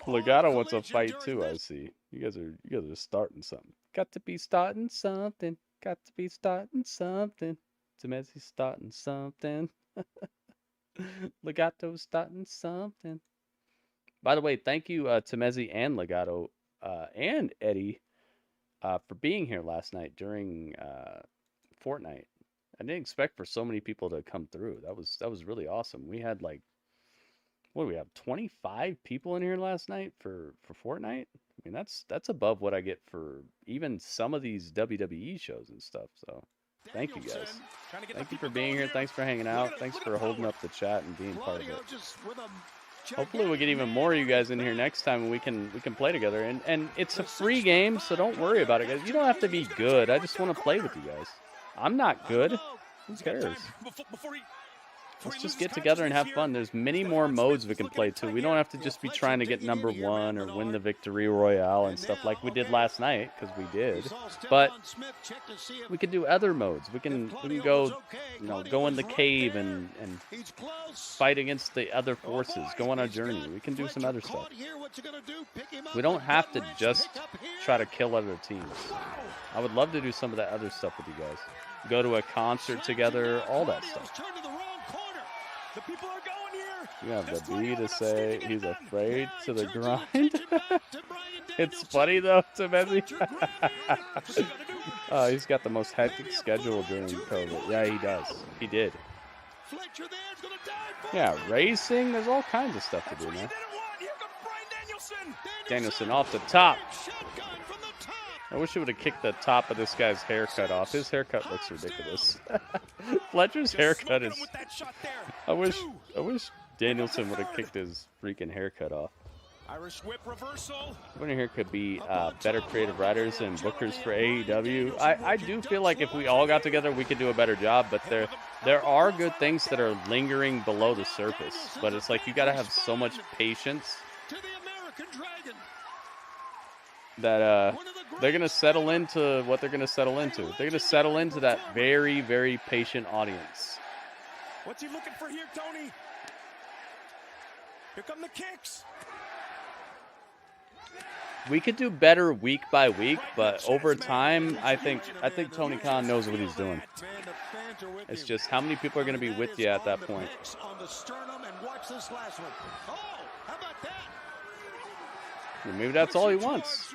Legato wants a fight too, I see. You guys are starting something. Got to be starting something. Got to be starting something. Temesi's starting something. Legato's starting something. By the way, thank you Temesi and Legato and Eddie for being here last night during Fortnite. I didn't expect for so many people to come through. That was really awesome. We had like, what do we have, 25 people in here last night for Fortnite? I mean, that's above what I get for even some of these WWE shows and stuff. So thank you guys. Thank you for being here. Thanks for hanging out. Thanks for holding up the chat and being part of it. Hopefully we'll get even more of you guys in here next time and we can play together. And it's a free game, so don't worry about it, guys. You don't have to be good. I just want to play with you guys. I'm not good. Who cares? Let's just get together and have fun. There's many more modes we can play too. We don't have to just be trying to get #1 or win the victory royale and stuff like we did last night, because we did. But we can do other modes. We can go, go in the cave and fight against the other forces. Go on a journey. We can do some other stuff. We don't have to just try to kill other teams. I would love to do some of that other stuff with you guys. Go to a concert together, all that stuff. The people are going here. You have the B to say he's afraid to the grind. It's funny though, Temesi. He's got the most hectic schedule during COVID. Yeah, he does. He did. Yeah, racing. There's all kinds of stuff to do, man. Danielson off the top. I wish he would have kicked the top of this guy's haircut off. His haircut looks ridiculous. Fletcher's haircut is... I wish Danielson would have kicked his freaking haircut off. Irish whip reversal. Everyone here could be better creative writers and bookers for AEW. I do feel like if we all got together, we could do a better job. But there are good things that are lingering below the surface. But it's like you got to have so much patience that they're going to settle into what they're going to settle into. They're going to settle into that very, very patient audience. What's he looking for here, Tony? Here come the kicks. We could do better week by week, but over time, I think Tony Khan knows what he's doing. It's just how many people are going to be with you at that point. Maybe that's all he wants,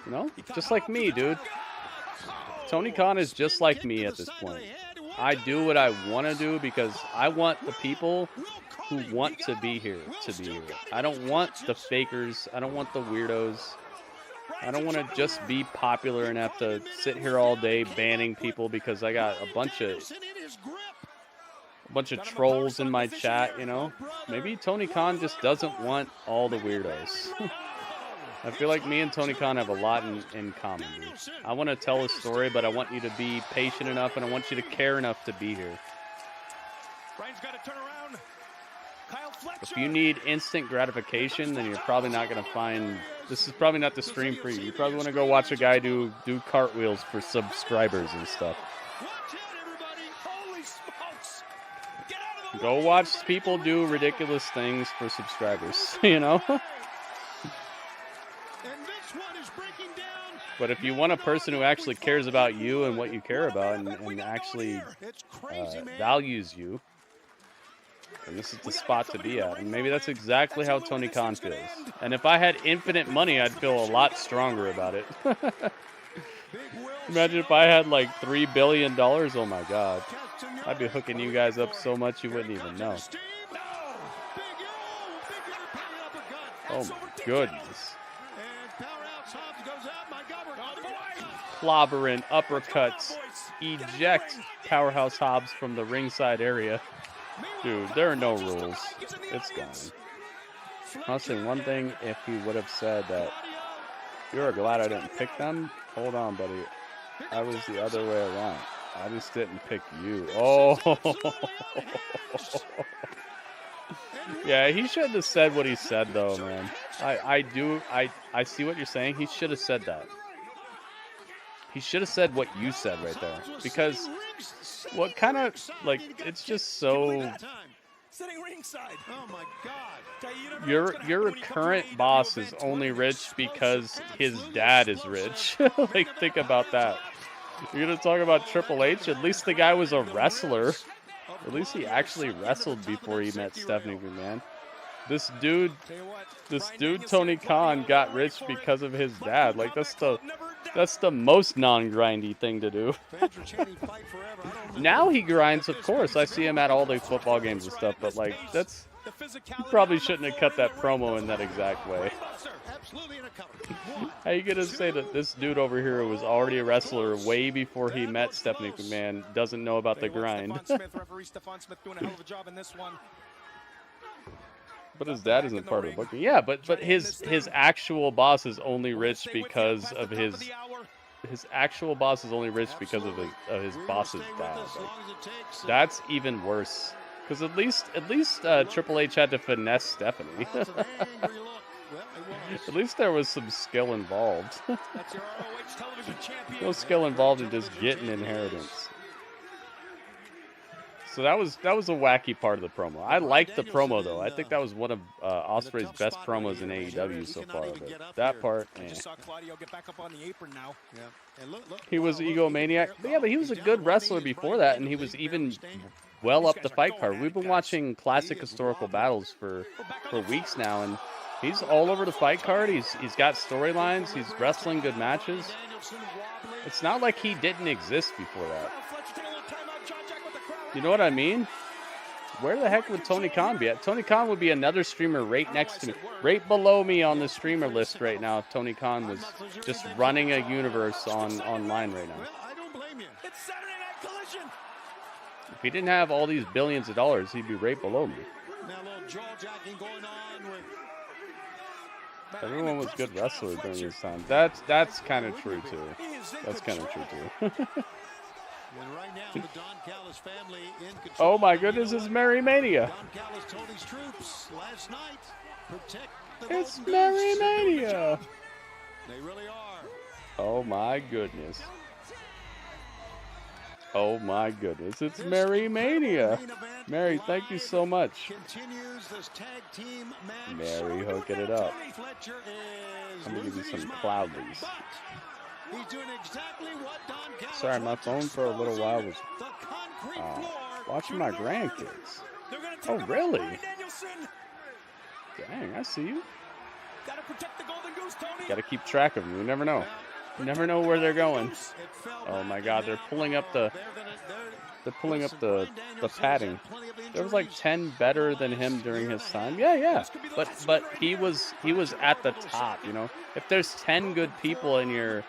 Just like me, dude. Tony Khan is just like me at this point. I do what I want to do because I want the people who want to be here to be here. I don't want the fakers. I don't want the weirdos. I don't want to just be popular and have to sit here all day banning people because I got a bunch of trolls in my chat, Maybe Tony Khan just doesn't want all the weirdos. I feel like me and Tony Khan have a lot in common, dude. I want to tell a story, but I want you to be patient enough, and I want you to care enough to be here. Brian's got to turn around. Kyle Fletcher. If you need instant gratification, then you're probably not going to find... This is probably not the stream for you. You probably want to go watch a guy do cartwheels for subscribers and stuff. Holy smokes. Go watch people do ridiculous things for subscribers, But if you want a person who actually cares about you and what you care about and actually values you, then this is the spot to be at. And maybe that's exactly how Tony Khan feels. And if I had infinite money, I'd feel a lot stronger about it. Imagine if I had like $3 billion. Oh my God. I'd be hooking you guys up so much you wouldn't even know. Oh my goodness. Clobbering uppercuts. Eject Powerhouse Hobbs from the ringside area. Dude, there are no rules. It's gone. I'll say one thing, if he would have said that you're glad I didn't pick them. Hold on, buddy. I was the other way around. I just didn't pick you. Oh. Yeah, he shouldn't have said what he said, though, man. I see what you're saying. He should have said that. He should have said what you said right there. Because what kind of, like, it's just so... Your current boss is only rich because his dad is rich. Like, think about that. You're gonna talk about Triple H? At least the guy was a wrestler. At least he actually wrestled before he met Stephanie McMahon. This dude, Tony Khan, got rich because of his dad. Like, that's the most non-grindy thing to do. Now he grinds, of course. I see him at all the football games and stuff, but like, that's... You probably shouldn't have cut that promo in that exact way. How you gonna say that this dude over here was already a wrestler way before he met Stephanie McMahon doesn't know about the grind? But his dad isn't part of the booking. Yeah, but his actual boss is only rich because of his actual boss is only rich because of his boss's dad. Like, that's even worse. Because at least Triple H had to finesse Stephanie. At least there was some skill involved. No skill involved in just getting inheritance. So that was a wacky part of the promo. I liked the promo though. I think that was one of Ospreay's best promos in AEW so far. But that part, he was egomaniac. But yeah, but he was a good wrestler before that, and he was even well up the fight card. We've been watching classic historical battles for weeks now, and he's all over the fight card. He's got storylines. He's wrestling good matches. It's not like he didn't exist before that. You know what I mean? Where the heck would Tony Khan be at? Tony Khan would be another streamer right next to me, right below me on the streamer list right now if Tony Khan was just running a universe online right now. If he didn't have all these billions of dollars, he'd be right below me. Everyone was good wrestlers during this time. That's kind of true too. That's kind of true too. Oh my goodness, it's Merry Mania. It's Merry Mania. Oh my goodness. Oh my goodness, it's Merry Mania. Mary, thank you so much. Mary hooking it up. I'm gonna give you some cloudlies. Sorry, my phone for a little while was watching my grandkids. Oh, really? Dang, I see you. Gotta keep track of them. You never know. You never know where they're going. Oh my God, they're pulling up the padding. There was like 10 better than him during his time. Yeah. But he was at the top, you know. If there's 10 good people in your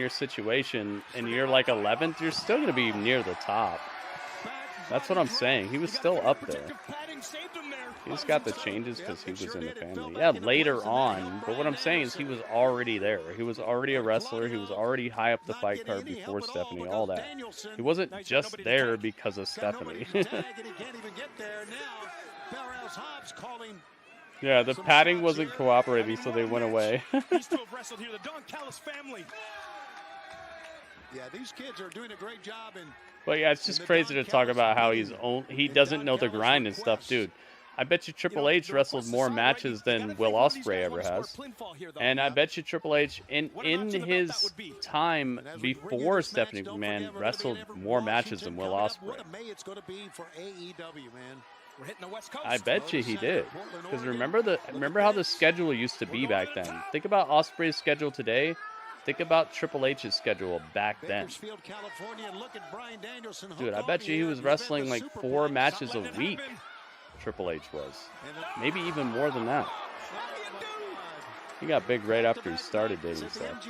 situation and you're like 11th, you're still going to be near the top. That's what I'm saying. He was still up there. He just got the changes because he was in the family. Yeah, later on. But what I'm saying is he was already there. He was already a wrestler. He was already high up the fight card before Stephanie, all that. He wasn't just there because of Stephanie. Yeah, the padding wasn't cooperating, so they went away. Yeah, these kids are doing a great job. But yeah, it's just crazy to talk about how he doesn't know the grind and stuff, dude. I bet you Triple H wrestled more matches than Will Ospreay ever has. And I bet you Triple H, in his time before Stephanie McMahon, wrestled more matches than Will Ospreay. I bet you he did. Because remember how the schedule used to be back then. Think about Ospreay's schedule today Think about Triple H's schedule back then. Bakersfield, California, and look at Bryan Danielson. Dude, I bet you he was wrestling like 4 matches a week. Triple H was. Maybe even more than that. He got big right after he started dating stuff.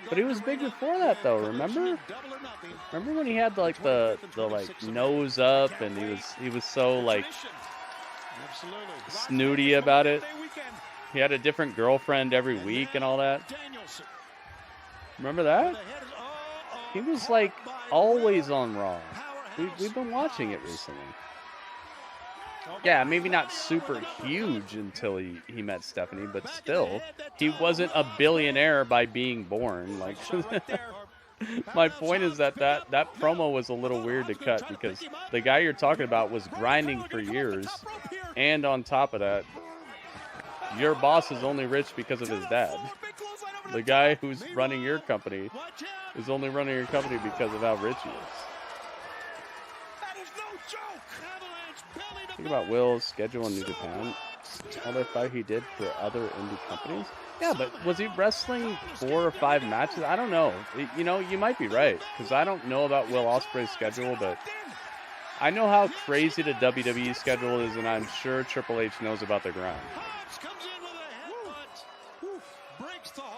But he was big before that, though. Remember? Remember when he had like the like nose up, and he was so like snooty about it. He had a different girlfriend every week and all that. Remember that? He was like always on Raw. We've been watching it recently. Yeah, maybe not super huge until he met Stephanie, but still, he wasn't a billionaire by being born. Like, my point is that promo was a little weird to cut because the guy you're talking about was grinding for years, and on top of that, your boss is only rich because of his dad. The guy who's running your company is only running your company because of how rich he is. Think about Will's schedule in New Japan. All the fight he did for other indie companies. Yeah, but was he wrestling 4 or 5 matches? I don't know. You know, you might be right, because I don't know about Will Ospreay's schedule, but I know how crazy the WWE schedule is, and I'm sure Triple H knows about the grind.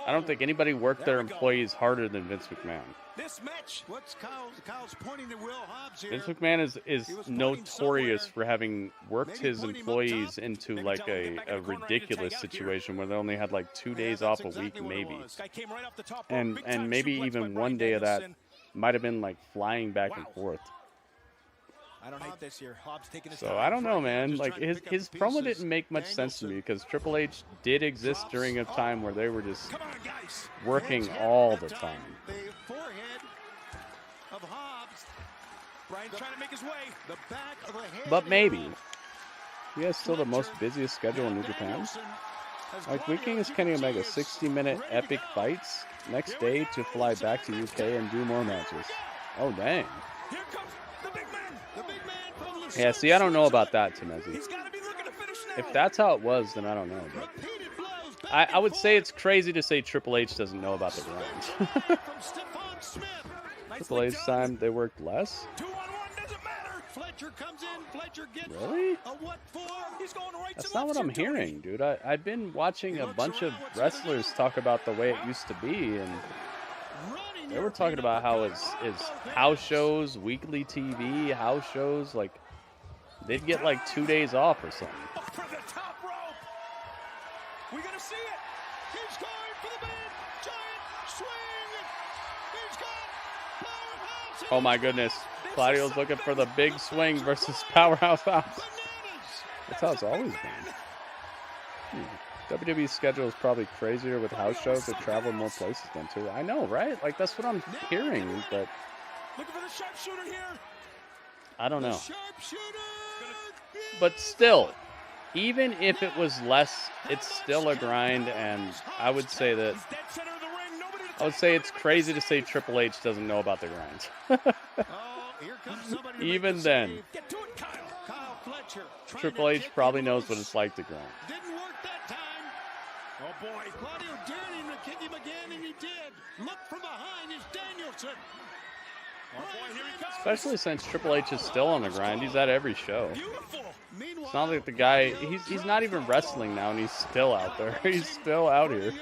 I don't think anybody worked their employees harder than Vince McMahon. This match, what's Kyle's pointing to Will Hobbs here. Vince McMahon is notorious for having worked his employees into like a ridiculous situation where they only had like 2 days off a week, maybe. And maybe even one day of that might have been like flying back and forth. I don't hate this here. Hobbs taking his So I don't know, man. Like his promo didn't make much sense to me because Triple H did exist during a time where they were just working all the time. The forehead of Hobbs. Bryan trying to make his way. The back of the head. But maybe. He has still the most busiest schedule in New Japan. Like Weekend is Kenny Omega 60-minute epic fights. Next day to fly back to UK and do more matches. Oh dang. Here comes the big man. The big man from the Yeah, see, I don't know about that, Temezi. If that's how it was, then I don't know. But I would say it's crazy to say Triple H doesn't know about the grind. Triple H time, they worked less? Fletcher comes in. Fletcher gets Really? a what for? He's going right That's to not left what I'm here, Tony. hearing, dude. I've been watching a bunch of wrestlers talk about the way it used to be, and they were talking about how it's house shows, weekly TV, house shows, like they'd get like 2 days off or something. For the top rope. We're going to see it. He's going for the big giant swing. He's got Powerhouse. Oh my goodness. Claudio's looking for the big swing versus Powerhouse Hobbs. That's how it's always been. WWE's schedule is probably crazier with house shows that travel more places than too. I know, right? Like, that's what I'm hearing, but Looking for the sharpshooter here. I don't know. But still, even if it was less, it's still a grind, and I would say that it's crazy to say Triple H doesn't know about the grind. Even then, Kyle Fletcher. Triple H probably knows what it's like to grind. Didn't work that time. Oh boy. Claudio dared him to kick him again, and he did. Look from behind is Danielson. Oh boy, here he comes. Especially since Triple H is still on the grind. He's at every show. It's not like the guy, he's not even wrestling now, and he's still out there. He's still out here.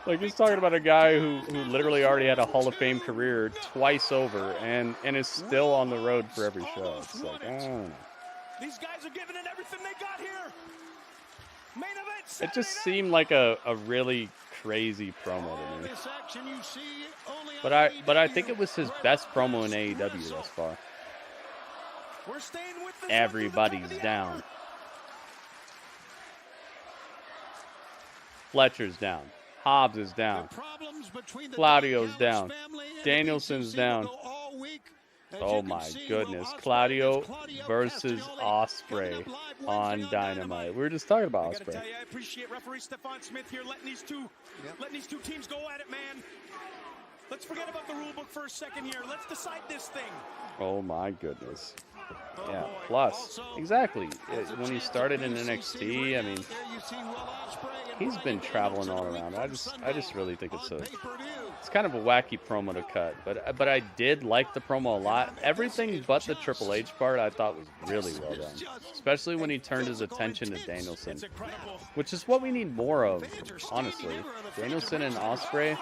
Like, he's talking about a guy who literally already had a Hall of Fame career twice over and is still on the road for every show. It's like, I don't know. These guys are giving it everything they got here. Main event. It just seemed like a really crazy promo to me. This action you see only But I think it was his best promo in AEW thus far. We're staying with this. Everybody's down. Fletcher's down. Hobbs is down. Claudio's down. Danielson's down. Oh my goodness. Claudio versus Ospreay on Dynamite. We were just talking about Ospreay. I appreciate referee Stephon Smith here letting these two teams go at it, man. Let's forget about the rule book for a second here. Let's decide this thing. Oh my goodness. Yeah, plus, exactly. When he started in NXT, I mean, He's been traveling all around. I just really think it's kind of a wacky promo to cut, but I did like the promo a lot. Everything but the Triple H part I thought was really well done, especially when he turned his attention to Danielson, which is what we need more of, honestly. Danielson and Ospreay.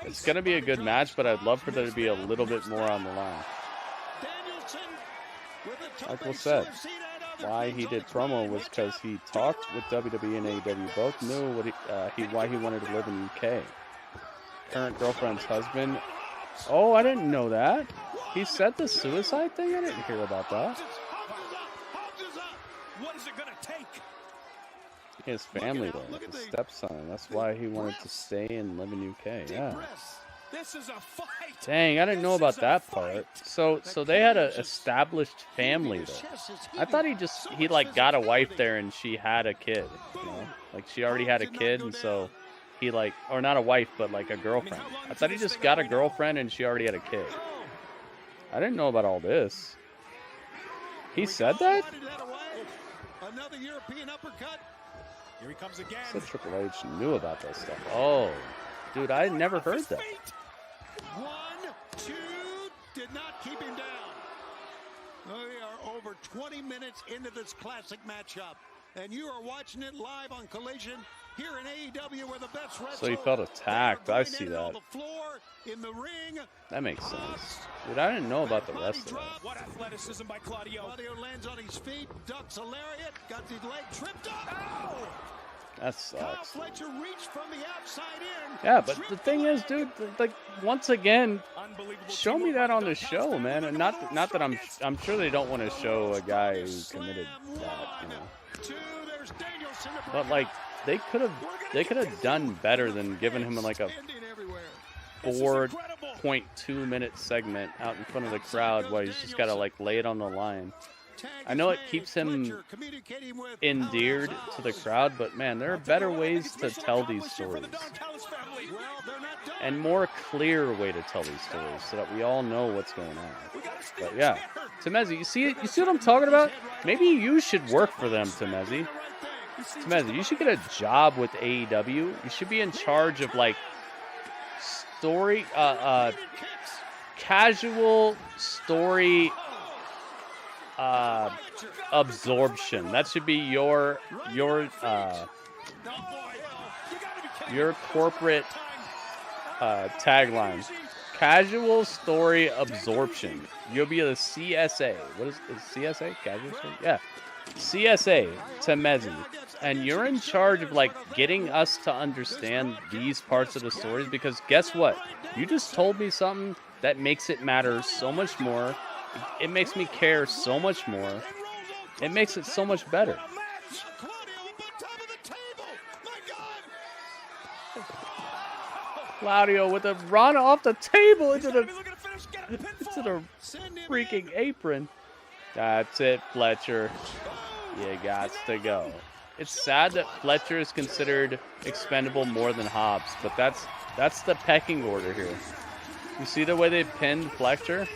It's gonna be a good match, but I'd love for there to be a little bit more on the line. Like we said, why he did promo was because he talked with WWE and AEW. Both knew what why he wanted to live in UK. Current girlfriend's husband. Oh, I didn't know that. He said the suicide thing? I didn't hear about that. What is it gonna take? His family, though, his stepson. That's why he wanted to stay and live in UK. Yeah. This is a fight. Dang, I didn't know about that part. So they had an established family, though. I thought he like got a wife there and she had a kid. You know, like she already had a kid, and so he like, or not a wife, but like a girlfriend. I thought he just got a girlfriend and she already had a kid. I didn't know about all this. He said that? Another European uppercut. Here he comes again. Said Triple H knew about that stuff. Oh, dude, I never heard that. 1, 2, did not keep him down. We are over 20 minutes into this classic matchup, and you are watching it live on Collision here in AEW, where the best wrestlers. So he felt attacked. I see that. In the ring. That makes sense. Dude, I didn't know about the rest of that. What athleticism by Claudio. Claudio lands on his feet, ducks a lariat, got his leg tripped up. Ow! That sucks. Hobbs Fletcher reached from the outside in. Yeah, but the thing is, dude, like once again, show me that on the show, man. And not that I'm sure they don't want to show a guy who committed that, you know. But like they could have done better than giving him like a 4.2 minute segment out in front of the crowd while he's just got to like lay it on the line. I know it keeps him endeared to the crowd, but man, there are better ways to tell these stories. And more clear way to tell these stories so that we all know what's going on. But yeah, Temezi, you see what I'm talking about? Maybe you should work for them, Temezi. Temezi, you should get a job with AEW. You should be in charge of like story, casual story absorption. That should be your corporate tagline. Casual story absorption. You'll be the CSA. What is CSA? Casual story? Yeah. CSA Temezi. And you're in charge of like getting us to understand these parts of the stories, because guess what? You just told me something that makes it matter so much more. It makes me care so much more. It makes it so much better. Claudio with a run off the table into the freaking apron. That's it, Fletcher. You got to go. It's sad that Fletcher is considered expendable more than Hobbs, but that's the pecking order here. You see the way they pinned Fletcher?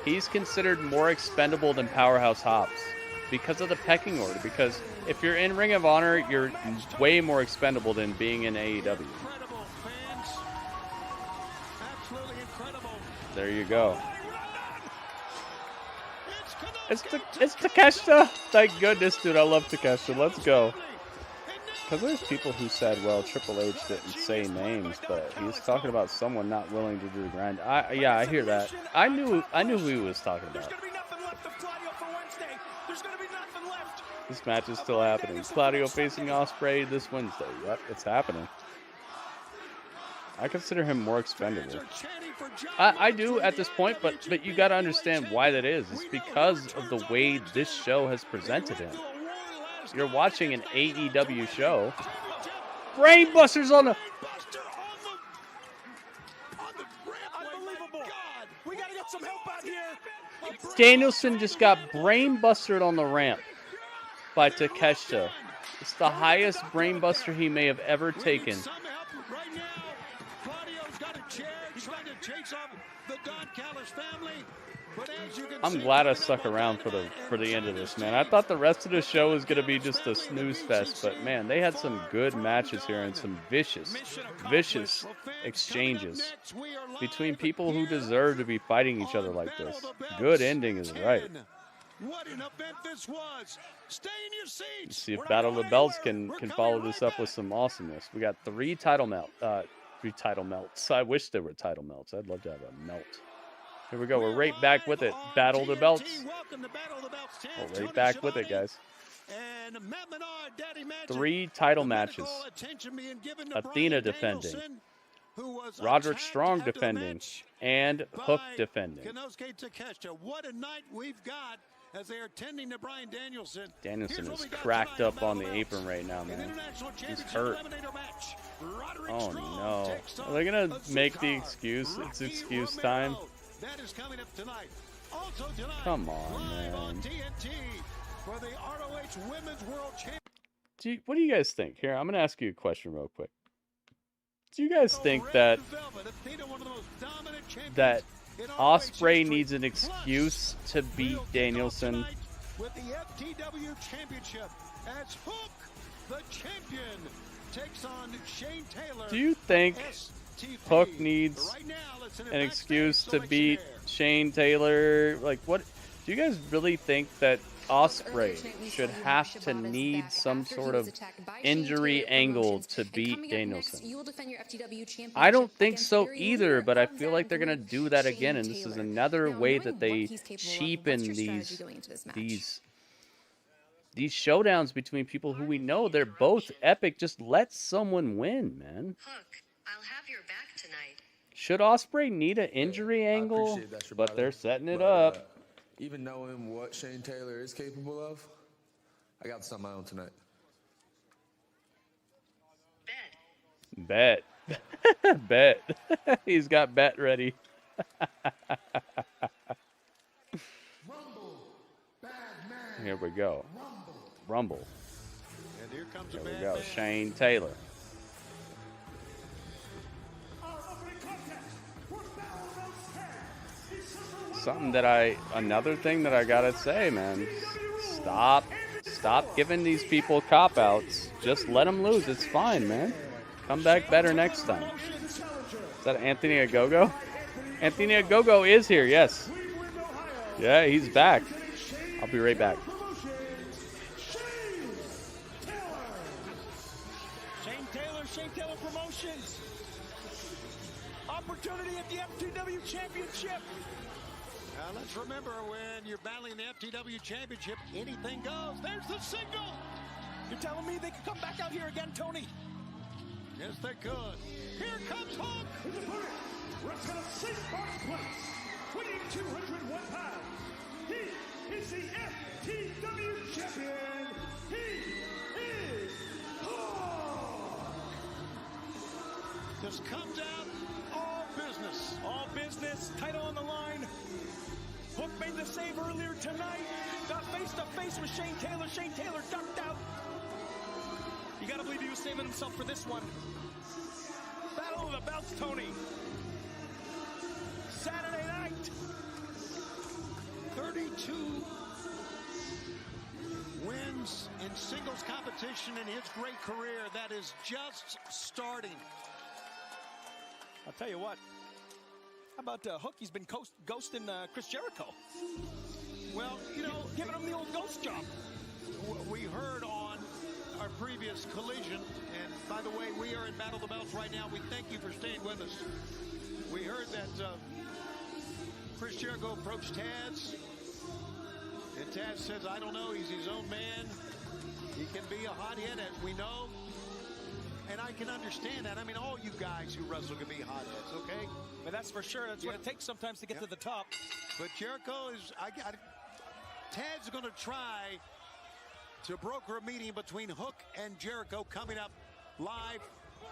He's considered more expendable than Powerhouse Hobbs because of the pecking order. Because if you're in Ring of Honor, you're way more expendable than being in AEW. There you go. It's Takeshita. Thank goodness, dude. I love Takeshita. Let's go. Because there's people who said, well, Triple H didn't say names, but he was talking about someone not willing to do the grind. Yeah, I hear that. I knew who he was talking about. This match is still happening. Claudio facing Ospreay this Wednesday. Yep, it's happening. I consider him more expendable. I do at this point, but you got to understand why that is. It's because of the way this show has presented him. You're watching an AEW show. Brainbusters on the... We gotta get some help out here. Danielson just got brainbustered on the ramp by Takeshita. It's the highest brainbuster he may have ever taken. Claudio's got a chair trying to chase off the Don Callis family. I'm glad I stuck around for the end of this, man. I thought the rest of the show was gonna be just a snooze fest, but man, they had some good matches here and some vicious exchanges between people who deserve to be fighting each other like this. Good ending is right. What an event this was. Stay in your seats. Let's see if Battle of the Belts can follow this up with some awesomeness. We got three title melts. I wish there were title melts. I'd love to have a melt. Here we go. We're right back with it. Battle of the Belts. We're right back with it, guys. Three title matches. Athena defending. Roderick Strong defending. And Hook defending. What a night we've got as they are tending to Bryan Danielson. Danielson is cracked up on the apron right now, man. He's hurt. Oh, no. Are they going to make the excuse? It's excuse time. That is coming up tonight. Also tonight, come on, man. On TNT for the ROH Women's World Championship. What do you guys think? Here, I'm going to ask you a question real quick. Do you guys think that Ospreay needs an excuse to beat Danielson? With the FTW Championship as Hook, the champion, takes on Shane Taylor. Do you think Hook needs an excuse to beat Shane Taylor? Like, what? Do you guys really think that Ospreay should have to need some sort of injury angle to beat Danielson? I don't think so either, but I feel like they're going to do that again, and this is another way that they cheapen these showdowns between people who we know they're both epic. Just let someone win, man. I'll have your back tonight. Should Ospreay need an injury angle? But they're setting it up. Even knowing what Shane Taylor is capable of, I got this on my own tonight. Bet. Bet. He's got bet ready. Here we go. Rumble. And here comes there we go. Shane Taylor. Another thing that I gotta say, man, stop giving these people cop-outs. Just let them lose. It's fine, man. Come back better next time. Is that Anthony Ogogo? Anthony Ogogo is here, yes. Yeah, he's back. I'll be right back. Shane Taylor Promotions. Opportunity at the FTW Championship. Let's remember, when you're battling the FTW Championship, anything goes. There's the signal. You're telling me they could come back out here again, Tony? Yes, they could. Here comes Hook. His opponent, wrestling 6 box place, weighing 201 pounds. He is the FTW champion. He is Hook. Just comes out, all business. All business, title on the line. Hook made the save earlier tonight. Got face to face with Shane Taylor. Shane Taylor ducked out. You gotta believe he was saving himself for this one. Battle of the Belts, Tony. Saturday night. 32 wins in singles competition in his great career. That is just starting. I'll tell you what. How about Hook? He's been ghosting Chris Jericho. Well, you know, giving him the old ghost job. We heard on our previous collision, and by the way, we are in Battle of the Belts right now. We thank you for staying with us. We heard that Chris Jericho approached Taz, and Taz says, I don't know, he's his own man. He can be a hothead, as we know. And I can understand that. I mean, all you guys who wrestle can be hotheads, okay? But that's for sure. That's what it takes sometimes to get to the top. But Jericho is, Tad's going to try to broker a meeting between Hook and Jericho coming up live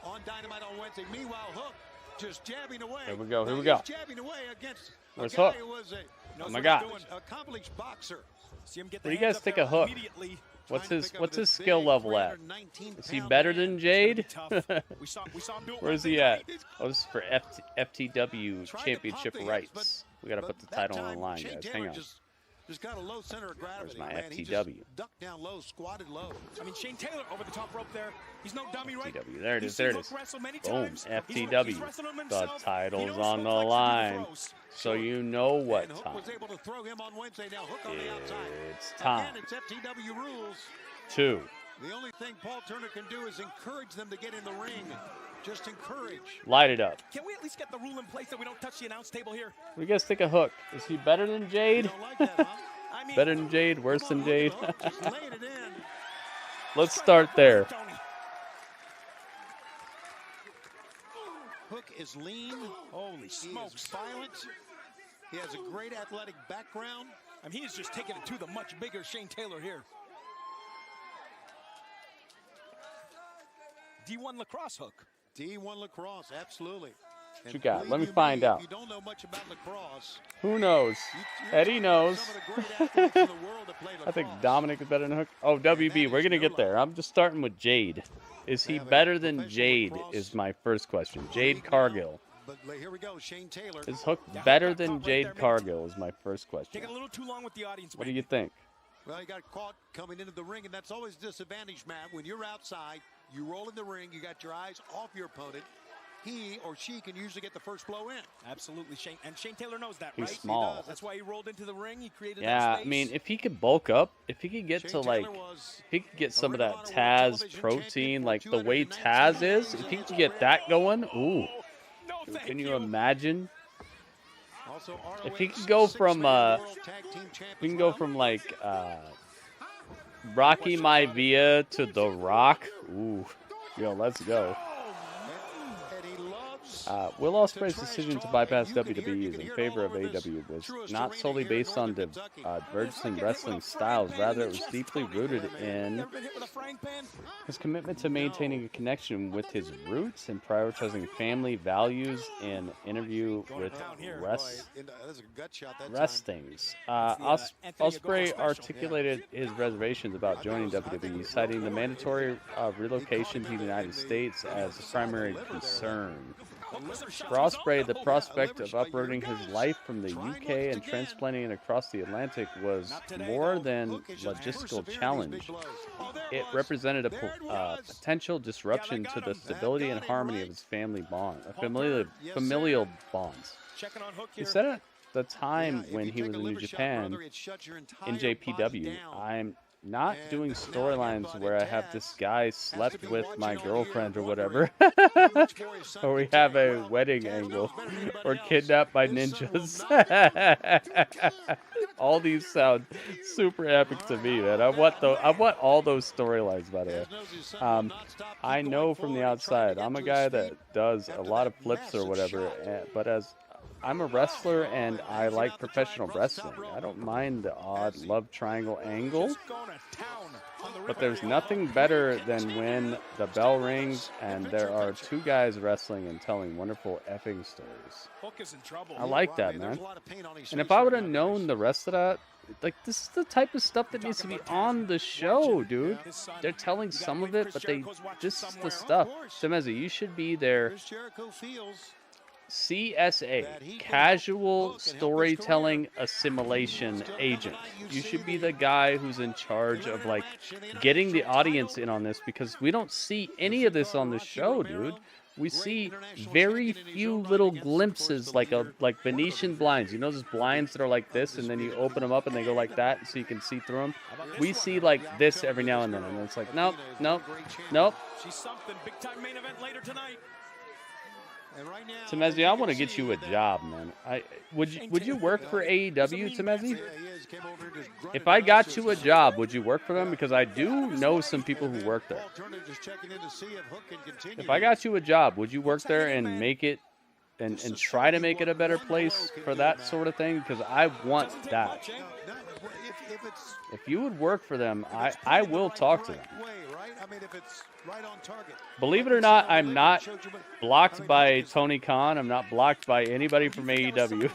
on Dynamite on Wednesday. Meanwhile, Hook just jabbing away. Here we go. Here we go. He's jabbing away against Where's a guy Hook? who was Oh my God. accomplished boxer. See him get What do you guys think of Hook? What's his skill level at? Is he better than Jade? Where is he at? Oh, this is for FTW Championship rights. We got to put the title on the line, Shane guys. Taylor Hang on. Just got a low center of gravity. Where's my man. He FTW? just ducked down low, squatted low. I mean, Shane Taylor over the top rope there. He's no dummy, right? FTW. There it You've is. There seen it is. Hook wrestle many Boom. times. FTW. He's wrestled him The himself. He title's knows on Hook the likes to do line. throws. So you know what And Hook time. was able to throw him on Wednesday. Now Hook on the outside. It's time. Again, it's FTW rules. 2. The only thing Paul Turner can do is encourage them to get in the ring. Just encourage. Light it up. Can we at least get the rule in place that we don't touch the announce table here? What do you guys think of Hook? Is he better than Jade? I mean, Better than Jade? Worse than Jade? Just laying it in. Let's start there. Hook is lean. Holy smokes. He is violent. He has a great athletic background. I mean, he is just taking it to the much bigger Shane Taylor here. D1 lacrosse Hook. D1 lacrosse, absolutely. What you got? Let me find out. If you don't know much about lacrosse, Who knows? Eddie knows. some of the great athletes in the world that play I think lacrosse. Dominic is better than Hook. Oh, WB, we're going to get there. I'm just starting with Jade. Is he better than Jade is my first question. Jade Cargill. But here we go, Shane Taylor. Is Hook better than Jade Cargill is my first question. Taking a little too long with the audience. What do you think? Well, he got caught coming into the ring, and that's always a disadvantage, Matt. When you're outside, you roll in the ring, you got your eyes off your opponent. He or she can usually get the first blow in. Absolutely, Shane. And Shane Taylor knows that, He's right? small. He does. That's why he rolled into the ring. He created that Yeah, space. I mean, if he could bulk up, if he could get to like, if he could get some of that Taz protein, like the way Taz is, if he could get that going, ooh, can you imagine? If he could go from, we can go from like Rocky Maivia to The Rock. Ooh, yo, let's go. Will Ospreay's decision to bypass WWE is in favor of AEW was not solely based on divergent wrestling styles. Rather, it was deeply rooted in his commitment to maintaining a connection with his roots and prioritizing family values in interview with Restings. Ospreay articulated his reservations about joining WWE, citing the mandatory relocation to the United States as a primary concern. For Ospreay, the prospect of uprooting his life from the UK and transplanting it across the Atlantic was more than logistical challenge. It represented a potential disruption to the stability and harmony of his family bond, familial bonds. He said at the time when he was in New Japan, in JPW, I'm not doing storylines where I have this guy slept with my girlfriend or whatever, or we have a wedding angle, or kidnapped by ninjas. All these sound super epic to me, man. I want all those storylines, by the way. I know from the outside, I'm a guy that does a lot of flips or whatever, but as I'm a wrestler and I like professional wrestling. I don't mind the odd love triangle angle, but there's nothing better than when the bell rings and there are two guys wrestling and telling wonderful effing stories. I like that, man. And if I would have known the rest of that, like, this is the type of stuff that needs to be on the show, dude. They're telling some of it, but this is the stuff. Semezi, you should be there. CSA, Casual Storytelling Assimilation Agent. You should be the guy who's in charge of, like, getting the audience in on this, because we don't see any of this on the show, dude. We see very few little glimpses, like Venetian blinds. You know those blinds that are like this, and then you open them up and they go like that, so you can see through them? We see like this every now and then, and it's like, nope, nope, nope. She's something. Big time main event later tonight. Temezi, I want to get you a job, man. Would you work for AEW, Temezi? If I got you a job, would you work for them? Because I do know some people who work there. If I got you a job, would you work there and make it and try to make it a better place for that sort of thing? Because I want that. If you would work for them, I will talk to them. Believe it or not, I'm not blocked by Tony Khan. I'm not blocked by anybody from AEW.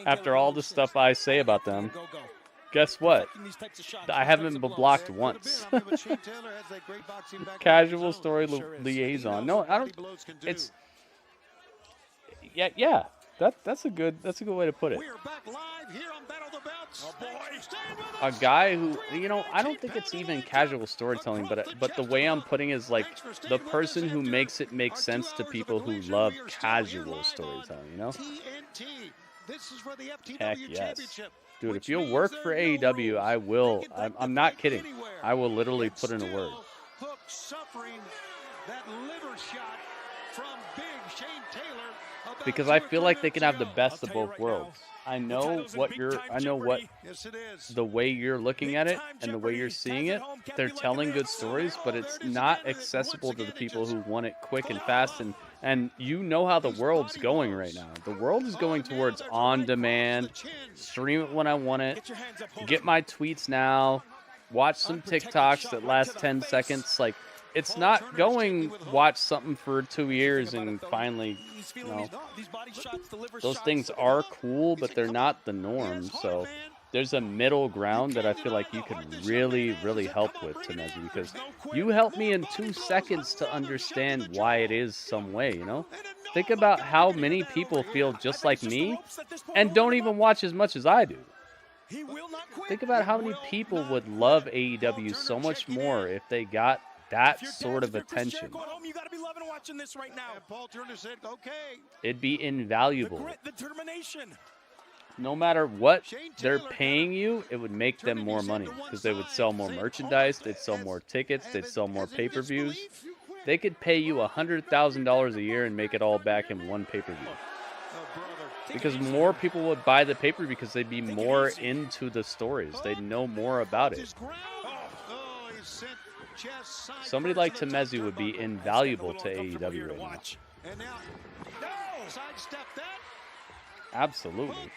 After all the stuff I say about them, guess what? I haven't been blocked once. Casual story liaison. No, I don't. It's yeah. That's a good way to put it. A guy who, I don't think it's even casual storytelling, but the way I'm putting it is like the person who makes it make sense to people who love casual storytelling, Heck yes. Dude, if you'll work for AEW, I will. I'm not kidding. I will literally put in a word. Hook suffering that liver shot from Big Shane Taylor. Because I feel like they can have the best of both worlds. I know what the way you're looking at it and the way you're seeing it. They're telling good stories, but it's not accessible to the people who want it quick and fast. And you know how the world's going right now. The world is going towards on demand, stream it when I want it, get my tweets now, watch some TikToks that last 10 seconds. Like, it's not going watch something for 2 years and finally, those things are cool, but they're not the norm. So there's a middle ground that I feel like you could really, really help with, Temezi, because you helped me in 2 seconds to understand why it is some way, Think about how many people feel just like me and don't even watch as much as I do. Think about how many people would love AEW so much more if they got that sort of attention. It'd be invaluable. No matter what they're paying you, it would make them more money because they would sell more merchandise, they'd sell more tickets, they'd sell more pay-per-views. They could pay you $100,000 a year and make it all back in one pay-per-view. Because more people would buy the pay-per-view because they'd be more into the stories. They'd know more about it. Somebody like Temezi would be invaluable to AEW right now. Absolutely.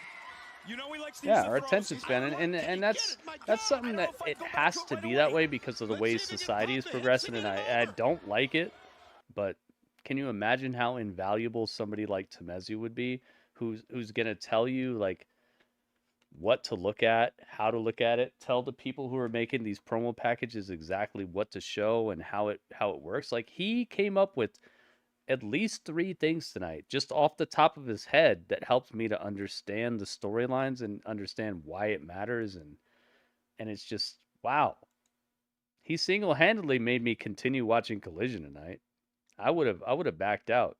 Yeah, our attention span, and that's something that it has to be that way because of the way society is progressing, and I don't like it. But can you imagine how invaluable somebody like Temezi would be, who's gonna tell you like what to look at, how to look at it, tell the people who are making these promo packages exactly what to show and how it works. Like, he came up with at least 3 things tonight, just off the top of his head, that helped me to understand the storylines and understand why it matters. And it's just, wow. He single-handedly made me continue watching Collision tonight. I would have backed out.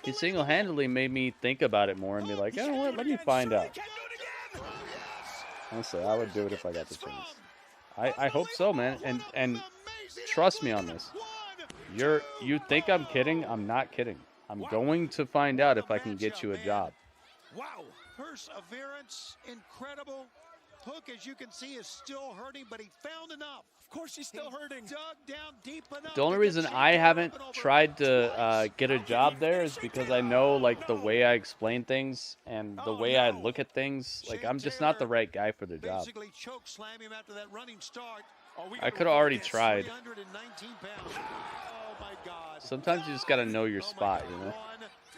He single-handedly made me think about it more and be like, you know what, let me find out. Honestly, I would do it if I got the chance. I hope so, man. And trust me on this. You think I'm kidding? I'm not kidding. I'm going to find out if I can get you a job. Wow. Perseverance, incredible. Hook, as you can see, is still hurting, but he found enough. Of course he's still hurting. Dug down deep enough. The only reason I haven't tried to get a job there is because I know, like, the way I explain things and the way I look at things, like, I'm just not the right guy for the job. Basically choke slam him after that running start. I could have already tried. 319 pounds. Oh my God. Sometimes you just gotta know your spot, you know? 1,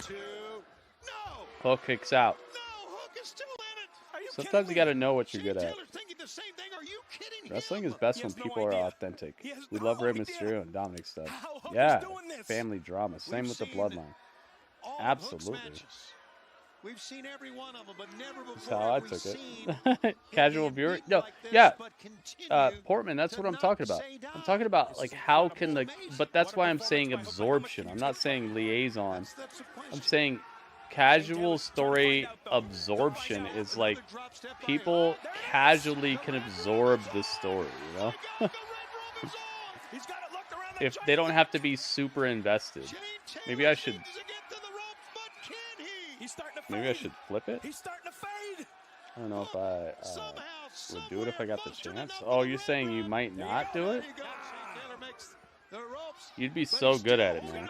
2, no. Hook kicks out. No, Hook is still in it. Are you Sometimes you gotta know what you're good at. thinking the same thing? Are you kidding? Wrestling is best when people are authentic. We love Rey Mysterio and Dominic stuff. Yeah, family drama. Same with the Bloodline. Absolutely. We've seen every one of them, but never before. That's how I took it. Casual viewer. No, yeah. Portman, that's what I'm talking about. I'm talking about, like, how can the... But that's why I'm saying absorption. I'm not saying liaison. I'm saying casual story absorption is like people casually can absorb the story, you know? If they don't have to be super invested. Maybe I should flip it. I don't know if I would do it if I got the chance. Oh, you're saying you might not do it? You'd be so good at it, man.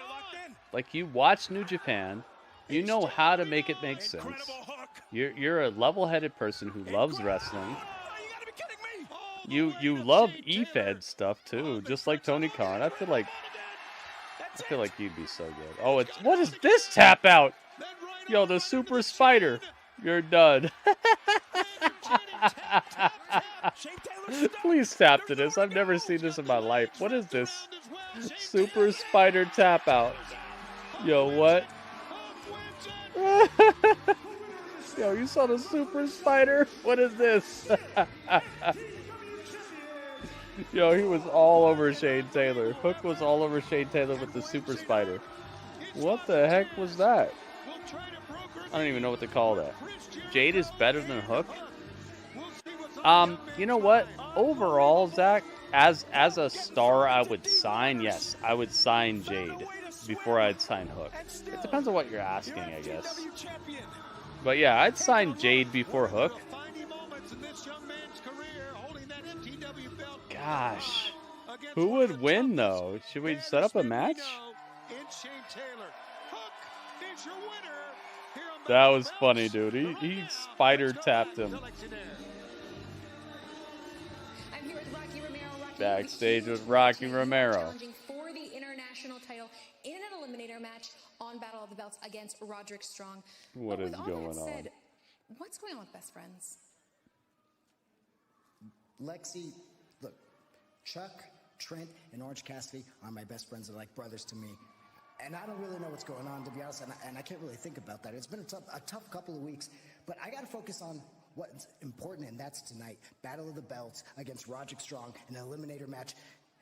Like, you watch New Japan. You know how to make it make sense. You're a level-headed person who loves wrestling. You love E-Fed stuff too, just like Tony Khan. I feel like you'd be so good. Oh, what is this tap out? Yo, the Super Spider. You're done. Please tap to this. I've never seen this in my life. What is this? Super Spider tap out. Yo, what? Yo, you saw the super spider? What is this? Yo, he was all over Shane Taylor. Hook was all over Shane Taylor with the super spider. What the heck was that? I don't even know what to call that. Jade is better than Hook? You know what? Overall, Zach, as a star I would sign, yes, I would sign Jade before I'd sign Hook. It depends on what you're asking, I guess. But yeah, I'd sign Jade before Hook. Gosh. Who would win, though? Should we set up a match? That was funny, dude. He spider tapped him. I'm here with Rocky Romero. Backstage with Rocky Romero. Challenging for the international title in an eliminator match on Battle of the Belts against Roderick Strong. What is all going that on? said, what's going on with Best Friends? Lexi, look, Chuck, Trent, and Orange Cassidy are my best friends. They're like brothers to me. And I don't really know what's going on, to be honest, and I can't really think about that. It's been a tough couple of weeks, but I got to focus on what's important, and that's tonight. Battle of the Belts against Roderick Strong, an eliminator match.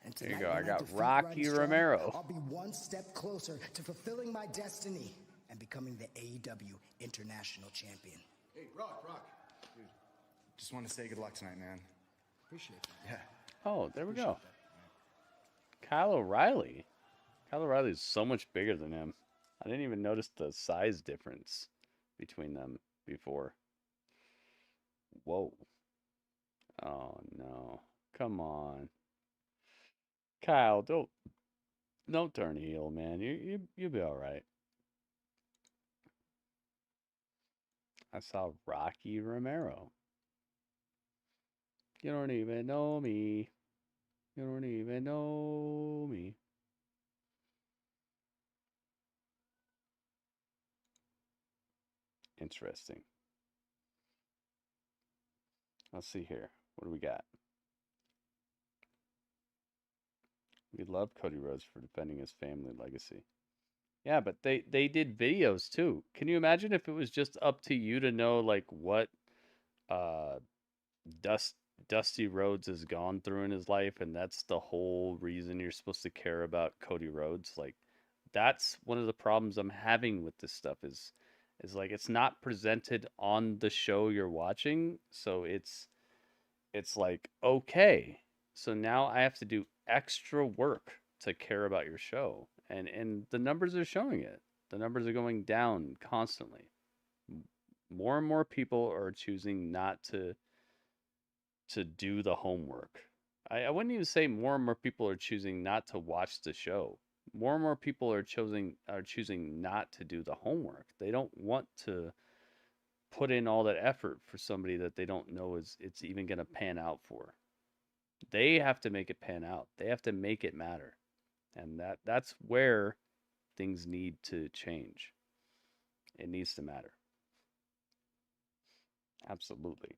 And There you tonight, go. I when got defeat Rocky Roderick Strong, Romero. I'll be one step closer to fulfilling my destiny and becoming the AEW International Champion. Hey, Rock. Dude, just want to say good luck tonight, man. Appreciate that. Yeah. Oh, there we go. Kyle O'Reilly. Kyle O'Reilly is so much bigger than him. I didn't even notice the size difference between them before. Whoa. Oh, no. Come on. Kyle, don't turn heel, man. You'll be all right. I saw Rocky Romero. You don't even know me. You don't even know me. Interesting. Let's see here. What do we got? We love Cody Rhodes for defending his family legacy. Yeah, but they did videos too. Can you imagine if it was just up to you to know like what Dusty Rhodes has gone through in his life, and that's the whole reason you're supposed to care about Cody Rhodes? Like, that's one of the problems I'm having with this stuff is like it's not presented on the show you're watching, so it's like, okay, so now I have to do extra work to care about your show, and the numbers are showing it. The numbers are going down constantly. More and more people are choosing not to do the homework. I wouldn't even say more and more people are choosing not to watch the show. More and more people are choosing not to do the homework. They don't want to put in all that effort for somebody that they don't know it's even going to pan out for. They have to make it pan out. They have to make it matter. And that's where things need to change. It needs to matter. Absolutely.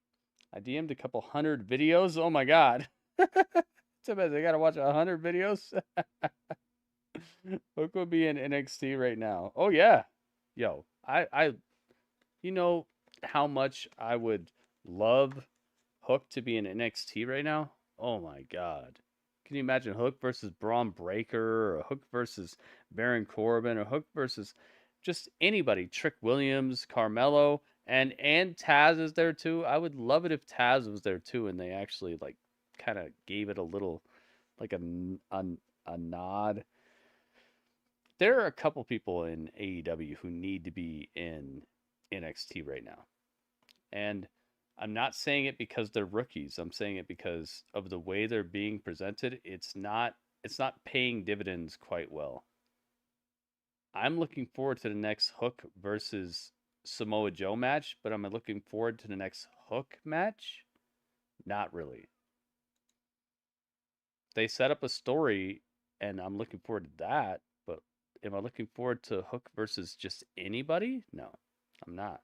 I DM'd a couple hundred videos. Oh my god. Too bad I gotta watch 100 videos. Hook would be in NXT right now. Oh yeah. Yo, I you know how much I would love Hook to be in NXT right now? Oh my god. Can you imagine Hook versus Braun Breaker, or Hook versus Baron Corbin, or Hook versus just anybody? Trick Williams, Carmelo, and Taz is there too. I would love it if Taz was there too, and they actually like kind of gave it a little like a nod. There are a couple people in AEW who need to be in NXT right now. And I'm not saying it because they're rookies. I'm saying it because of the way they're being presented. It's not paying dividends quite well. I'm looking forward to the next Hook versus Samoa Joe match, but am I looking forward to the next Hook match? Not really. They set up a story, and I'm looking forward to that, but am I looking forward to Hook versus just anybody? No, I'm not.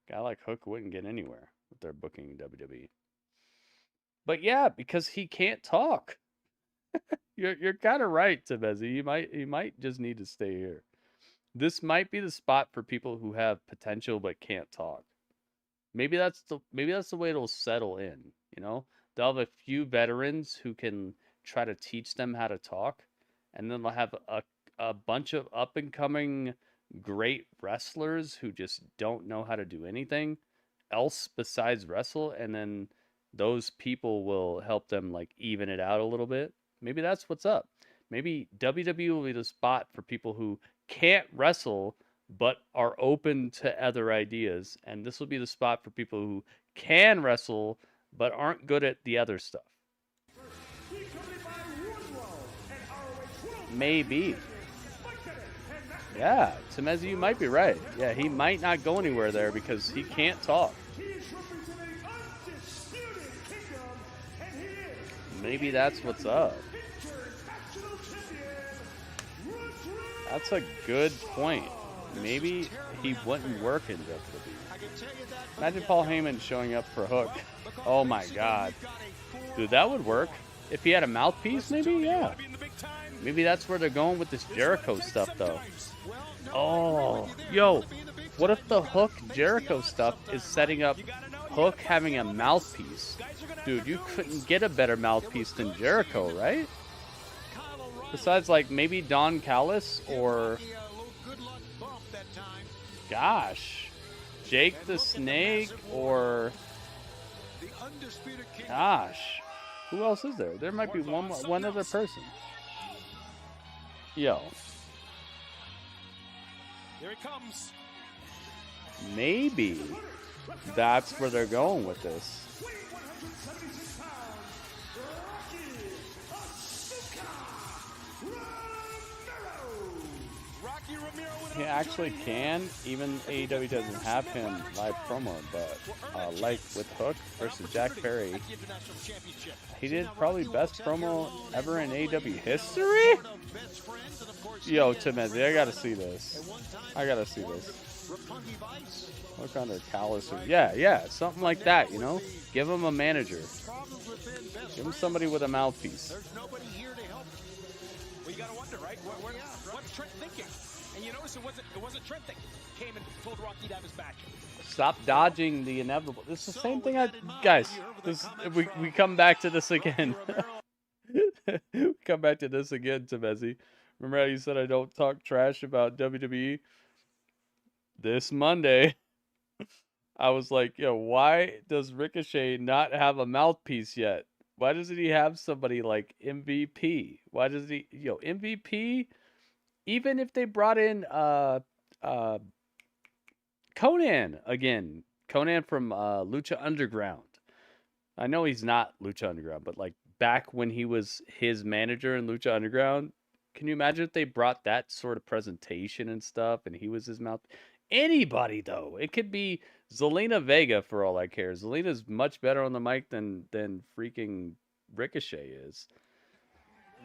A guy like Hook wouldn't get anywhere with their booking WWE. But yeah, because he can't talk. You're kind of right, Tibezi. You might just need to stay here. This might be the spot for people who have potential but can't talk. Maybe that's the way it'll settle in, you know? They'll have a few veterans who can try to teach them how to talk, and then they'll have a bunch of up and coming great wrestlers who just don't know how to do anything else besides wrestle, and then those people will help them like even it out a little bit. Maybe that's what's up. Maybe WWE will be the spot for people who can't wrestle but are open to other ideas, and this will be the spot for people who can wrestle but aren't good at the other stuff. Maybe. Yeah, Temezi, you might be right. Yeah, he might not go anywhere there because he can't talk. Maybe that's what's up. That's a good point. Maybe he wouldn't work in WWE. Imagine Paul Heyman showing up for Hook. Oh my God. Dude, that would work. If he had a mouthpiece, maybe, yeah. Maybe that's where they're going with this Jericho stuff, though. Oh, yo, what if the Hook Jericho stuff is setting up Hook having a mouthpiece? Dude, you couldn't get a better mouthpiece than Jericho, right? Besides, like, maybe Don Callis or... Gosh. Jake the Snake or... Gosh. Who else is there? There might be one other person. Yo. Here it comes. Maybe that's where they're going with this. He actually can, even AEW doesn't have him live promo, but like with Hook versus Jack Perry, he did probably best promo ever in AEW history? Yo, Timothy, I gotta see this. Hook under Callis. Yeah, something like that, you know? Give him a manager. Give him somebody with a mouthpiece. There's nobody here to help. Well, you gotta wonder, right? What's Trent thinking? And you notice it wasn't Trent that came and told Rocky to have his back. Stop dodging the inevitable. This is the same thing guys, we come back to this again. Come back to this again, Temezi. Remember how you said I don't talk trash about WWE? This Monday, I was like, yo, why does Ricochet not have a mouthpiece yet? Why doesn't he have somebody like MVP? Why does he, MVP? Even if they brought in Conan again. Conan from Lucha Underground. I know he's not Lucha Underground, but like back when he was his manager in Lucha Underground, can you imagine if they brought that sort of presentation and stuff and he was his mouth? Anybody, though. It could be Zelina Vega for all I care. Zelina's much better on the mic than freaking Ricochet is.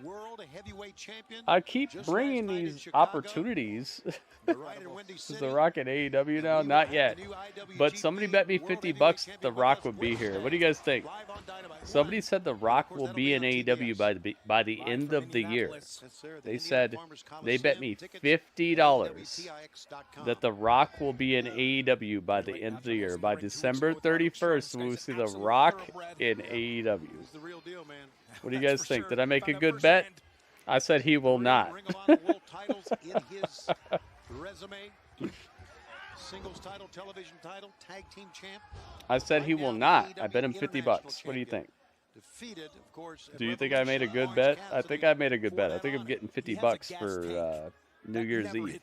World heavyweight champion. I keep bringing these opportunities. Is The Rock at AEW now? Not yet. But somebody bet me $50 The Rock would be here. What do you guys think? Somebody said The Rock will be in AEW by the end of the year. They said they bet me $50 that The Rock will be in AEW by the end of the year. By December 31st, we will see The Rock in AEW. What do you guys think? Did I make a good bet? I said he will not. Singles title, television title, tag team champ. I said he will not. I bet him $50. What do you think? Defeated, of course. Do you think I made a good bet? I think I made a good bet. I think I'm getting $50 for New Year's Eve.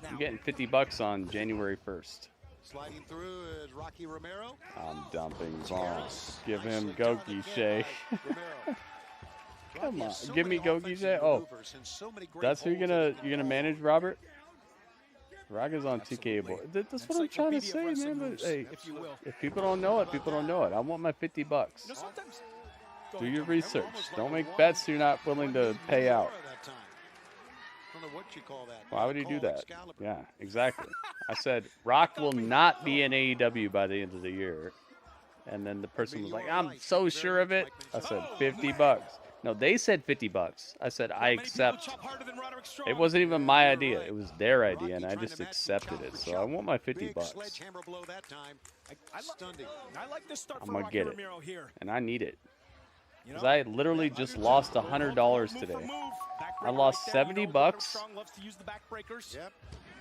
I'm getting $50 on January 1st. Sliding through is Rocky Romero. I'm dumping Vaughn. Give him Goki Shay. Come on, give me Goki Shay. Oh, that's who you're gonna manage, Robert. Rock is on TK board. That's what I'm trying to say, man. But hey, if people don't know it, people don't know it. I want my $50. Do your research. Don't make bets you're not willing to pay out. Why would he do that? Yeah, exactly. I said Rock will not be in AEW by the end of the year. And then the person was like, I'm so sure of it. I said $50. No, they said $50. I said I accept. It wasn't even my idea. It was their idea, and I just accepted it. So I want my $50. I'm gonna get it, and I need it. Because I literally just lost $100 today. I lost $70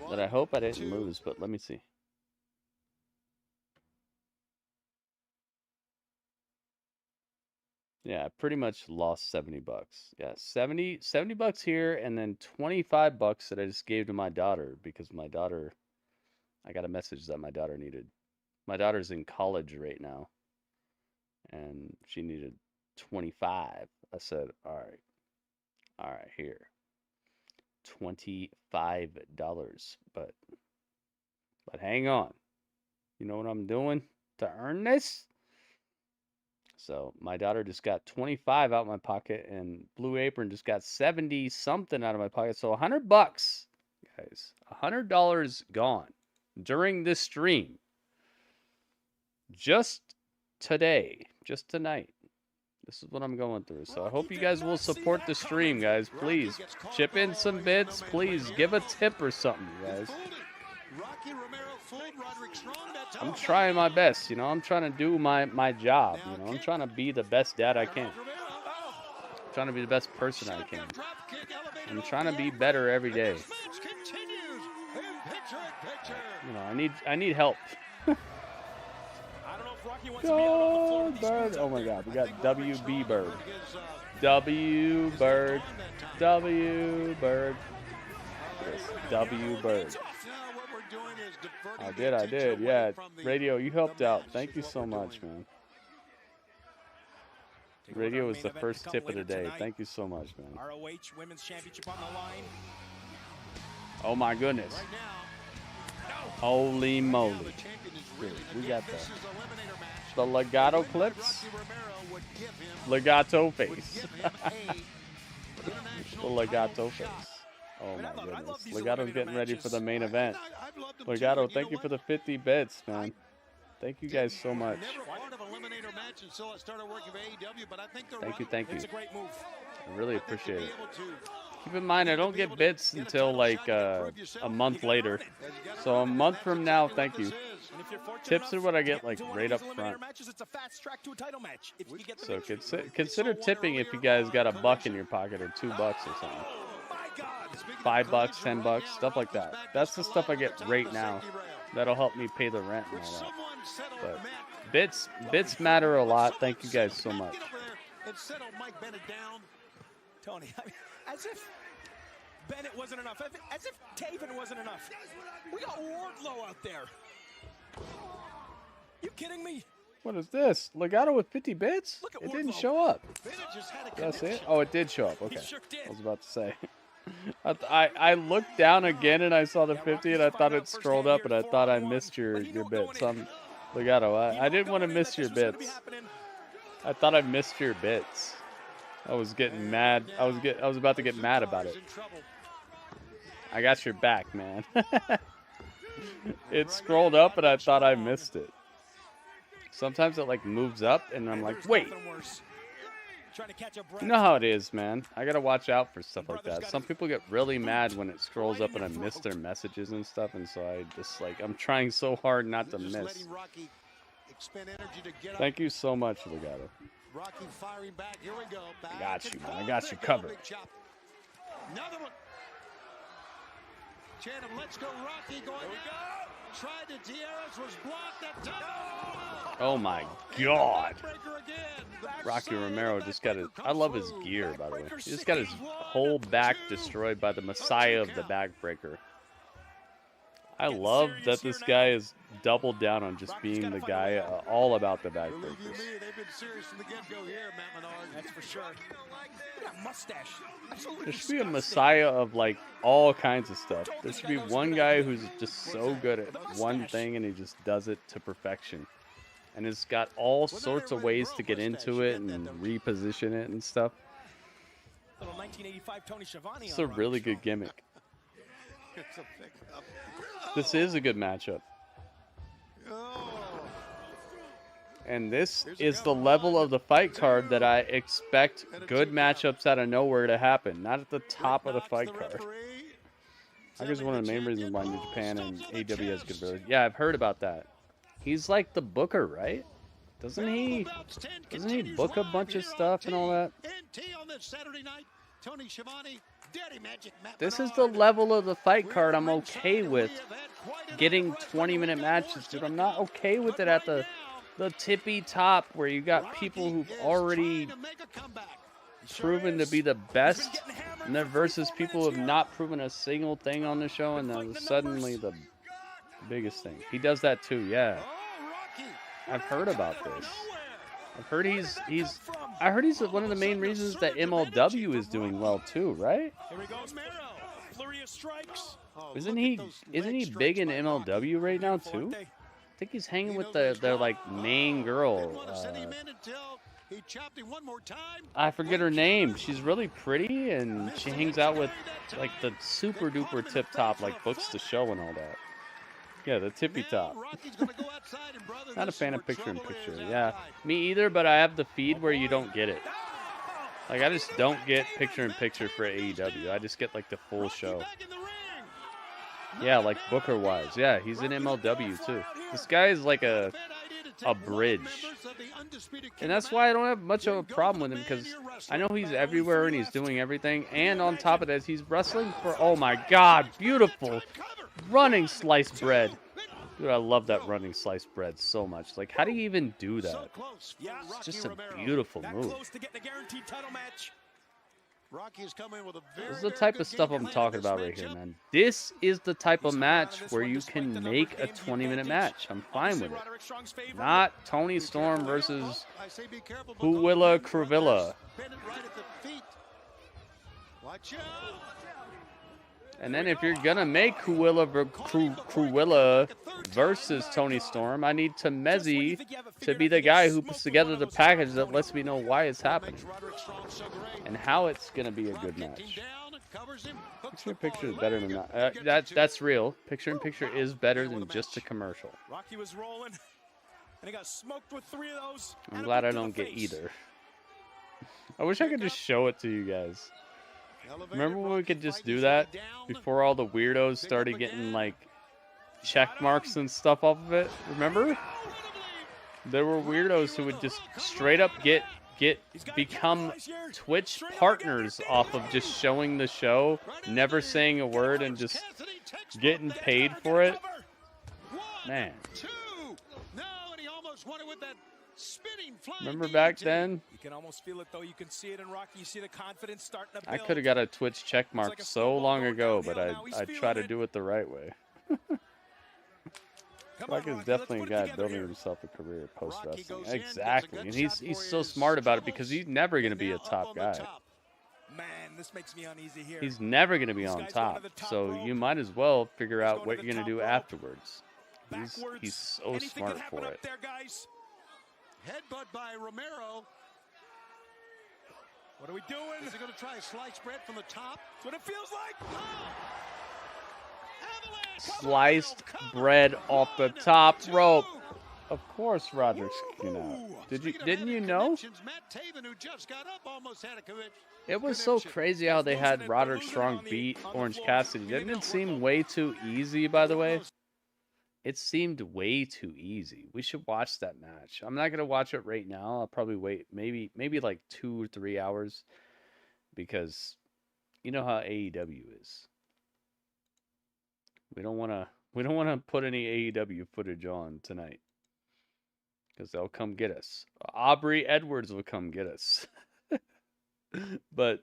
that I hope I didn't lose, but let me see. Yeah, I pretty much lost $70. Yeah, 70 bucks here, and then $25 that I just gave to my daughter because my daughter, I got a message that my daughter needed. My daughter's in college right now, and she needed 25. I said, all right, here, $25. But hang on, you know what I'm doing to earn this? So my daughter just got 25 out of my pocket, and Blue Apron just got 70 something out of my pocket. So $100, guys, $100 gone during this stream. Just today, just tonight. This is what I'm going through. So I hope you guys will support the stream, guys. Please chip in some bits. Please give a tip or something, guys. I'm trying my best, you know. I'm trying to do my job, you know. I'm trying to be the best dad I can. I'm trying to be the best person I can. I'm trying to be better every day. You know, I need help. Go Bird! Oh my God, we got WB Bird. W Bird. W Bird. Yes, W Bird. I did. Yeah, Radio, you helped out. Thank you so much, man. Radio was the first tip of the day. Thank you so much, man. ROH Women's Championship on the line. Oh my goodness. Holy moly. We got the legato clips. Legato face. The legato face. Oh my goodness. Legato's getting ready for the main event. Legato, thank you for the 50 bits, man. Thank you guys so much. Thank you. I really appreciate it. Keep in mind, I don't get bits until like a month later. So a month from now, thank you. Tips are what I get like right up front. So consider tipping if you guys got $1 in your pocket or $2 or something. $5, $10, stuff like that. That's the stuff I get right now. That'll help me pay the rent and all that. But bits matter a lot. Thank you guys so much. Tony, as if Bennett wasn't enough, as if Taven wasn't enough. We got Wardlow out there. You kidding me? What is this? Legato with 50 bits? It didn't show up. That's it? Oh, it did show up. Okay. I was about to say. I looked down again and I saw the 50 and I thought it scrolled up and I thought I missed your bits. Legato, I didn't want to miss your bits. I thought I missed your bits. I was getting mad. I was about to get mad about it. I got your back, man. It scrolled up and I thought I missed it. Sometimes it like moves up and I'm like, wait. You know how it is, man. I gotta watch out for stuff like that. Some people get really mad when it scrolls up and I miss their messages and stuff, and so I just like, I'm trying so hard not to miss. Thank you so much, Legato. Rocky firing back. Here we go. I got you, man. I got you covered. Another one. Chanham, let's go, Rocky. Going now. Tried to Tierras, was blocked. That time. Oh my God. Rocky Romero just got his, I love his gear, by the way. He just got his whole back destroyed by the Messiah of the backbreaker. I love that this guy is doubled down on just being the guy all about the backbreakers. They've been serious from the get-go here, Matt Menard. That's for sure. Look at that mustache. There should be a Messiah of like all kinds of stuff. There should be one guy who's just so good at one thing and he just does it to perfection. And it's got all sorts of ways to get into it and reposition it and stuff. It's a really good gimmick. This is a good matchup. And this is the level of the fight card that I expect good matchups out of nowhere to happen. Not at the top of the fight card. I guess one of the main reasons why New Japan and AEW has good ability. Yeah, I've heard about that. He's like the booker, right? Doesn't he book a bunch of stuff and all that? This is the level of the fight card I'm okay with. Getting 20-minute matches, dude. I'm not okay with it at the tippy top where you got people who've already proven to be the best, and then versus people who have not proven a single thing on the show, and then suddenly the biggest thing. He does that too, yeah. I've heard about this. I've heard he's one of the main reasons that MLW is doing well too, right? Isn't he big in MLW right now too? I think he's hanging with their like main girl. I forget her name. She's really pretty, and she hangs out with like the super duper tip top, like books the show and all that. Yeah, the tippy top. Not a fan of picture-in-picture. Yeah, me either, but I have the feed where you don't get it. Like, I just don't get picture-in-picture for AEW. I just get, like, the full show. Yeah, like, Booker-wise. Yeah, he's in MLW, too. This guy is like a bridge. And that's why I don't have much of a problem with him, because I know he's everywhere and he's doing everything. And on top of that, he's wrestling for, oh my God, beautiful running sliced bread. Dude, I love that running sliced bread so much. Like, how do you even do that? It's just a beautiful move. This is the type of stuff I'm talking about right here, man. This is the type of match where you can make a 20-minute match. I'm fine with it. Not Toni Storm versus Huwilla Cruvilla. And then if you're gonna make Cruella versus Toni Storm, I need Tamezi to be the guy who puts together the package that lets me know why it's happening and how it's gonna be a good match. Picture-in-picture is better than that. That's real. Picture-in-picture is better than just a commercial. Rocky was rolling, and he got smoked with 3 of those. I'm glad I don't get either. I wish I could just show it to you guys. Remember when we could just do that before all the weirdos started getting like check marks and stuff off of it? Remember? There were weirdos who would just straight up become Twitch partners off of just showing the show, never saying a word, and just getting paid for it. Man. Remember back then? You can almost feel it though. You can see it in Rocky. You see the confidence starting to build. I could have got a Twitch check mark so long ago, but I try to do it the right way. Rocky is definitely a guy building himself a career post wrestling. Exactly, and he's so smart about it because he's never going to be a top guy. Man, this makes me uneasy here. He's never going to be on top, so you might as well figure out what you're going to do afterwards. He's so smart for it. Headbutt by Romero. What are we doing? Is he going to try a sliced bread from the top? That's what it feels like. Sliced bread off the top rope. Of course, Roderick's kicking out. Didn't you know? It was so crazy how they had Roderick Strong beat Orange Cassidy. Didn't it seem way too easy, by the way? It seemed way too easy. We should watch that match. I'm not going to watch it right now. I'll probably wait maybe like 2 or 3 hours, because you know how AEW is. We don't want to put any AEW footage on tonight, because they'll come get us. Aubrey Edwards will come get us. But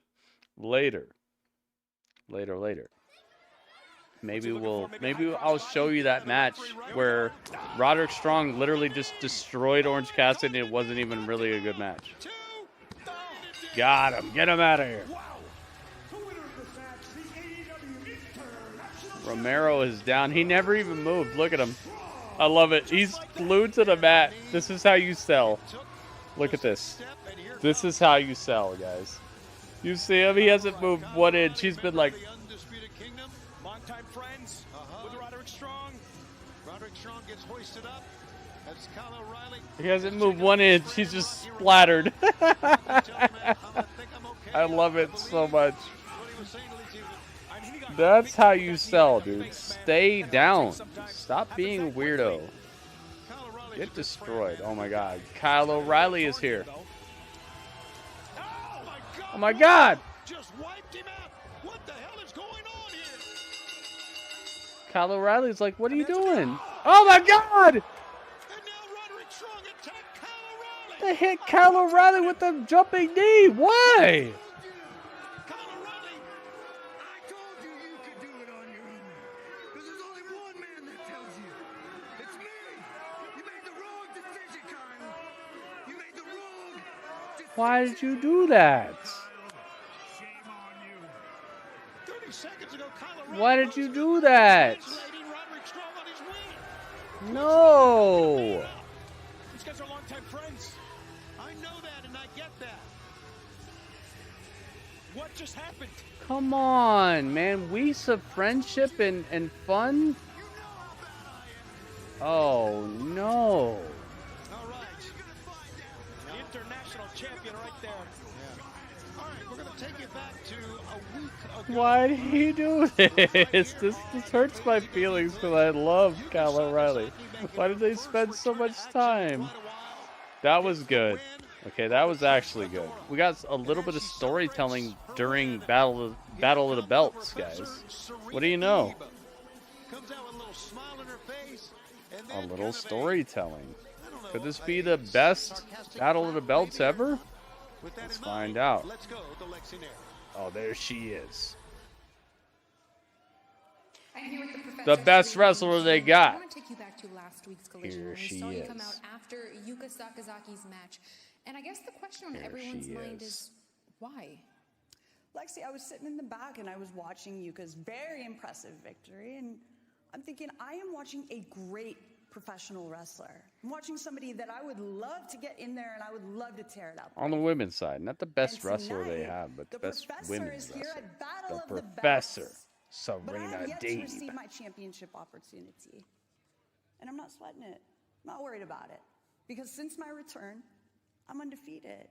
later. Maybe I'll show you that match where Roderick Strong literally just destroyed Orange Cassidy and it wasn't even really a good match. Got him. Get him out of here. Romero is down. He never even moved. Look at him. I love it. He's glued to the mat. This is how you sell. Look at this. This is how you sell, guys. You see him? He hasn't moved 1 inch. He's been like... Longtime friends with Roderick Strong. Roderick Strong gets hoisted up. As Kyle O'Reilly. He hasn't moved 1 inch. He's just splattered. I love it so much. That's how you sell, dude. Stay down. Stop being a weirdo. Get destroyed. Oh my god. Kyle O'Reilly is here. Oh my god! Just wiped him out. What the hell is going on here? Kyle O'Reilly's like, what are you doing? Oh my god! They hit Kyle O'Reilly with the jumping knee. Why? Why did you do that? Why did you do that? No. These guys are longtime friends. I know that, and I get that. What just happened? Come on, man. Weeks of friendship and fun? Oh, no. All right. The international champion right there. Yeah. All right, we're going to take you back to a week ago. Why did he do this? This hurts my feelings because I love Kyle O'Reilly. Why did they spend so much time? That was good. Okay, that was actually good. We got a little bit of storytelling during Battle of the Belts, guys. What do you know? A little storytelling. Could this be the best Battle of the Belts ever? Let's find out. Oh, there she is. The best wrestler they got. I want to take you back to last week's collision Here when we she saw you is. come out after Yuka Sakazaki's match. And I guess the question on Here everyone's she mind is. is why? Lexi, I was sitting in the back and I was watching Yuka's very impressive victory, and I'm thinking, I am watching a great professional wrestler. I'm watching somebody that I would love to get in there and I would love to tear it up. On the women's side, not the best And wrestler they tonight, have, but the best Professor women's is here wrestler. at Battle The of the Professor, Belts. But I Serena have yet to Deeb. receive my championship opportunity. And I'm not sweating it. I'm not worried about it. Because since my return, I'm undefeated.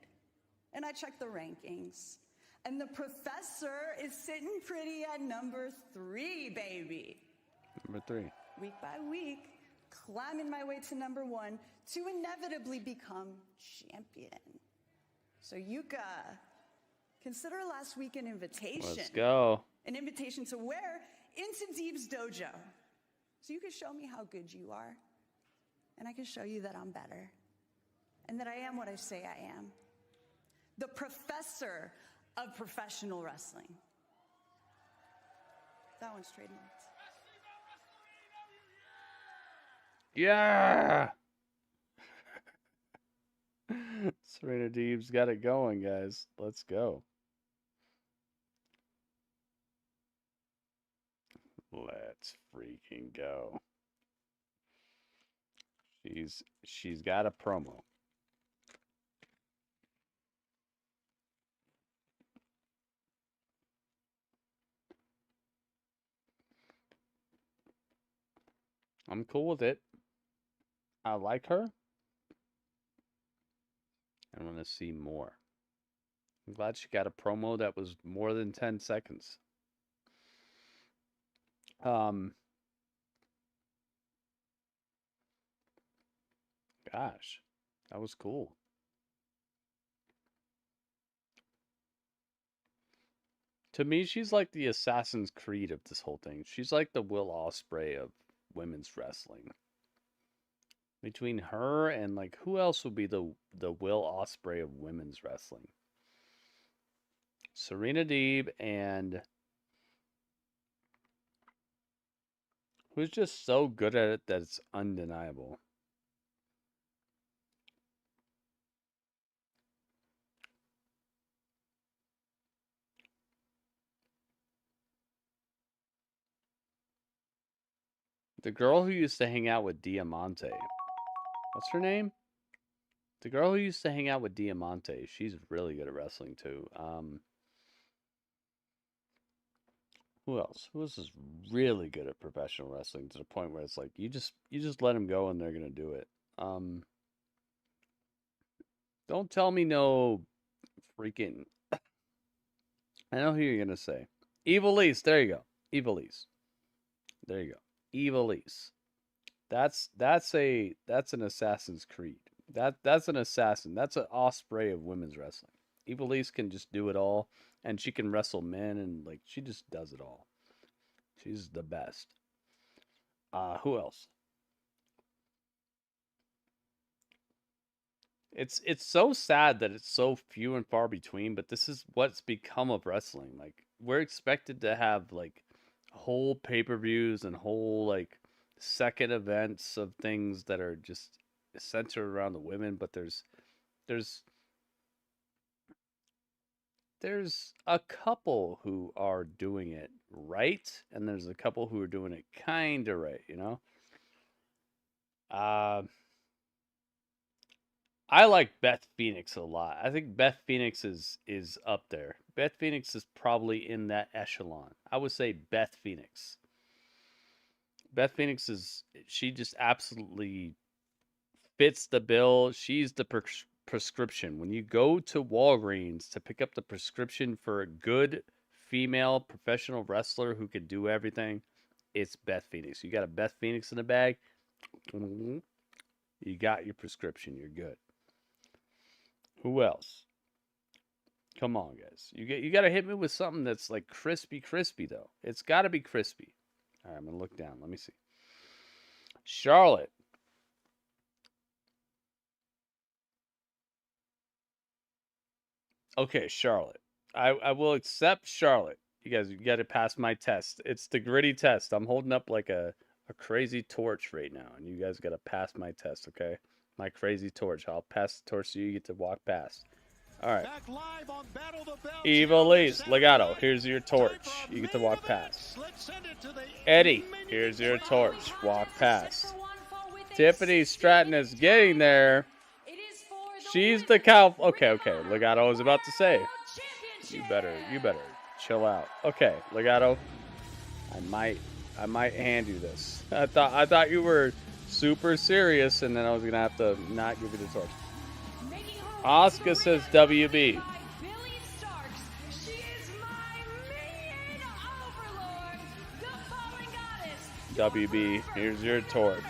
And I checked the rankings. And the Professor is sitting pretty at number 3, baby. Number 3. Week by week, climbing my way to number 1 to inevitably become champion. So Yuka, consider last week an invitation. Let's go. An invitation to where? Into Deeb's dojo. So you can show me how good you are. And I can show you that I'm better. And that I am what I say I am. The Professor of professional wrestling. That one's trademarked. Yeah! Serena Deeb's got it going, guys. Let's go. Let's freaking go. She's got a promo. I'm cool with it. I like her. I want to see more. I'm glad she got a promo that was more than 10 seconds. Gosh, that was cool. To me, she's like the Assassin's Creed of this whole thing. She's like the Will Ospreay of women's wrestling. Between her and like who else would be the Will Ospreay of women's wrestling? Serena Deeb and who's just so good at it that it's undeniable. The girl who used to hang out with Diamante. What's her name? The girl who used to hang out with Diamante. She's really good at wrestling too. Who else? Who else is really good at professional wrestling to the point where it's like you just let them go and they're gonna do it. Don't tell me no freaking. I know who you're gonna say. Evilise. There you go. Evilise. There you go. Evilise. That's an Assassin's Creed. That's an assassin. That's an Osprey of women's wrestling. Evilise can just do it all, and she can wrestle men, and like she just does it all. She's the best. Who else? It's so sad that it's so few and far between, but this is what's become of wrestling. Like we're expected to have like whole pay-per-views and whole like second events of things that are just centered around the women, but there's a couple who are doing it right, and there's a couple who are doing it kind of right, you know? I like Beth Phoenix a lot. I think Beth Phoenix is up there. Beth Phoenix is probably in that echelon. I would say Beth Phoenix. Beth Phoenix she just absolutely fits the bill. She's the prescription. When you go to Walgreens to pick up the prescription for a good female professional wrestler who can do everything, it's Beth Phoenix. You got a Beth Phoenix in the bag, you got your prescription. You're good. Who else? Come on, guys. You got to hit me with something that's like crispy though. It's got to be crispy. All right, I'm gonna look down. Let me see. Charlotte. Okay, Charlotte. I will accept Charlotte. You guys, you got to pass my test. It's the gritty test. I'm holding up like a crazy torch right now, and you guys got to pass my test, okay? My crazy torch. I'll pass the torch so you get to walk past. All right. Evilise, Legato, here's your torch. You get to walk past. Eddie, here's your torch. Walk past. Tiffany Stratton is getting there. She's the cow. Okay. Legato was about to say. You better chill out. Okay, Legato. I might hand you this. I thought you were super serious, and then I was gonna have to not give you the torch. Asuka says WB. WB, here's your torch.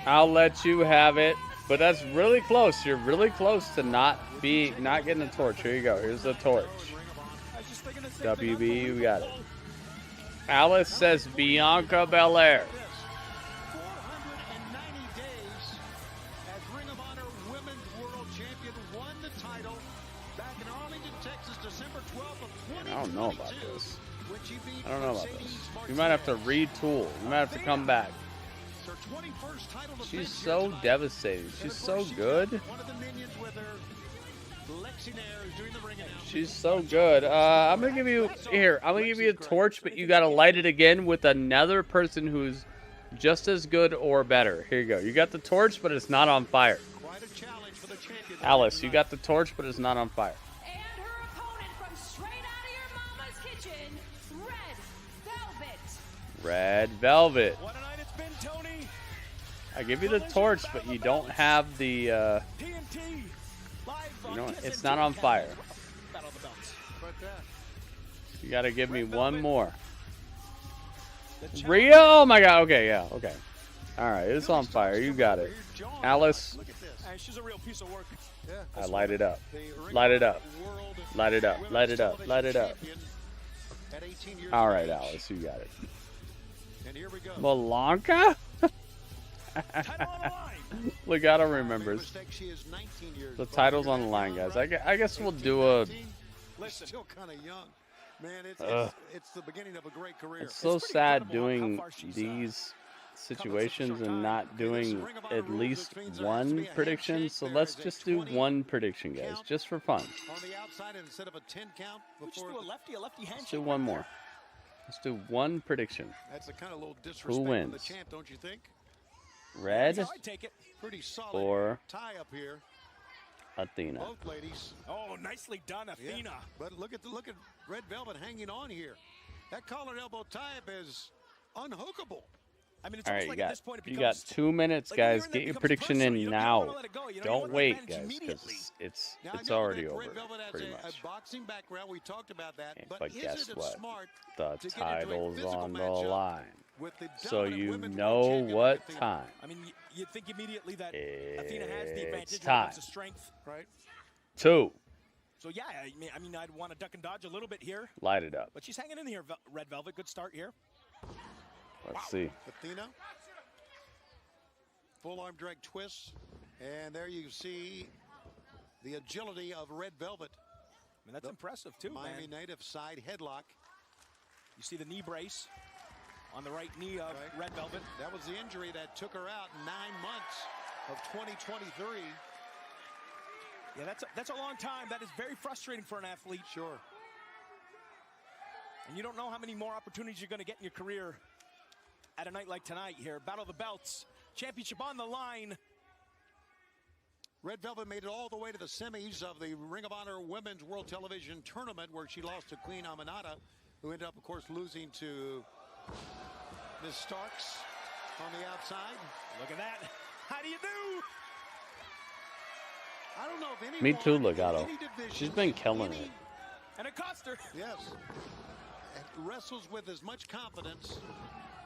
I'll let you have it, but that's really close. You're really close to not getting a torch. Here you go. Here's the torch. WB, you got it. Alice says Bianca Belair. I don't know about this. You might have to retool. You might have to come back. She's so devastating. She's so good. She's so good. I'm gonna give you a torch, but you gotta light it again with another person who's just as good or better. Here you go. You got the torch, but it's not on fire. Alice, you got the torch, but it's not on fire. Red Velvet. What a night it's been, Tony. I give you the torch, but you don't have the it's not on fire. You gotta give me one more. Rhea, oh my god, okay, yeah, okay. Alright, it's on fire, you got it. Alice. She's a real piece of work. I light it up. Light it up. Light it up. Light it up. Light it up. Alright, Alice, you got it. Malanka? Legato remembers. The title's on the line, guys. I guess we'll do a... Still kind of young. Man, it's the beginning of a great career. It's so sad doing these situations and not doing at least one prediction. So let's just do one prediction, guys, just for fun. On the outside instead of a 10 count before a lefty let's do one more. Let's do one prediction. That's a kind of little disrespect Who wins? for the champ, don't you think? Red Pretty solid or tie up here. Athena? Both ladies. Oh, nicely done, Athena. Yeah, but look at Red Velvet hanging on here. That collar and elbow tie up is unhookable. I mean, it's All right, almost like at this point it you becomes got 2 minutes, like when you're guys. in there, Get it your becomes prediction personal. in You now. wanna let it go. You Don't want wait, revenge guys, immediately. because it's Now, I it's know already that over, Red Velvet has pretty a much. boxing background. We talked about that. And- But, but is guess it what? smart The to get into a title's physical on the matchup line, with the so dominant you women's world know champion what Athena? time I mean, you'd think immediately that Athena has the advantage it's when it comes time. to strength. Right. 2. So yeah, I mean, I'd want to duck and dodge a little bit here. Light it up. But she's hanging in here, Red Velvet. Good start here. Let's see. Athena. Full arm drag twists. And there you see the agility of Red Velvet. I mean, that's impressive, too, Miami man. native side headlock. You see the knee brace on the right knee of Red Velvet. That was the injury that took her out 9 months of 2023. Yeah, that's a long time. That is very frustrating for an athlete. Sure. And you don't know how many more opportunities you're going to get in your career at a night like tonight here. Battle of the Belts. Championship on the line. Red Velvet made it all the way to the semis of the Ring of Honor Women's World Television Tournament, where she lost to Queen Aminata, who ended up, of course, losing to Ms. Starks on the outside. Look at that. How do you do? I don't know if anyone Me too, in Legato. any division, She's been killing it. And it cost her. Yes. Wrestles with as much confidence.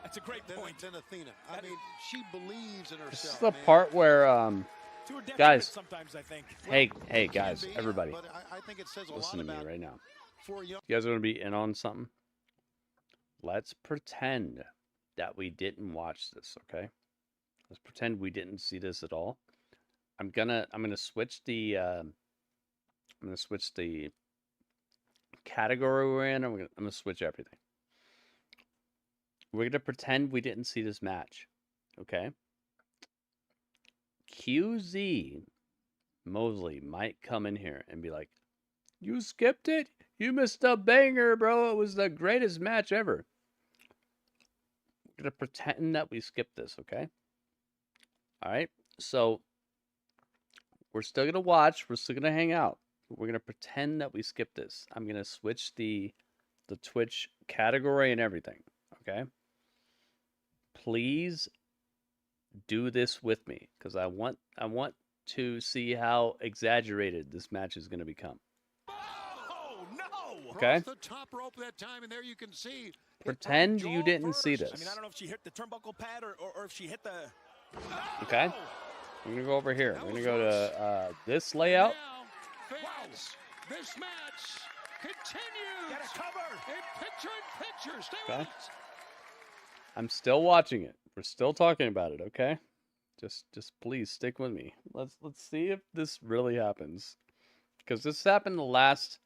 That's a great point. Than Athena. I mean, she believes in herself. This is the man. part where, To her detriment guys, sometimes, I think. hey, guys, everybody, But I think it says a listen lot to me about right now. for young. You guys are going to be in on something? Let's pretend that we didn't watch this, okay? Let's pretend we didn't see this at all. I'm gonna switch the category we're in. I'm gonna switch everything. We're gonna pretend we didn't see this match, okay? QZ Mosley might come in here and be like, "You skipped it? You missed a banger, bro. It was the greatest match ever." We're gonna pretend that we skipped this, okay? All right. So we're still gonna watch. We're still gonna hang out. We're gonna pretend that we skipped this. I'm gonna switch the Twitch category and everything. Okay. Please do this with me, because I want to see how exaggerated this match is gonna become. Oh no! Okay. Across the top rope that time, and there you can see. Pretend you didn't see I mean, this. I don't know if she hit the turnbuckle pad or if she hit the... Okay. We're gonna go over here. We're gonna go to this layout. Fans, this match continues. Got a cover. In picture. Stay Okay. with us. I'm still watching it. We're still talking about it, okay? Just please stick with me. Let's see if this really happens. Because this happened the last,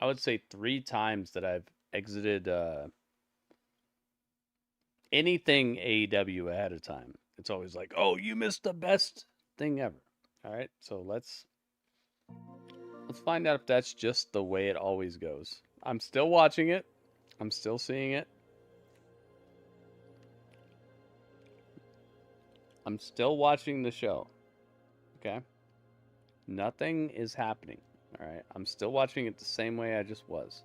I would say, 3 times that I've exited anything AEW ahead of time. It's always like, "Oh, you missed the best thing ever." All right? So let's find out if that's just the way it always goes. I'm still watching it. I'm still seeing it. I'm still watching the show. Okay? Nothing is happening. All right? I'm still watching it the same way I just was.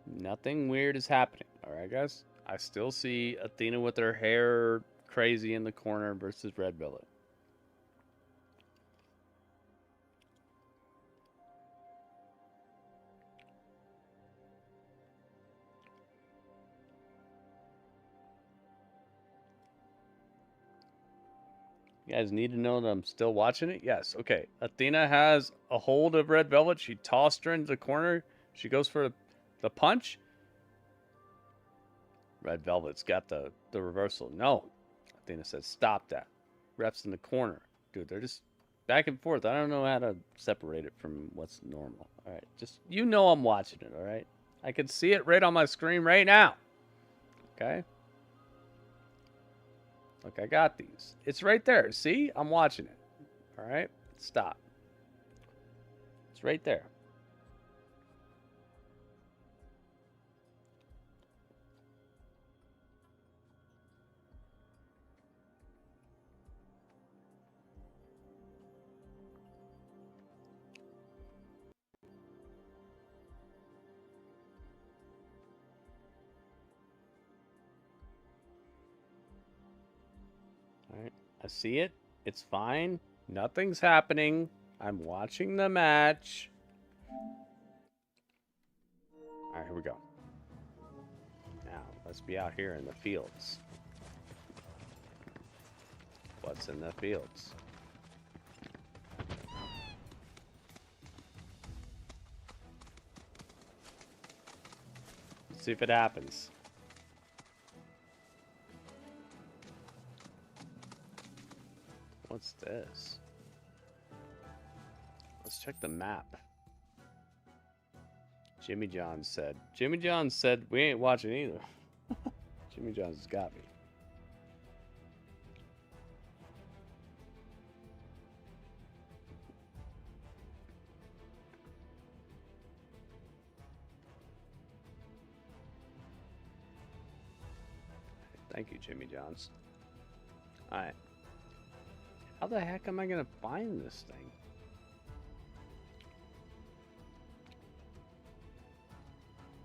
Nothing weird is happening. All right, guys? I still see Athena with her hair crazy in the corner versus Red Velvet. You guys need to know that I'm still watching it? Yes. Okay. Athena has a hold of Red Velvet. She tossed her into the corner. She goes for the punch. Red Velvet's got the reversal. No. Athena says, "Stop that." Ref's in the corner. Dude, they're just back and forth. I don't know how to separate it from what's normal. All right. Just, you know I'm watching it, all right? I can see it right on my screen right now. Okay? Look, I got these. It's right there. See? I'm watching it. All right? Stop. It's right there. I see it. It's fine. Nothing's happening. I'm watching the match. Alright, here we go. Now, let's be out here in the fields. What's in the fields? Let's see if it happens. What's this? Let's check the map. Jimmy John said we ain't watching either. Jimmy John's got me. Thank you, Jimmy Johns. Alright. How the heck am I gonna find this thing?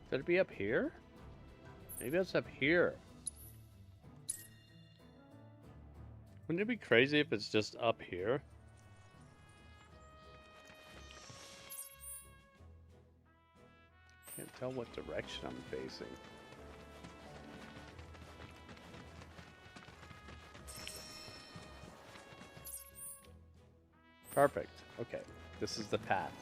Could it be up here? Maybe it's up here. Wouldn't it be crazy if it's just up here? Can't tell what direction I'm facing. Perfect. Okay, this is the path.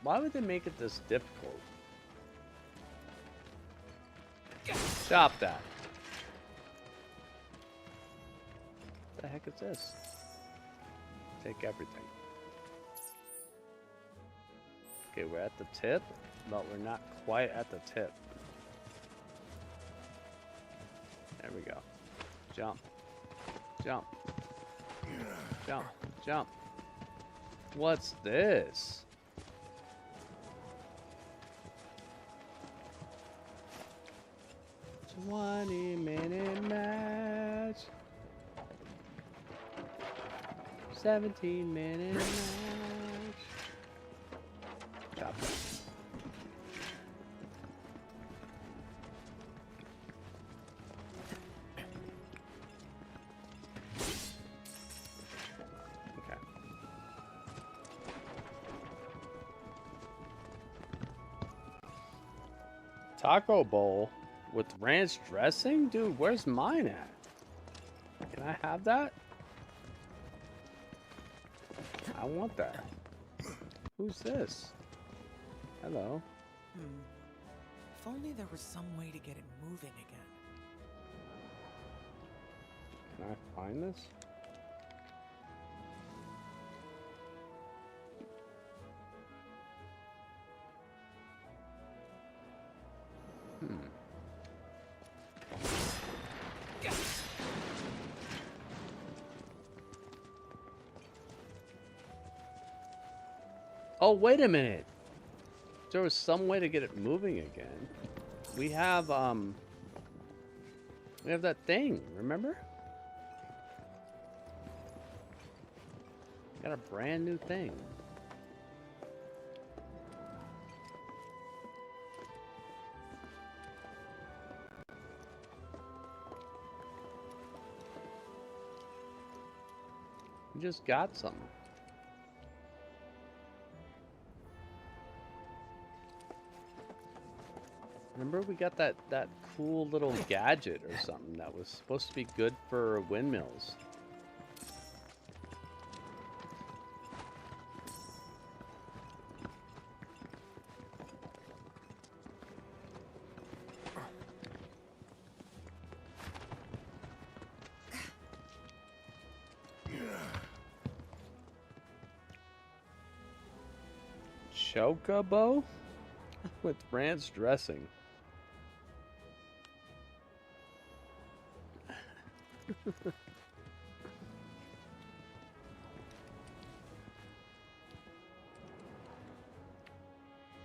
Why would they make it this difficult? Stop that. What the heck is this? Take everything. Okay, we're at the tip, but we're not quite at the tip. There we go. Jump. Jump. Jump. Jump. What's this? It's a 20-minute match. 17-minute match. Stop it. Okay. Taco bowl with ranch dressing? Dude, where's mine at? Can I have that? I want that. Who's this? Hello. If only there was some way to get it moving again. Can I find this? Oh, wait a minute. There was some way to get it moving again. We have that thing, remember? Got a brand new thing. We just got something. Remember we got that cool little gadget or something that was supposed to be good for windmills. Chocobo with ranch dressing.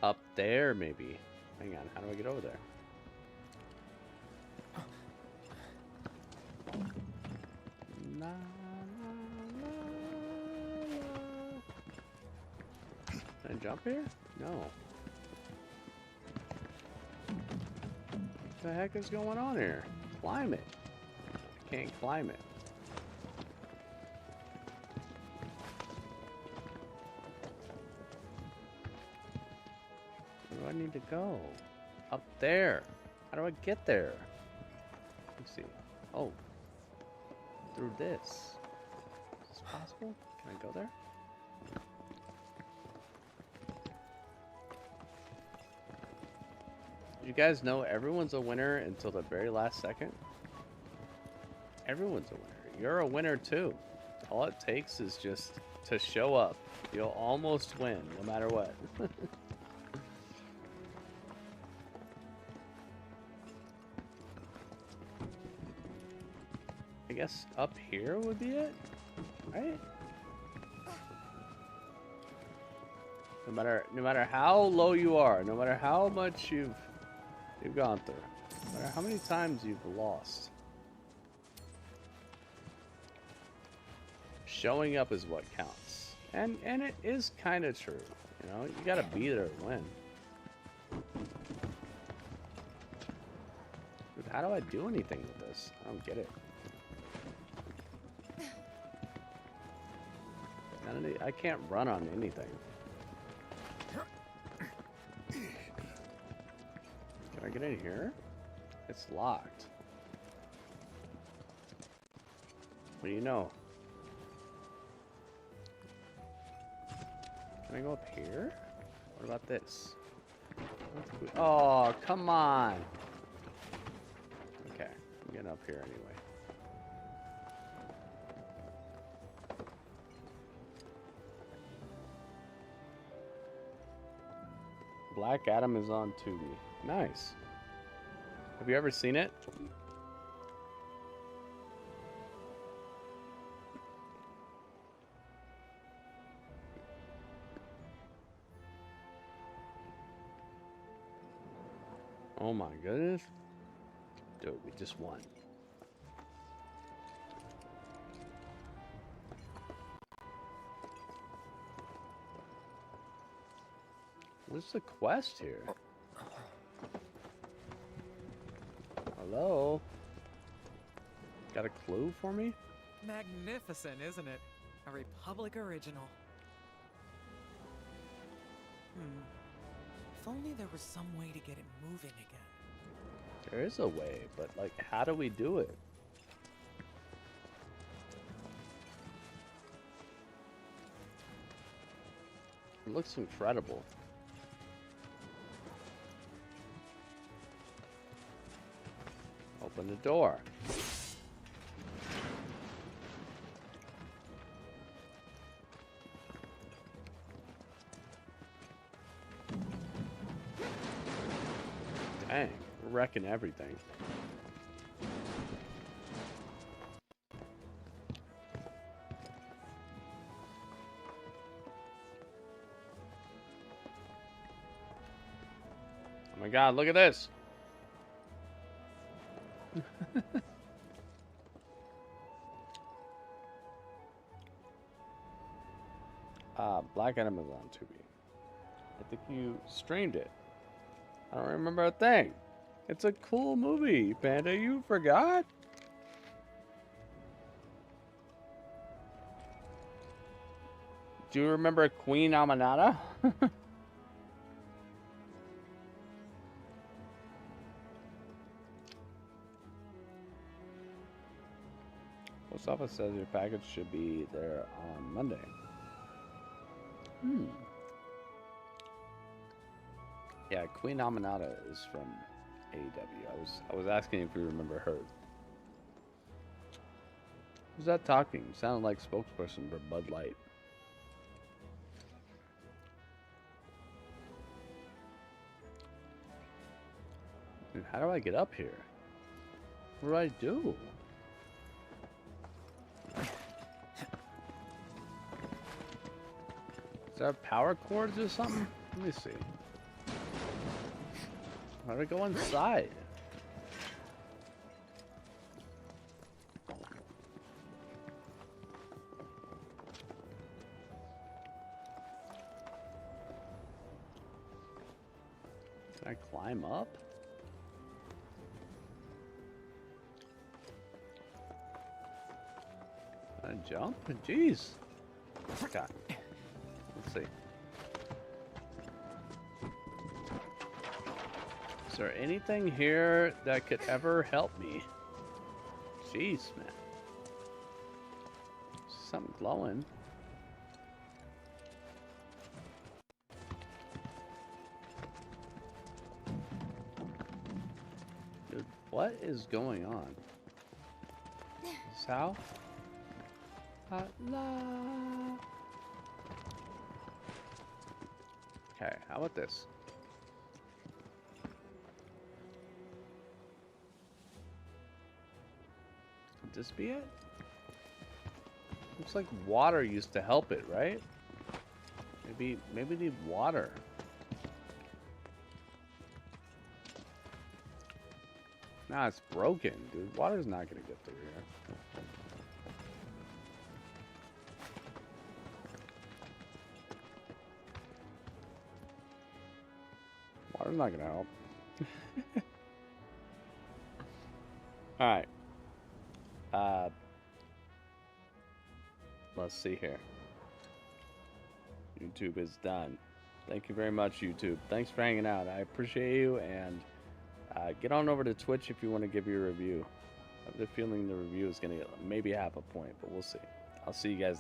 Up there, maybe. Hang on, how do I get over there? na, na, na. Can I jump here? No. What the heck is going on here? Climb it. I can't climb it. Where do I need to go? Up there. How do I get there? Let's see. Oh. Through this. Is this possible? Can I go there? You guys know everyone's a winner until the very last second? Everyone's a winner. You're a winner too. All it takes is just to show up. You'll almost win, no matter what. I guess up here would be it, right? No matter how low you are, no matter how much you've gone through, no matter how many times you've lost, showing up is what counts. And it is kind of true. You know, you gotta be there to win. Dude, how do I do anything with this? I don't get it. I can't run on anything. Can I get in here? It's locked. What do you know? Can I go up here? What about this? Oh, come on. Okay, I'm getting up here anyway. Black Adam is on Tubi. Nice. Have you ever seen it? Oh my goodness. Dude, we just won. What's the quest here? Hello? Got a clue for me? Magnificent, isn't it? A Republic original. If only there was some way to get it moving again. There is a way, but like, how do we do it? It looks incredible. Open the door. Dang, we're wrecking everything. Oh my God, look at this. Black Adam is on Tubi. I think you streamed it. I don't remember a thing. It's a cool movie, Panda. You forgot? Do you remember Queen Amanada? Post office says your package should be there on Monday. Yeah, Queen Amanada is from AEW. I was asking if you remember her. Who's that talking? You sounded like spokesperson for Bud Light. And how do I get up here? What do I do? Is there power cords or something? Let me see. How do I go inside? Can I climb up? Can I jump? Jeez. God. Let's see. Is there anything here that could ever help me? Jeez, man. Something glowing. Dude, what is going on? South? Okay, how about this? Could this be it? Looks like water used to help it, right? Maybe we need water. Nah, it's broken, dude. Water's not gonna get through here. Water's not gonna help. Alright. Let's see here. YouTube is done. Thank you very much, YouTube. Thanks for hanging out. I appreciate you, and get on over to Twitch if you want to give your review. I have the feeling the review is going to get maybe half a point, but we'll see. I'll see you guys later.